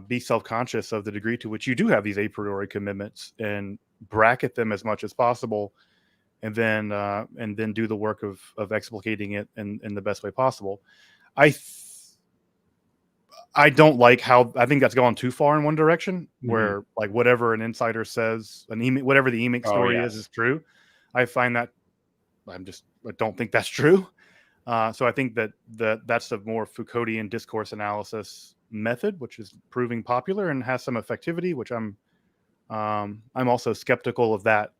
be self-conscious of the degree to which you do have these a priori commitments and bracket them as much as possible, and then do the work of explicating it in the best way possible. I don't like how, I think that's gone too far in one direction, where like whatever an insider says, whatever the Emic story is true. I find that I don't think that's true. So I think that's a more Foucauldian discourse analysis method, which is proving popular and has some effectivity, which I'm also skeptical of that.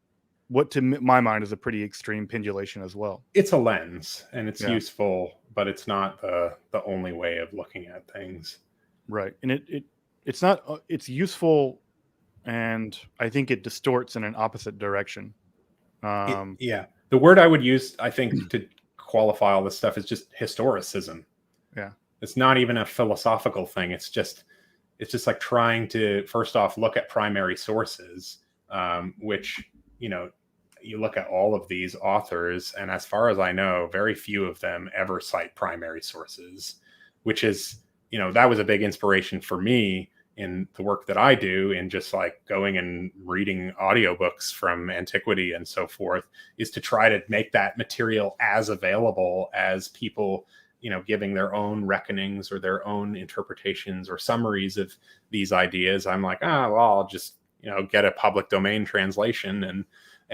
What to my mind is a pretty extreme pendulation as well. It's a lens and it's useful, but it's not the only way of looking at things. Right. And it's not, it's useful, and I think it distorts in an opposite direction. The word I would use, I think, to qualify all this stuff is just historicism. Yeah. It's not even a philosophical thing. It's just like trying to first off look at primary sources, which, you know, you look at all of these authors, and as far as I know, very few of them ever cite primary sources, which is, you know, that was a big inspiration for me in the work that I do, in just like going and reading audiobooks from antiquity and so forth, is to try to make that material as available as people, you know, giving their own reckonings or their own interpretations or summaries of these ideas. I'm like, well, I'll just, you know, get a public domain translation and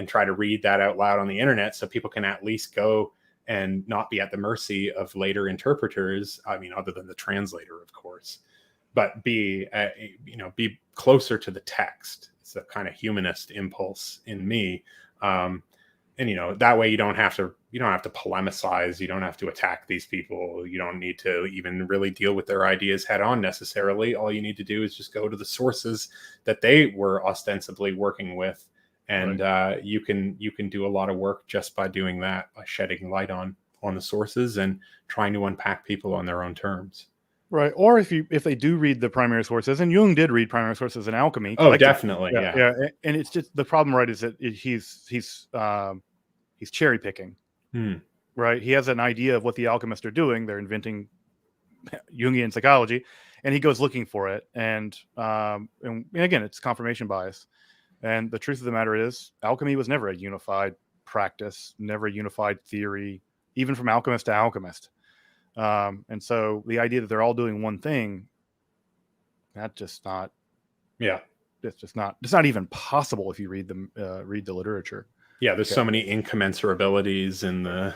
try to read that out loud on the internet so people can at least go and not be at the mercy of later interpreters. I mean, other than the translator, of course, but be closer to the text. It's a kind of humanist impulse in me. And, you know, that way you don't have to polemicize. You don't have to attack these people. You don't need to even really deal with their ideas head on necessarily. All you need to do is just go to the sources that they were ostensibly working with. And you can do a lot of work just by doing that, by shedding light on the sources and trying to unpack people on their own terms. Right. Or if they do read the primary sources, and Jung did read primary sources in alchemy. Oh, definitely. Yeah. And it's just the problem, right, is that he's cherry picking. Right. He has an idea of what the alchemists are doing. They're inventing Jungian psychology, and he goes looking for it. And again, it's confirmation bias. And the truth of the matter is, alchemy was never a unified practice, never a unified theory, even from alchemist to alchemist. And so the idea that they're all doing one thing, that's just not. Yeah, it's not even possible if you read the literature. Yeah, there's so many incommensurabilities in the,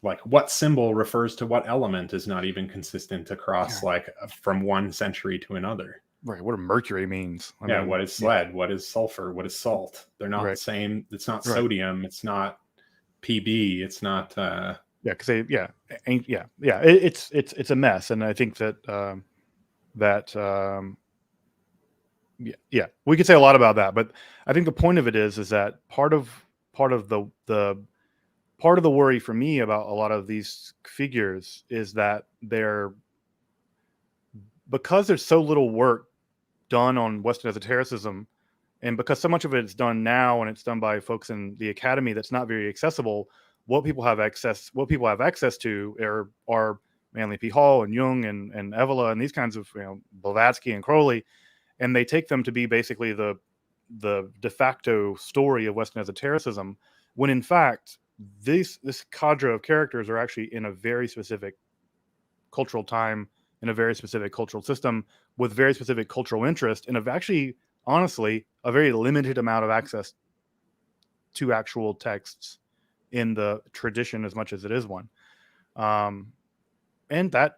like, what symbol refers to what element is not even consistent across like from one century to another. right, what mercury means. I Yeah, mean, what is lead? What is sulfur? What is salt? They're not right, the same. It's not right. sodium. It's not PB. It's not. Yeah, because it's a mess, and I think that that we could say a lot about that, but I think the point of it is that part of the worry for me about a lot of these figures is that because there's so little work done on Western esotericism, and because so much of it is done now and it's done by folks in the academy that's not very accessible. What people have access to are Manly P. Hall and Jung and Evola and these kinds of, Blavatsky and Crowley, and they take them to be basically the de facto story of Western esotericism, when in fact this cadre of characters are actually in a very specific cultural time, in a very specific cultural system, with very specific cultural interest, and have actually, honestly, a very limited amount of access to actual texts in the tradition as much as it is one. And that's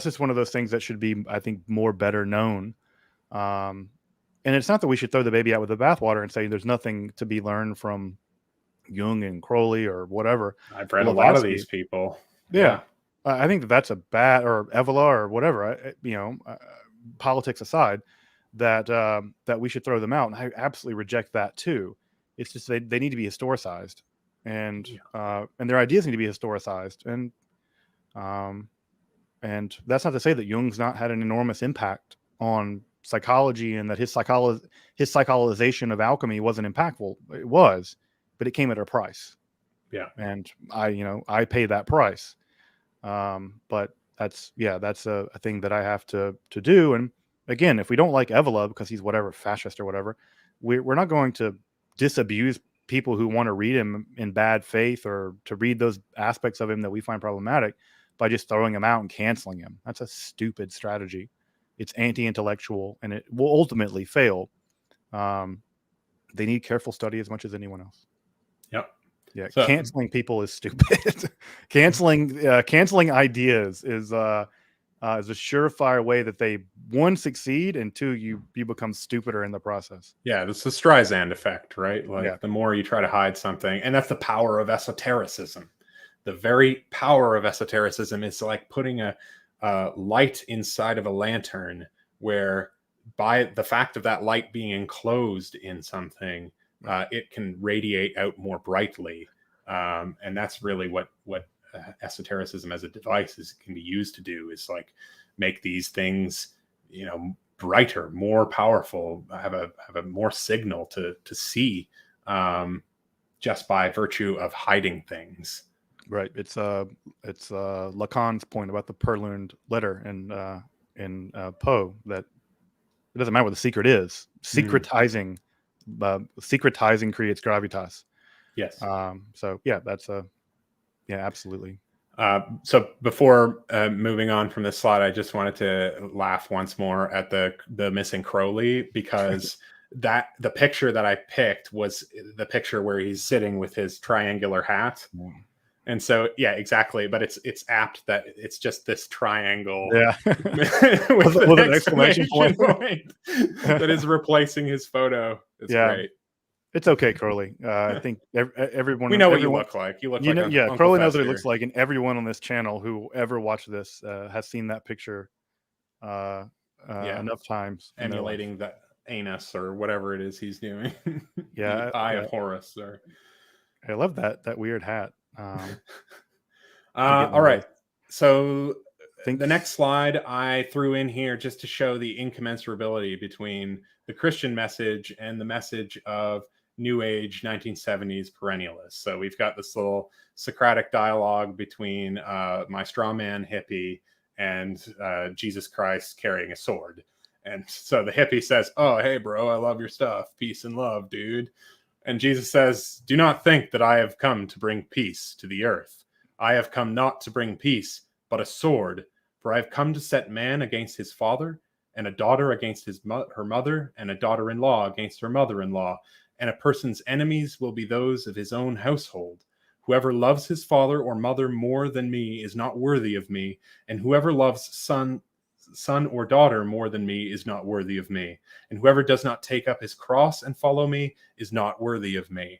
just one of those things that should be, I think, better known. And it's not that we should throw the baby out with the bathwater and say there's nothing to be learned from Jung and Crowley or whatever. I've read a lot of these people. Yeah. I think that's a bad, or Evola or whatever, politics aside, that we should throw them out. And I absolutely reject that too. It's just they need to be historicized, and their ideas need to be historicized. And that's not to say that Jung's not had an enormous impact on psychology, and that his psychologization of alchemy wasn't impactful. It was, but it came at a price. Yeah. And I pay that price. But that's a thing that I have to do. And again, if we don't like Evola because he's whatever, fascist or whatever, we're not going to disabuse people who want to read him in bad faith, or to read those aspects of him that we find problematic, by just throwing him out and canceling him. That's a stupid strategy. It's anti-intellectual, and it will ultimately fail. They need careful study as much as anyone else. Yep. Yeah, so, canceling people is stupid. canceling ideas is a surefire way that they, one, succeed, and two, you become stupider in the process. Yeah, it's the Streisand effect, right? Like the more you try to hide something, and that's the power of esotericism. The very power of esotericism is like putting a light inside of a lantern, where by the fact of that light being enclosed in something, it can radiate out more brightly. And that's really what esotericism as a device can be used to do, is like make these things, brighter, more powerful, have a more signal to see, just by virtue of hiding things. Right. It's Lacan's point about the purloined letter in Poe, that it doesn't matter what the secret is. Secretizing creates gravitas. Yes. So that's absolutely. So before moving on from this slide, I just wanted to laugh once more at the missing Crowley, because the picture that I picked was the picture where he's sitting with his triangular hat. And so, exactly. But it's apt that it's just this triangle, with an exclamation point that is replacing his photo. It's great. It's okay, Crowley. I think everyone. We know what you look like. You look like Uncle Crowley knows Fester. what he looks like, and everyone on this channel who ever watched this has seen that picture enough times. Emulating the anus or whatever it is he's doing. The Eye of Horus. Or I love that weird hat. All right. So the next slide I threw in here just to show the incommensurability between the Christian message and the message of New Age 1970s perennialists. So we've got this little Socratic dialogue between my straw man hippie and Jesus Christ carrying a sword. And so the hippie says, "Oh, hey, bro, I love your stuff. Peace and love, dude." And Jesus says, "Do not think that I have come to bring peace to the earth. I have come not to bring peace, but a sword. For I have come to set man against his father, and a daughter against her mother, and a daughter-in-law against her mother-in-law. And a person's enemies will be those of his own household. Whoever loves his father or mother more than me is not worthy of me, and whoever loves son son or daughter more than me is not worthy of me. And whoever does not take up his cross and follow me is not worthy of me.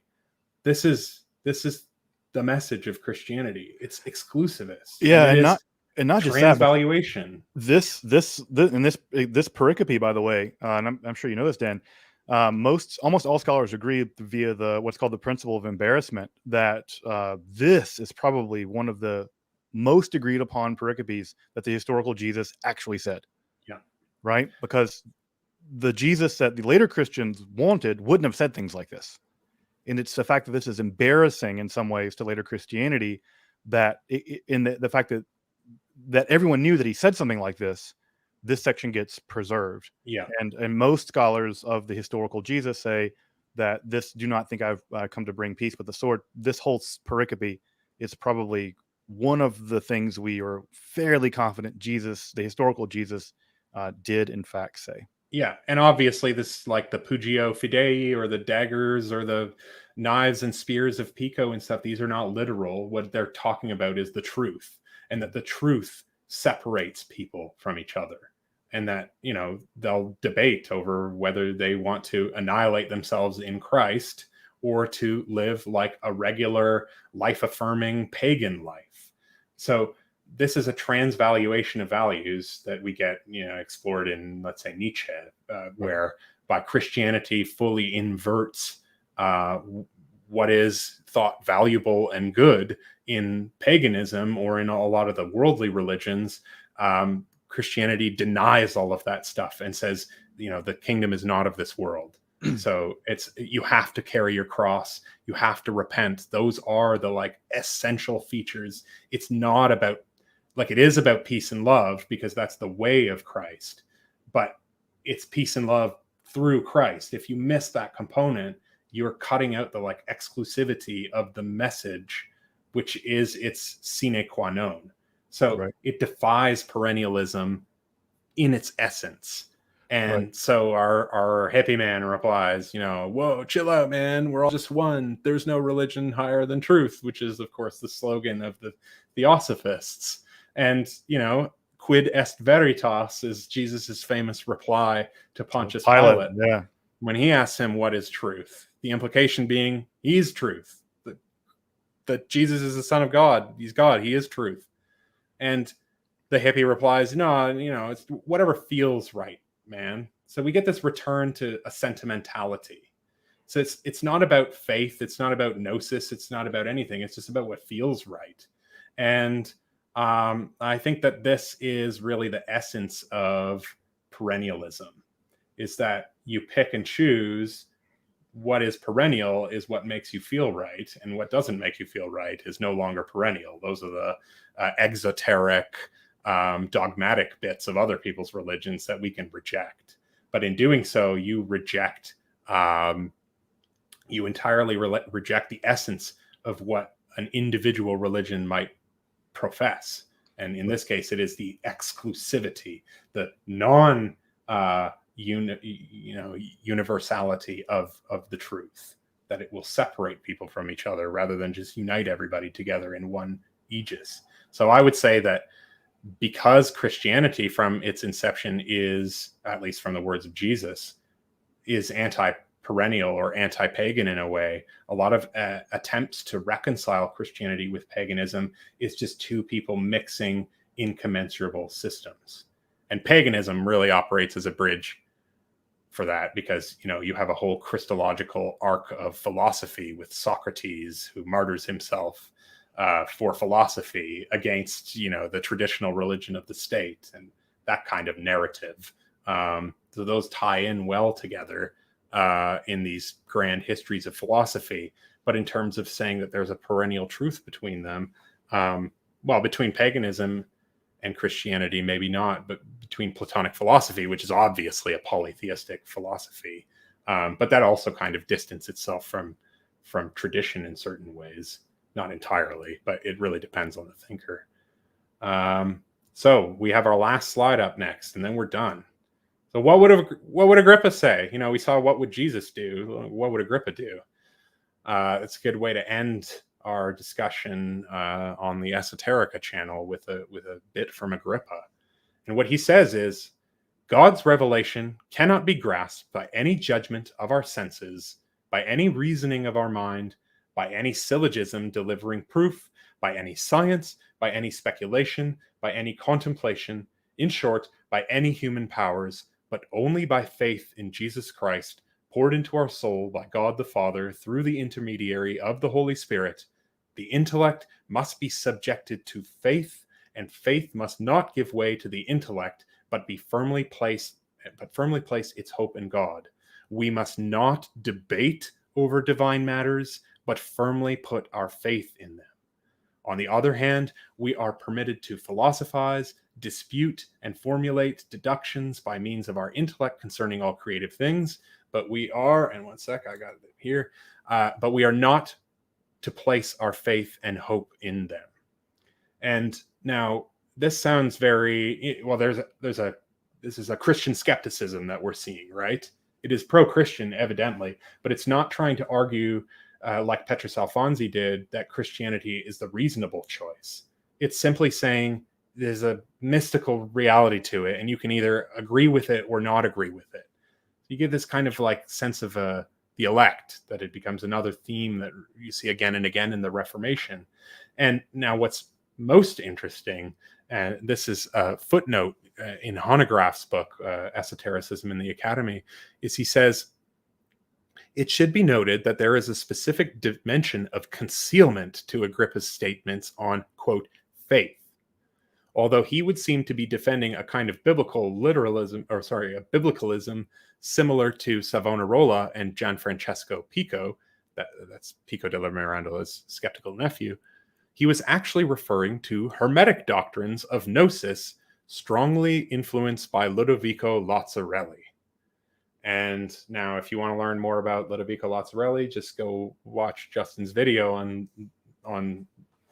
This is the message of Christianity. It's exclusivist. Yeah, and it is and not just that, but transvaluation. this pericope, by the way, and I'm sure you know this, Dan. Almost all scholars agree via what's called the principle of embarrassment that this is probably one of the most agreed upon pericopes that the historical Jesus actually said. Yeah. Right? Because the Jesus that the later Christians wanted wouldn't have said things like this. And it's the fact that this is embarrassing in some ways to later Christianity, that in the fact that everyone knew that he said something like this section gets preserved. Yeah. And most scholars of the historical Jesus say that this do not think I've come to bring peace, but the sword. This whole pericope is probably one of the things we are fairly confident Jesus, the historical Jesus, did in fact say. Yeah, and obviously this, like the Pugio Fidei or the daggers or the knives and spears of Pico and stuff, these are not literal. What they're talking about is the truth, and that the truth separates people from each other. And that, you know, they'll debate over whether they want to annihilate themselves in Christ or to live like a regular life-affirming pagan life. So this is a transvaluation of values that we get, you know, explored in, let's say, Nietzsche, where by Christianity fully inverts what is thought valuable and good in paganism or in a lot of the worldly religions. Christianity denies all of that stuff and says, you know, the kingdom is not of this world. So you have to carry your cross. You have to repent. Those are the like essential features. It's not about, like, it is about peace and love because that's the way of Christ, but it's peace and love through Christ. If you miss that component, you're cutting out the like exclusivity of the message, which is its sine qua non. So it defies perennialism in its essence. And so our hippie man replies, you know, whoa, chill out, man. We're all just one. There's no religion higher than truth, which is, of course, the slogan of the Theosophists. And, you know, quid est veritas is Jesus's famous reply to Pontius Pilate. Yeah. When he asks him what is truth, the implication being he's truth, that Jesus is the Son of God. He's God. He is truth. And the hippie replies, no, you know, it's whatever feels right, man. So we get this return to a sentimentality. So it's not about faith. It's not about gnosis. It's not about anything. It's just about what feels right. And I think that this is really the essence of perennialism, is that you pick and choose. What is perennial is what makes you feel right, and what doesn't make you feel right is no longer perennial. Those are the exoteric, dogmatic bits of other people's religions that we can reject. But in doing so, you reject, you entirely reject the essence of what an individual religion might profess. And in this case, it is the exclusivity, the universality of the truth, that it will separate people from each other rather than just unite everybody together in one aegis. So I would say that because Christianity from its inception is, at least from the words of Jesus, is anti-perennial or anti-pagan in a way, a lot of attempts to reconcile Christianity with paganism is just two people mixing incommensurable systems. And paganism really operates as a bridge for that, because, you know, you have a whole Christological arc of philosophy with Socrates, who martyrs himself for philosophy against, you know, the traditional religion of the state and that kind of narrative. So those tie in well together in these grand histories of philosophy. But in terms of saying that there's a perennial truth between them, well, between paganism and Christianity, maybe not, but between Platonic philosophy, which is obviously a polytheistic philosophy, but that also kind of distanced itself from tradition in certain ways. Not entirely, but it really depends on the thinker. So we have our last slide up next, and then we're done. So what would Agrippa say? You know, we saw what would Jesus do. What would Agrippa do? It's a good way to end our discussion on the Esoterica channel with a bit from Agrippa. And what he says is, God's revelation cannot be grasped by any judgment of our senses, by any reasoning of our mind, by any syllogism delivering proof, by any science, by any speculation, by any contemplation, in short, by any human powers, but only by faith in Jesus Christ, poured into our soul by God the Father through the intermediary of the Holy Spirit. The intellect must be subjected to faith, and faith must not give way to the intellect, but firmly place its hope in God. We must not debate over divine matters, but firmly put our faith in them. On the other hand, we are permitted to philosophize, dispute, and formulate deductions by means of our intellect concerning all creative things, but we are, and one sec, I got it here, but we are not to place our faith and hope in them. And now, this sounds very well. This is a Christian skepticism that we're seeing, right? It is pro-Christian, evidently, but it's not trying to argue, like Petrus Alfonsi did, that Christianity is the reasonable choice. It's simply saying there's a mystical reality to it, and you can either agree with it or not agree with it. You get this kind of like sense of the elect, that it becomes another theme that you see again and again in the Reformation. And now, what's most interesting, and this is a footnote in Hanegraaff's book, Esotericism in the Academy, is he says, it should be noted that there is a specific dimension of concealment to Agrippa's statements on, quote, faith. Although he would seem to be defending a kind of biblicalism similar to Savonarola and Gianfrancesco Pico, that's Pico della Mirandola's skeptical nephew, he was actually referring to Hermetic doctrines of gnosis strongly influenced by Ludovico Lazzarelli. And now, if you want to learn more about Ludovico Lazzarelli, just go watch Justin's video on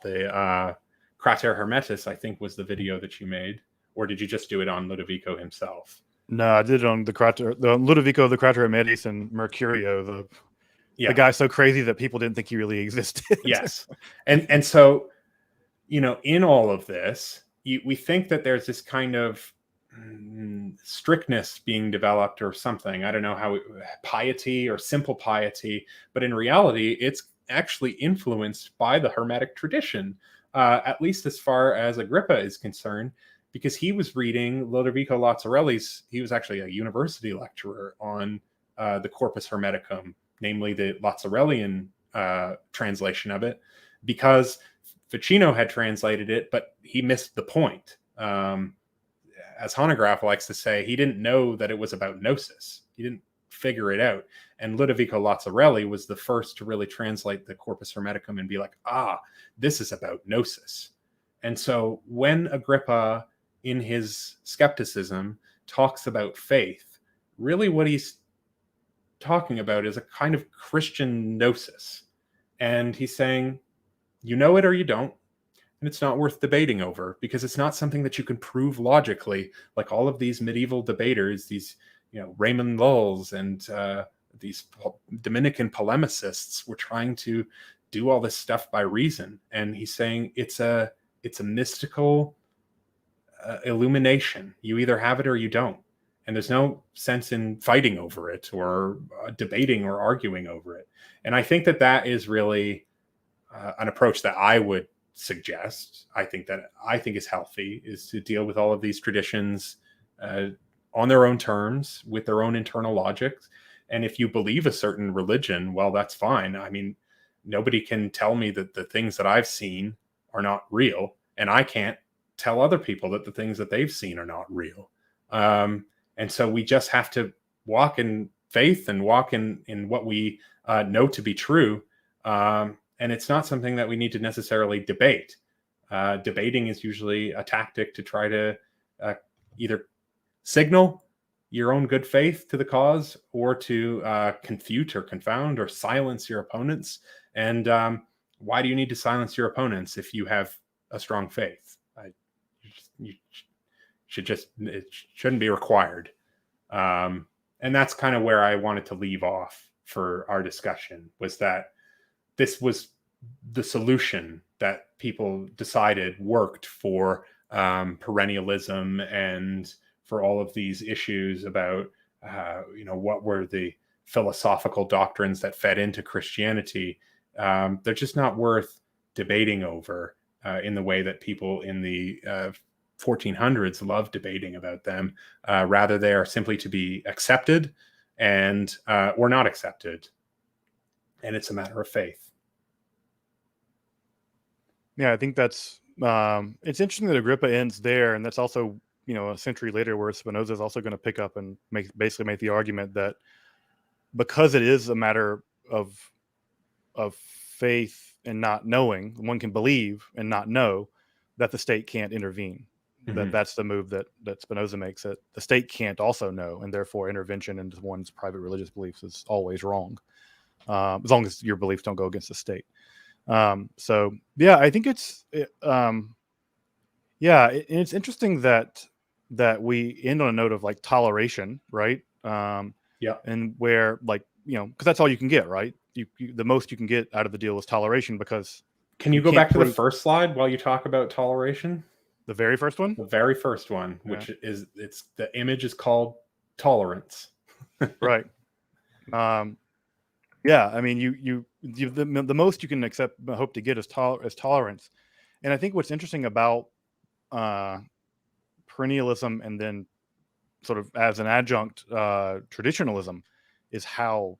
the Crater Hermetis, I think was the video that you made. Or did you just do it on Ludovico himself? No, I did it on the Ludovico, the Crater Hermetis, and Mercurio, the guy so crazy that people didn't think he really existed. Yes. And so, in all of this, we think that there's this kind of strictness being developed or something. I don't know how, piety or simple piety, but in reality, it's actually influenced by the Hermetic tradition, at least as far as Agrippa is concerned, because he was reading Ludovico Lazzarelli's, he was actually a university lecturer on the Corpus Hermeticum, namely the Lazzarellian translation of it, because Ficino had translated it, but he missed the point. As Hanegraaff likes to say, he didn't know that it was about gnosis. He didn't figure it out. And Ludovico Lazzarelli was the first to really translate the Corpus Hermeticum and be like, this is about gnosis. And so when Agrippa, in his skepticism, talks about faith, really what he's talking about is a kind of Christian gnosis. And he's saying, you know it or you don't. And it's not worth debating over, because it's not something that you can prove logically, like all of these medieval debaters, these, Raymond Lulls and these Dominican polemicists were trying to do all this stuff by reason. And he's saying it's a mystical illumination. You either have it or you don't. And there's no sense in fighting over it or debating or arguing over it. And I think that is really an approach that I would suggest. I think is healthy, is to deal with all of these traditions on their own terms, with their own internal logics. And if you believe a certain religion, well, that's fine. I mean, nobody can tell me that the things that I've seen are not real, and I can't tell other people that the things that they've seen are not real. And so we just have to walk in faith and walk in what we know to be true. And it's not something that we need to necessarily debate. Debating is usually a tactic to try to either signal your own good faith to the cause, or to confute or confound or silence your opponents. And why do you need to silence your opponents if you have a strong faith? It shouldn't be required. And that's kind of where I wanted to leave off for our discussion, was that this was the solution that people decided worked for perennialism and for all of these issues about, what were the philosophical doctrines that fed into Christianity. They're just not worth debating over in the way that people in the 1400s love debating about them. Rather, they are simply to be accepted and or not accepted. And it's a matter of faith. Yeah, I think that's it's interesting that Agrippa ends there, and that's also, a century later where Spinoza is also going to pick up and basically make the argument that because it is a matter of faith and not knowing, one can believe and not know, that the state can't intervene. Mhm. That's the move that Spinoza makes, that the state can't also know, and therefore intervention into one's private religious beliefs is always wrong, as long as your beliefs don't go against the state. So yeah, I think it's interesting that we end on a note of like toleration, right? Yeah. And where, like, because that's all you can get, right? You the most you can get out of the deal is toleration, because Can you go can't back to the prove first slide while you talk about toleration? the very first one. The very first one, which is the image is called tolerance. Right. Yeah, I mean, the most you can hope to get is tolerance. And I think what's interesting about perennialism, and then sort of as an adjunct traditionalism, is how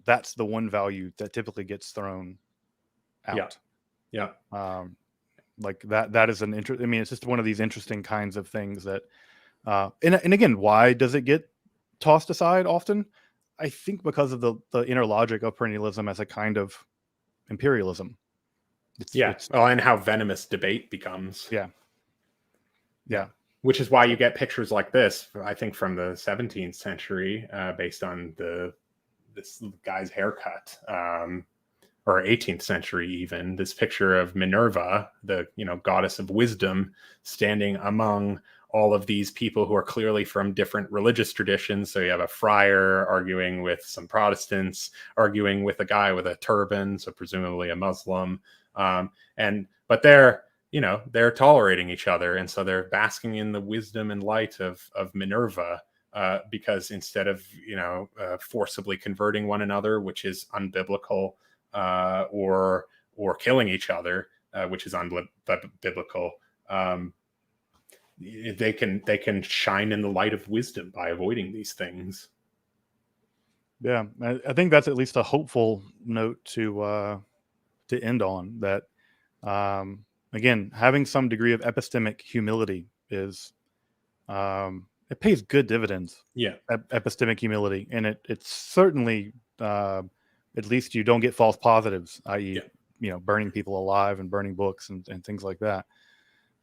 that's the one value that typically gets thrown out. Yeah. Like that is an interest. I mean, it's just one of these interesting kinds of things that and again, why does it get tossed aside often? I think because of the inner logic of perennialism as a kind of imperialism. And how venomous debate becomes. Yeah. Which is why you get pictures like this, I think from the 17th century, based on this guy's haircut, or 18th century even. This picture of Minerva, the goddess of wisdom, standing among all of these people who are clearly from different religious traditions. So you have a friar arguing with some Protestants, arguing with a guy with a turban, so presumably a Muslim, but they're tolerating each other, and so they're basking in the wisdom and light of Minerva, because instead of forcibly converting one another, which is unbiblical, or killing each other, which is unbiblical, they can shine in the light of wisdom by avoiding these things. Yeah, I think that's at least a hopeful note to end on. That again, having some degree of epistemic humility is it pays good dividends. Yeah, epistemic humility, and it's certainly at least you don't get false positives, i.e., burning people alive and burning books and things like that.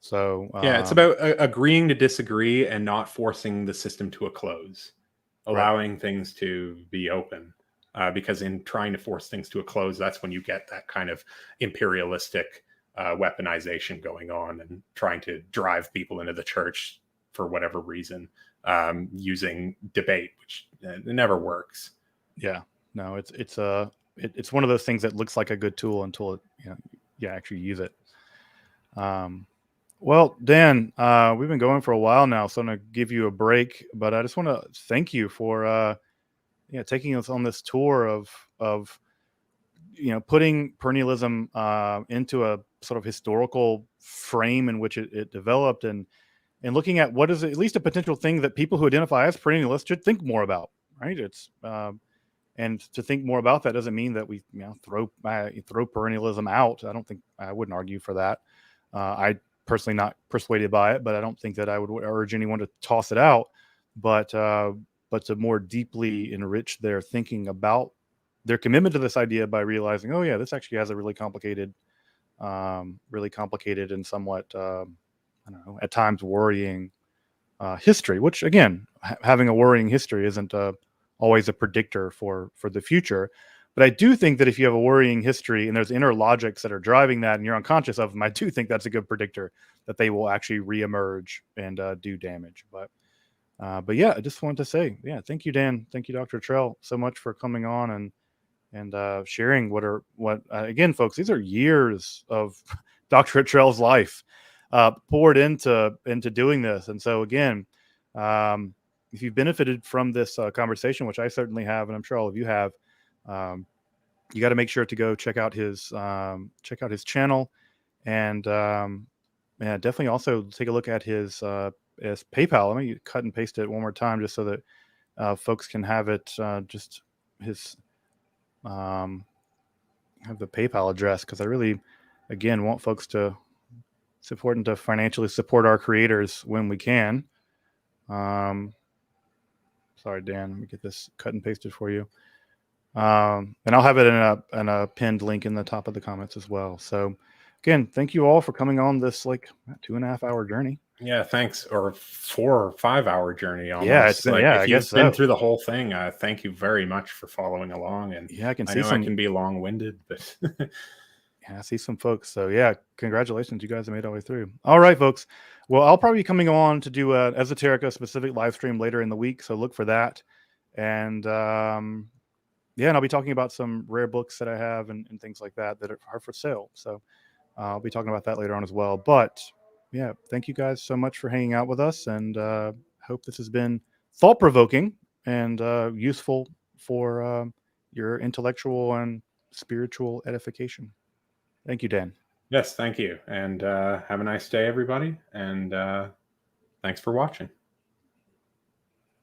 So it's about agreeing to disagree and not forcing the system to a close, allowing things to be open. Because in trying to force things to a close, that's when you get that kind of imperialistic weaponization going on, and trying to drive people into the church for whatever reason, using debate, which never works. Yeah, no, it's one of those things that looks like a good tool until it, you actually use it. Well, Dan, we've been going for a while now, so I'm going to give you a break, but I just want to thank you for taking us on this tour of putting perennialism into a sort of historical frame in which it developed, and looking at what is at least a potential thing that people who identify as perennialists should think more about, right? It's and to think more about that doesn't mean that we throw perennialism out. I wouldn't argue for that. I personally not persuaded by it, but I don't think that I would urge anyone to toss it out, but to more deeply enrich their thinking about their commitment to this idea by realizing, oh yeah, this actually has a really complicated and somewhat, I don't know, at times worrying history, which again, having a worrying history isn't always a predictor for the future. But I do think that if you have a worrying history and there's inner logics that are driving that and you're unconscious of them, I do think that's a good predictor that they will actually reemerge and do damage. But yeah, I just wanted to say, thank you, Dan. Thank you, Dr. Attrell, so much for coming on and sharing again, folks, these are years of Dr. Attrell's life. poured into doing this. And so again, if you've benefited from this conversation, which I certainly have, and I'm sure all of you have, you got to make sure to go check out his channel, and yeah, definitely also take a look at his PayPal. Let me cut and paste it one more time just so that folks can have it. Just his have the PayPal address, because I really, again, want folks to. It's important to financially support our creators when we can. Sorry, Dan. Let me get this cut and pasted for you. And I'll have it in a pinned link in the top of the comments as well. So again, thank you all for coming on this like 2.5 hour journey. Yeah, thanks. Or 4 or 5 hour journey almost. Yeah, it's been, like, yeah, if you've been through the whole thing, thank you very much for following along. And yeah, I can I see know I can be long winded, but yeah, I see some folks. So yeah, congratulations, you guys have made it all the way through. All right, folks. Well, I'll probably be coming on to do a Esoterica specific live stream later in the week, so look for that. And yeah, and I'll be talking about some rare books that I have and things like that that are for sale. So I'll be talking about that later on as well. But yeah, thank you guys so much for hanging out with us, and hope this has been thought-provoking and useful for your intellectual and spiritual edification. Thank you, Dan. yes, thank you. And have a nice day, everybody. And thanks for watching.